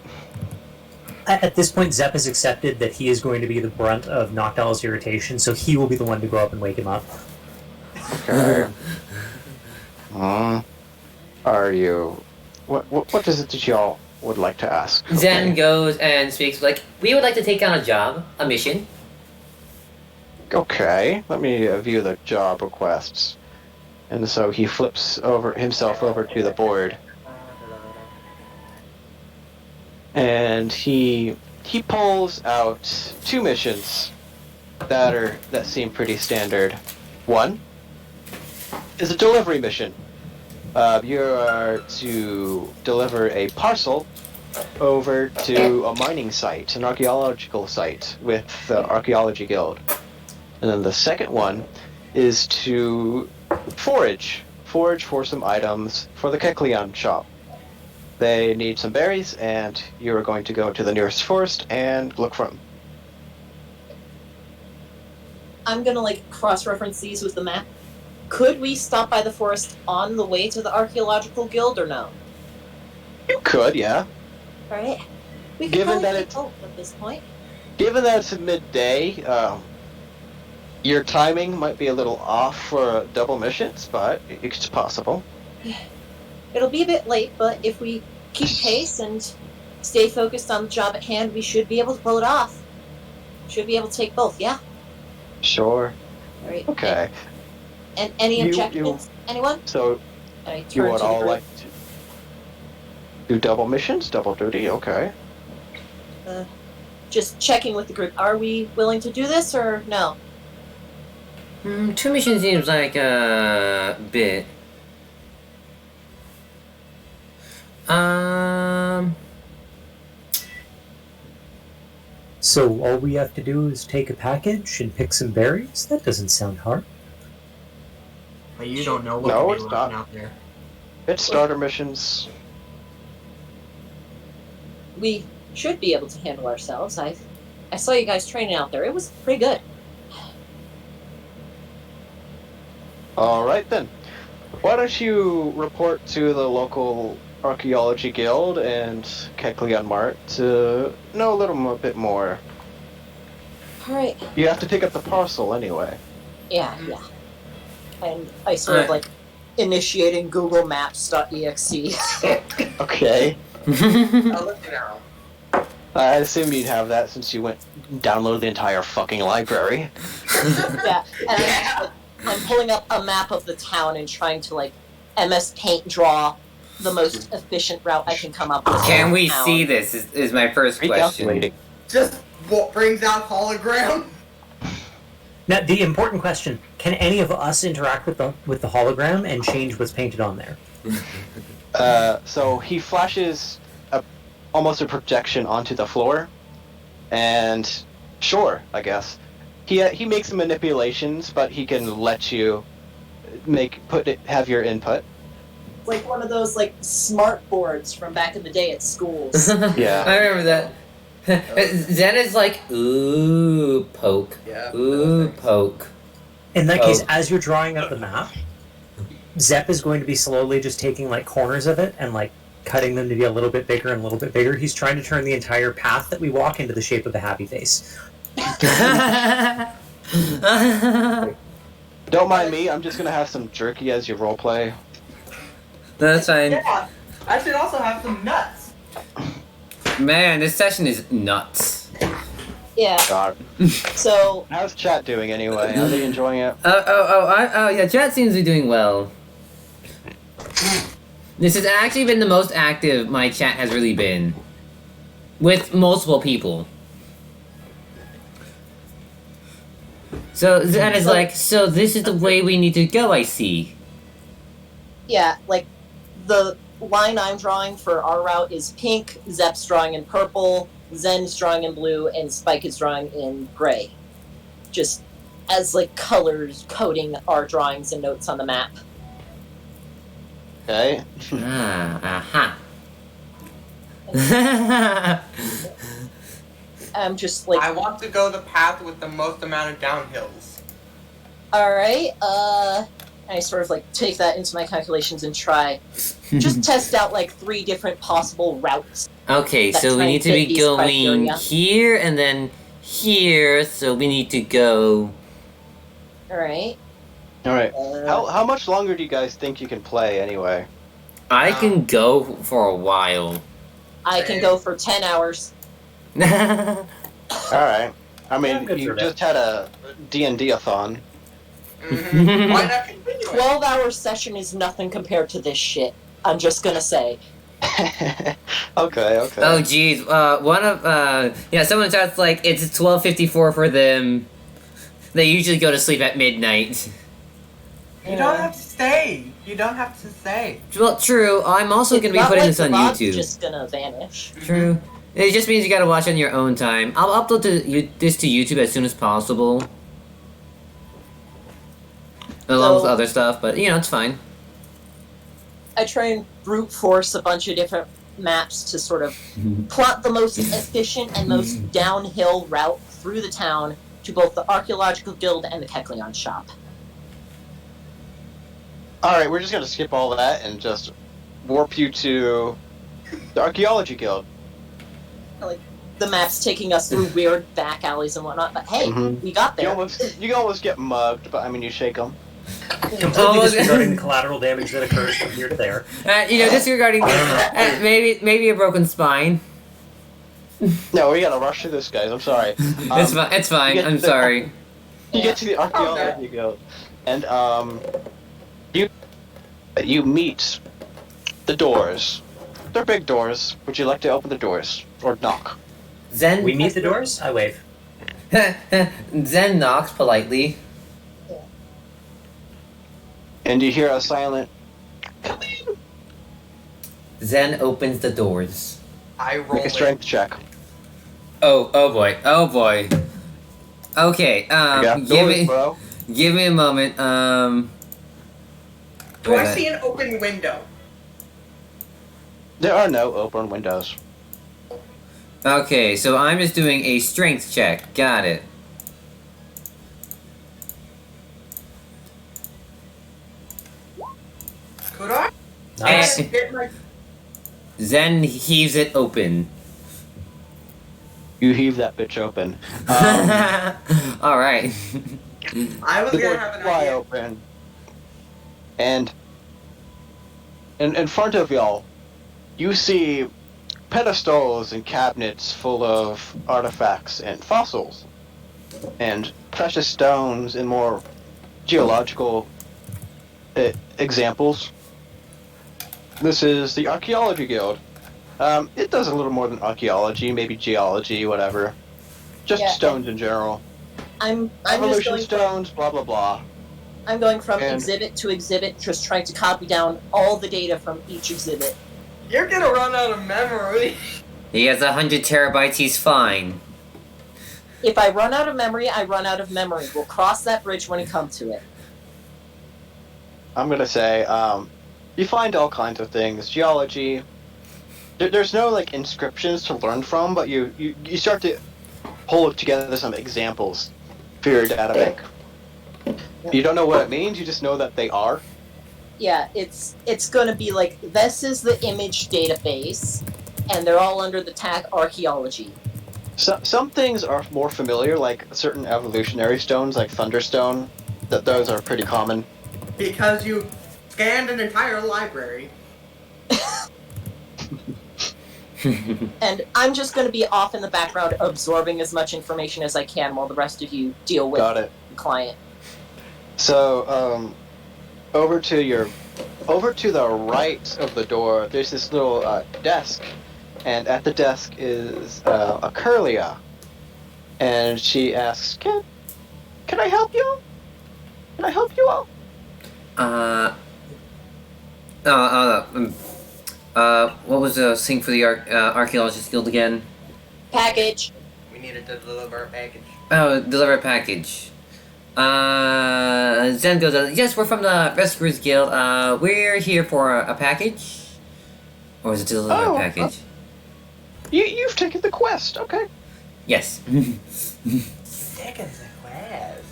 At this point, Zep has accepted that he is going to be the brunt of Noctowl's irritation, so he will be the one to go up and wake him up. Okay. Are you... What is it that y'all would like to ask? Zen Okay. goes and speaks like, we would like to take on a job, a mission. Okay, let me view the job requests. And so he flips himself over to the board. And he pulls out 2 missions. that seem pretty standard. One is a delivery mission. You are to deliver a parcel over to a mining site, an archaeological site with the Archaeology Guild. And then the second one is to forage for some items for the Kekleon shop. They need some berries, and you are going to go to the nearest forest and look for them. I'm gonna like cross-reference these with the map. Could we stop by the forest on the way to the archaeological guild or no? You could, yeah. Right. We could Given probably that take it's- both at this point. Given that it's midday, your timing might be a little off for double missions, but it's possible. It'll be a bit late, but if we keep pace and stay focused on the job at hand, we should be able to pull it off. Should be able to take both, yeah? Sure. Right. Okay. And any You- objections? Anyone? So I you turn would to the all group. like to do double missions, double duty. Okay. Just checking with the group. Are we willing to do this or no? 2 missions seems like a bit. So all we have to do is take a package and pick some berries? That doesn't sound hard. But you don't know what No, could it's be not. lurking out there. It's starter missions. We should be able to handle ourselves. I saw you guys training out there. It was pretty good. All right then. Why don't you report to the local Archaeology Guild and Kekleon Mart to know a little bit more. All right. You have to pick up the parcel anyway. Yeah. And I sort of like initiating Google Maps.exe. Okay. I'll look it out. I assume you'd have that since you went download the entire fucking library. Yeah, and I'm pulling up a map of the town and trying to like MS Paint draw the most efficient route I can come up with. Can for the we town. see this? Is my first question. Recalculating. Just what brings out hologram? Now, the important question: can any of us interact with the hologram and change what's painted on there? So he flashes almost a projection onto the floor, and sure, I guess he makes some manipulations, but he can let you have your input. It's like one of those like smart boards from back in the day at schools. Yeah. I remember that. Zen is like, ooh, poke. Yeah. Ooh, poke. In that case, Oh. as you're drawing out the map, Zep is going to be slowly just taking like corners of it and like cutting them to be a little bit bigger and a little bit bigger. He's trying to turn the entire path that we walk into the shape of a happy face. Don't mind me. I'm just gonna have some jerky as your roleplay. That's fine. Yeah. I should also have some nuts. Man, this session is nuts. Yeah. God. So How's chat doing anyway? Are they enjoying it? Yeah, chat seems to be doing well. This has actually been the most active my chat has really been. With multiple people. So Zen is like, so this is the way we need to go, I see. yeah, like the line I'm drawing for our route is pink, Zep's drawing in purple, Zen's drawing in blue, and Spike is drawing in gray. Just as like colors coding our drawings and notes on the map. Okay. I'm just like, I want to go the path with the most amount of downhills. alright, I sort of like take that into my calculations and try. Just test out like 3 different possible routes. Okay, That so we try need and to fit be these going criteria. here and then here, so we need to go. Alright. All right. How much longer do you guys think you can play anyway? I can go for a while. I can go for 10 hours. All right. I mean, Yeah, good you for just had a D&D-a-thon. Mm-hmm. Why not continue it? 12-hour session is nothing compared to this shit. I'm just gonna say. Okay. Oh jeez, one of yeah, someone in chat's like it's 12:54 for them. They usually go to sleep at midnight. You don't have to stay. You don't have to stay. Well, true. I'm also It's going to be not putting like this on the rod's YouTube. just gonna vanish. True. It just means you gotta watch on your own time. I'll upload this to YouTube as soon as possible. Along with So- other stuff, but you know, it's fine. I try and brute force a bunch of different maps to sort of plot the most efficient and most downhill route through the town to both the Archaeological Guild and the Kekleon shop. Alright, we're just gonna skip all that and just warp you to the Archaeology Guild. The map's taking us through weird back alleys and whatnot, but hey, Mhm. we got You there. almost get mugged, but I mean, you shake them. Completely disregarding the collateral damage that occurs from here to there. You know, disregarding maybe a broken spine. No, we gotta rush through this, guys. I'm sorry. It's fine. you I'm get- sorry. You get to the Archaeology Guild, and you meet the doors. They're big doors. Would you like to open the doors or knock? Zen. We meet the doors. I wave. Zen knocks politely. And you hear a silent. Zen opens the doors. I roll Make a it. strength check. Oh boy. Oh boy. Okay. Yeah, bro. Give me a moment. Do I see an open window? There are no open windows. Okay, so I'm just doing a strength check. Got it. Could I? Nice. Get my... Zen heaves it open. You heave that bitch open. All right. I was The gonna doors have an fly idea. open. And in front of y'all, you see pedestals and cabinets full of artifacts and fossils, and precious stones and more geological examples. This is the Archaeology Guild. It does a little more than archaeology, maybe geology, whatever. Just Yeah. stones in general. I'm just Evolution going stones, blah blah blah. I'm going from And- exhibit to exhibit, just trying to copy down all the data from each exhibit. You're gonna run out of memory. He has 100 terabytes. He's fine. If I run out of memory, I run out of memory. We'll cross that bridge when we come to it. I'm gonna say, you find all kinds of things. Geology. There's no like inscriptions to learn from, but you start to pull together some examples for your data bank. You don't know what it means. You just know that they are. Yeah, it's going to be like, this is the image database, and they're all under the tag archaeology. Some things are more familiar, like certain evolutionary stones, like Thunderstone. Those are pretty common. Because you scanned an entire library. And I'm just going to be off in the background absorbing as much information as I can while the rest of you deal with Got it. the client. So, over to the right of the door, there's this little desk, and at the desk is a Curlia, and she asks, "Can I help you? Can I help you all?" What was the thing for the Archaeologist Guild again? Package. We needed to deliver a package. Oh, deliver a package. Zen goes, yes, we're from the Rescuers Guild. We're here for a package? Or is it to deliver Oh, a package? You've taken the quest, okay? Yes. Second the quest.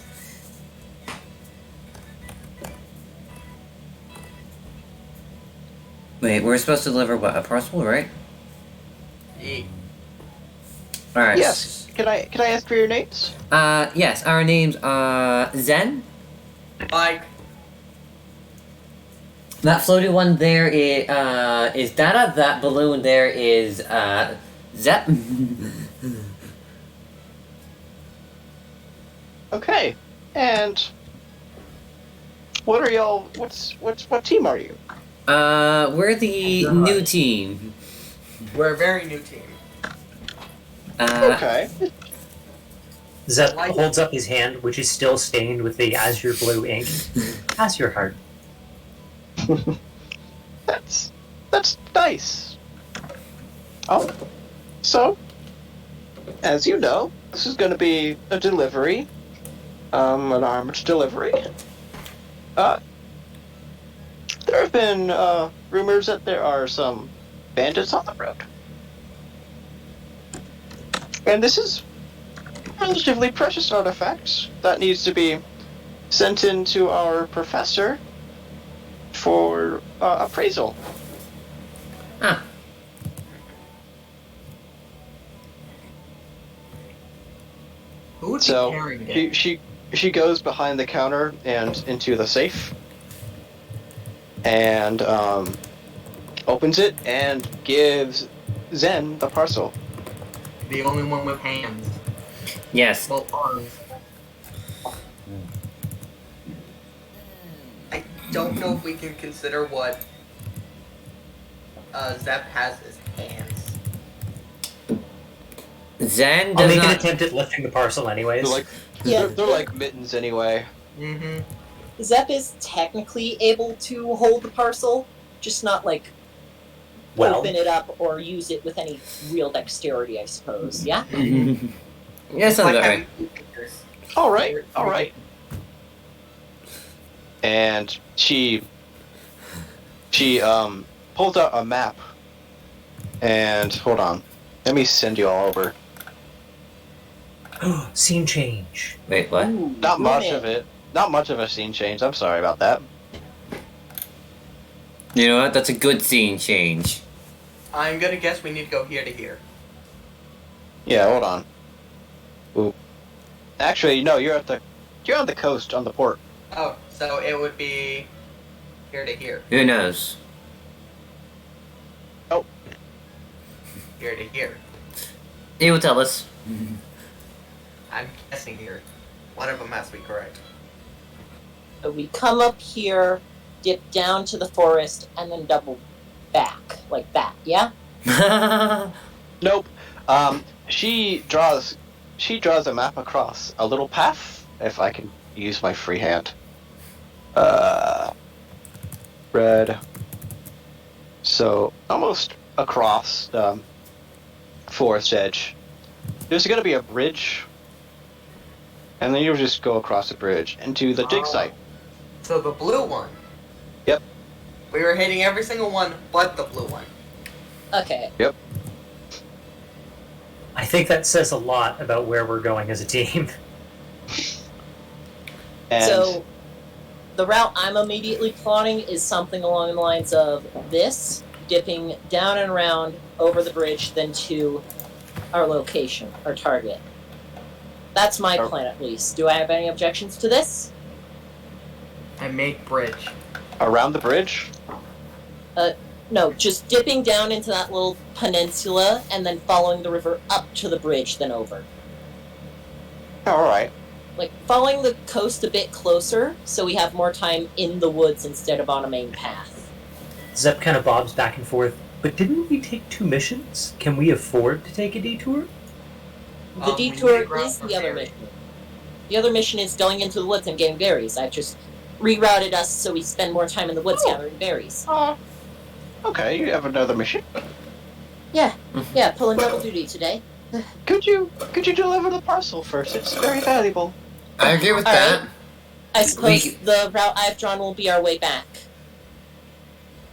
Wait, we're supposed to deliver what? A parcel, right? Yeah. Alright. Yes. Can I ask for your names? Yes, our name's, Zen. Like, That floaty one there is Data. That balloon there is, Zep. Okay. And what are y'all? What team are you? We're the new team. we're a very new team. Uh, Okay. Zep Like- holds up his hand, which is still stained with the azure blue ink. Pass your heart. That's nice. Oh, so as you know, this is going to be a delivery, an armored delivery. There have been rumors that there are some bandits on the road, and this is a relatively precious artifact that needs to be sent in to our professor for appraisal. Ah, Who would be So carrying it? she goes behind the counter and into the safe, and opens it and gives Zen the parcel. The only one with hands. yes. Well, arms. I don't know if we can consider what Zep has as hands. Zen I'll does make an not. attempt at lifting the parcel anyways. They're like Yeah. they're like mittens anyway. Mm-hmm. Zep is technically able to hold the parcel, just not like well, open it up or use it with any real dexterity, I suppose. Yeah? Yeah, sounds about right. All right. And she pulls out a map. And hold on, let me send you all over. scene change. Wait, what? Ooh, Not much women. of it. Not much of a scene change. I'm sorry about that. You know what? That's a good scene change. I'm gonna guess we need to go here to here. Yeah, hold on. Ooh. Actually, no, you're on the coast on the port. Oh, so it would be here to here. Who knows? Here to here. He will tell us. I'm guessing here. One of them has to be correct. So we come up here, dip down to the forest, and then double back. Like that, yeah? Nope. She draws a map across a little path, if I can use my free hand. Red. So almost across forest edge. There's gonna be a bridge, and then you'll just go across the bridge into the dig site. So the blue one. Yep. We were hitting every single one but the blue one. Okay. I think that says a lot about where we're going as a team. And So the route I'm immediately plotting is something along the lines of this, dipping down and around over the bridge, then to our location, our target. That's my Oh. plan, at least. Do I have any objections to this? And make bridge. around the bridge. No, just dipping down into that little peninsula and then following the river up to the bridge, then over. All right. Like, following the coast a bit closer so we have more time in the woods instead of on a main path. Zep kind of bobs back and forth. But didn't we take 2 missions? Can we afford to take a detour? The We detour need to route is for the other berries. mission. The other mission is going into the woods and getting berries. I've just rerouted us so we spend more time in the woods gathering berries. Okay, you have another mission. Yeah, pulling double duty today. Could you deliver the parcel first? It's very valuable. I agree with All that. right. I suppose We- the route I've drawn will be our way back.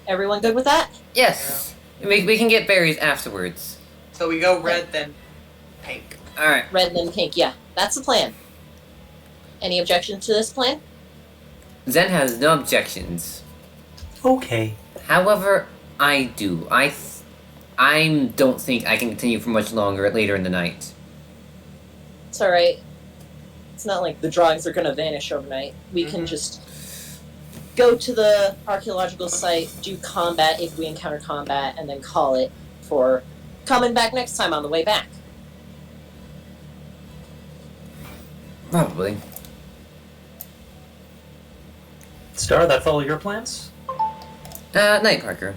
Everyone good with that? Yes. We can get berries afterwards. So we go red then pink. Alright. Red and then pink, yeah. That's the plan. Any objections to this plan? Zen has no objections. Okay. However, I do. I don't think I can continue for much longer later in the night. It's alright. It's not like the drawings are gonna vanish overnight. We can just go to the archaeological site, do combat if we encounter combat, and then call it for coming back next time on the way back. Probably. Star, that follow your plans? Night, Parker.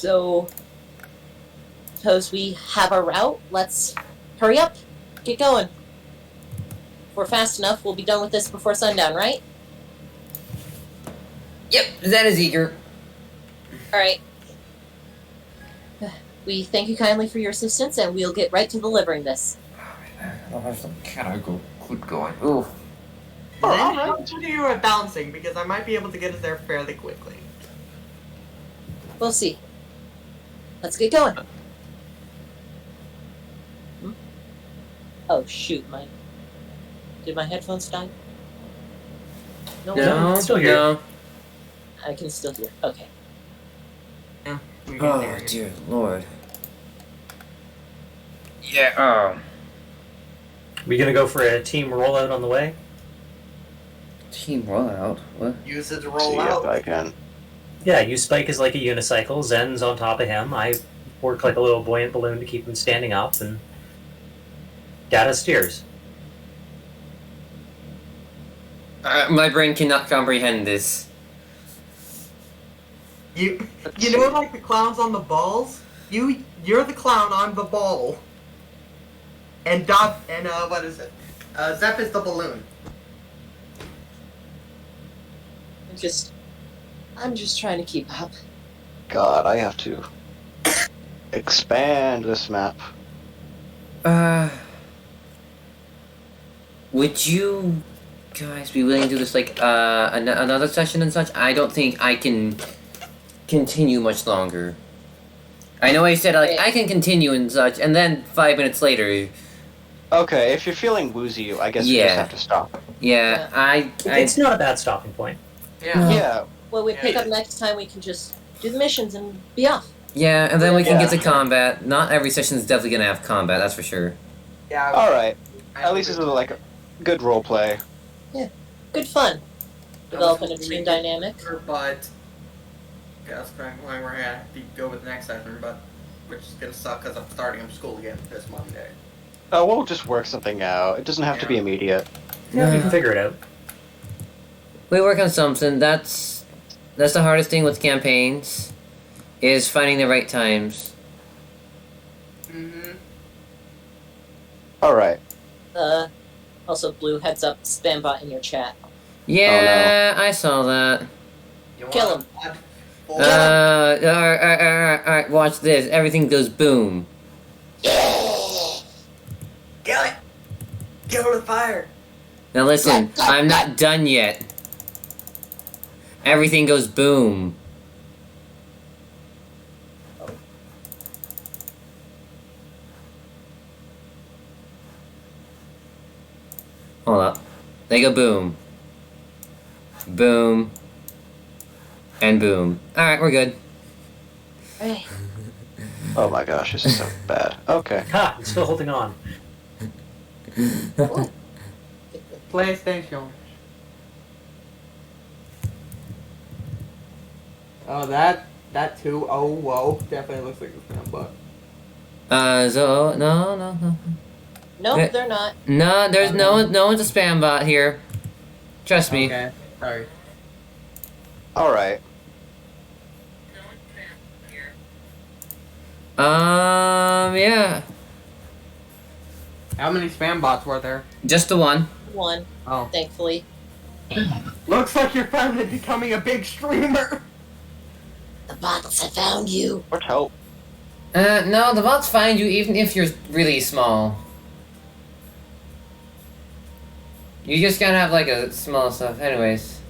So, suppose we have our route. Let's hurry up. Get going. If we're fast enough, we'll be done with this before sundown, right? Yep, that is eager. Alright. We thank you kindly for your assistance, and we'll get right to delivering this. Can I go? Good going. Ooh. Then how do you are bouncing? Because I might be able to get us there fairly quickly. We'll see. Let's get going. Hmm? Oh, shoot, Did my headphones die? No, still here. no. I can still hear. Okay. Yeah. We get Oh, there. dear Lord. Yeah, We gonna go for a team rollout on the way? Team rollout? What? Use it to See roll if out. I can. Yeah, you spike as like a unicycle, Zen's on top of him, I work like a little buoyant balloon to keep him standing up, and Data steers. My brain cannot comprehend this. You know, like the clowns on the balls? You're the clown on the ball. And what is it? Zep is the balloon. I'm just trying to keep up. God, I have to expand this map. Would you guys be willing to do this like another session and such? I don't think I can continue much longer. I know I said like I can continue and such, and then 5 minutes later. Okay, if you're feeling woozy, I guess you just have to stop. Yeah, It's not a bad stopping point. Yeah. Yeah, Well, we pick up next time. We can just do the missions and be off. yeah, and then we can Yeah. get to combat. Not every session is definitely gonna have combat, that's for sure. Yeah. alright. At least it's like a good role play. Good fun. Developing a team dynamic. But that's kind of why we're gonna have to go with the next session, but which is gonna suck because I'm starting up school again this Monday. Oh, we'll just work something out. It doesn't have to be immediate. Yeah, we can figure it out. We work on something. That's the hardest thing with campaigns, is finding the right times. Mm-hmm. Alright. Also, Blue, heads up, spam bot in your chat. Yeah, I saw that. Kill him. Alright, watch this. Everything goes boom. Kill it! Kill it with fire! Now listen, I'm not done yet. Everything goes boom. Hold up. They go boom. Boom. And boom. Alright, we're good. Hey. Oh my gosh, this is so bad. Okay. Ha! I'm still holding on. PlayStation. Oh, that too. Oh, whoa. Definitely looks like a spam bot. So, no. Nope, they're not. No, there's no one's a spam bot here. Trust me. Okay, sorry. Alright. Yeah. How many spam bots were there? Just the one. One, Oh. thankfully. Looks like you're finally becoming a big streamer! The bots have found you. Let's hope. No, the bots find you even if you're really small. You just gotta have like a small stuff. Anyways.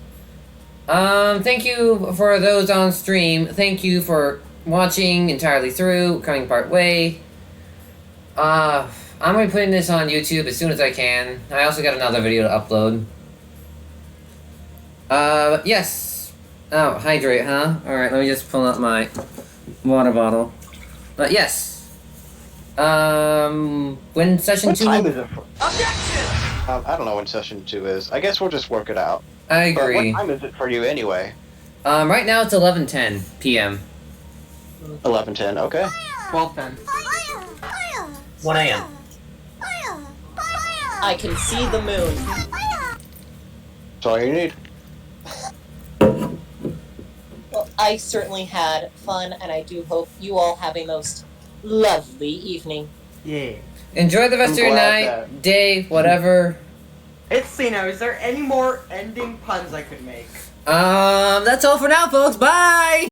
Thank you for those on stream. Thank you for watching entirely through, coming part way. I'm gonna be putting this on YouTube as soon as I can. I also got another video to upload. Yes. Oh, hydrate, huh? Alright, let me just pull out my water bottle. But yes. When session What 2... time is it for? I don't know when session 2 is. I guess we'll just work it out. I But agree. what time is it for you anyway? Right now it's 11:10 p.m. 11:10, okay. 12:10. 1 a.m. I can see the moon. That's all you need. Well, I certainly had fun, and I do hope you all have a most lovely evening. Yeah. Enjoy the rest I'm of your glad night, day, whatever. It's Cino. Is there any more ending puns I could make? That's all for now, folks. Bye!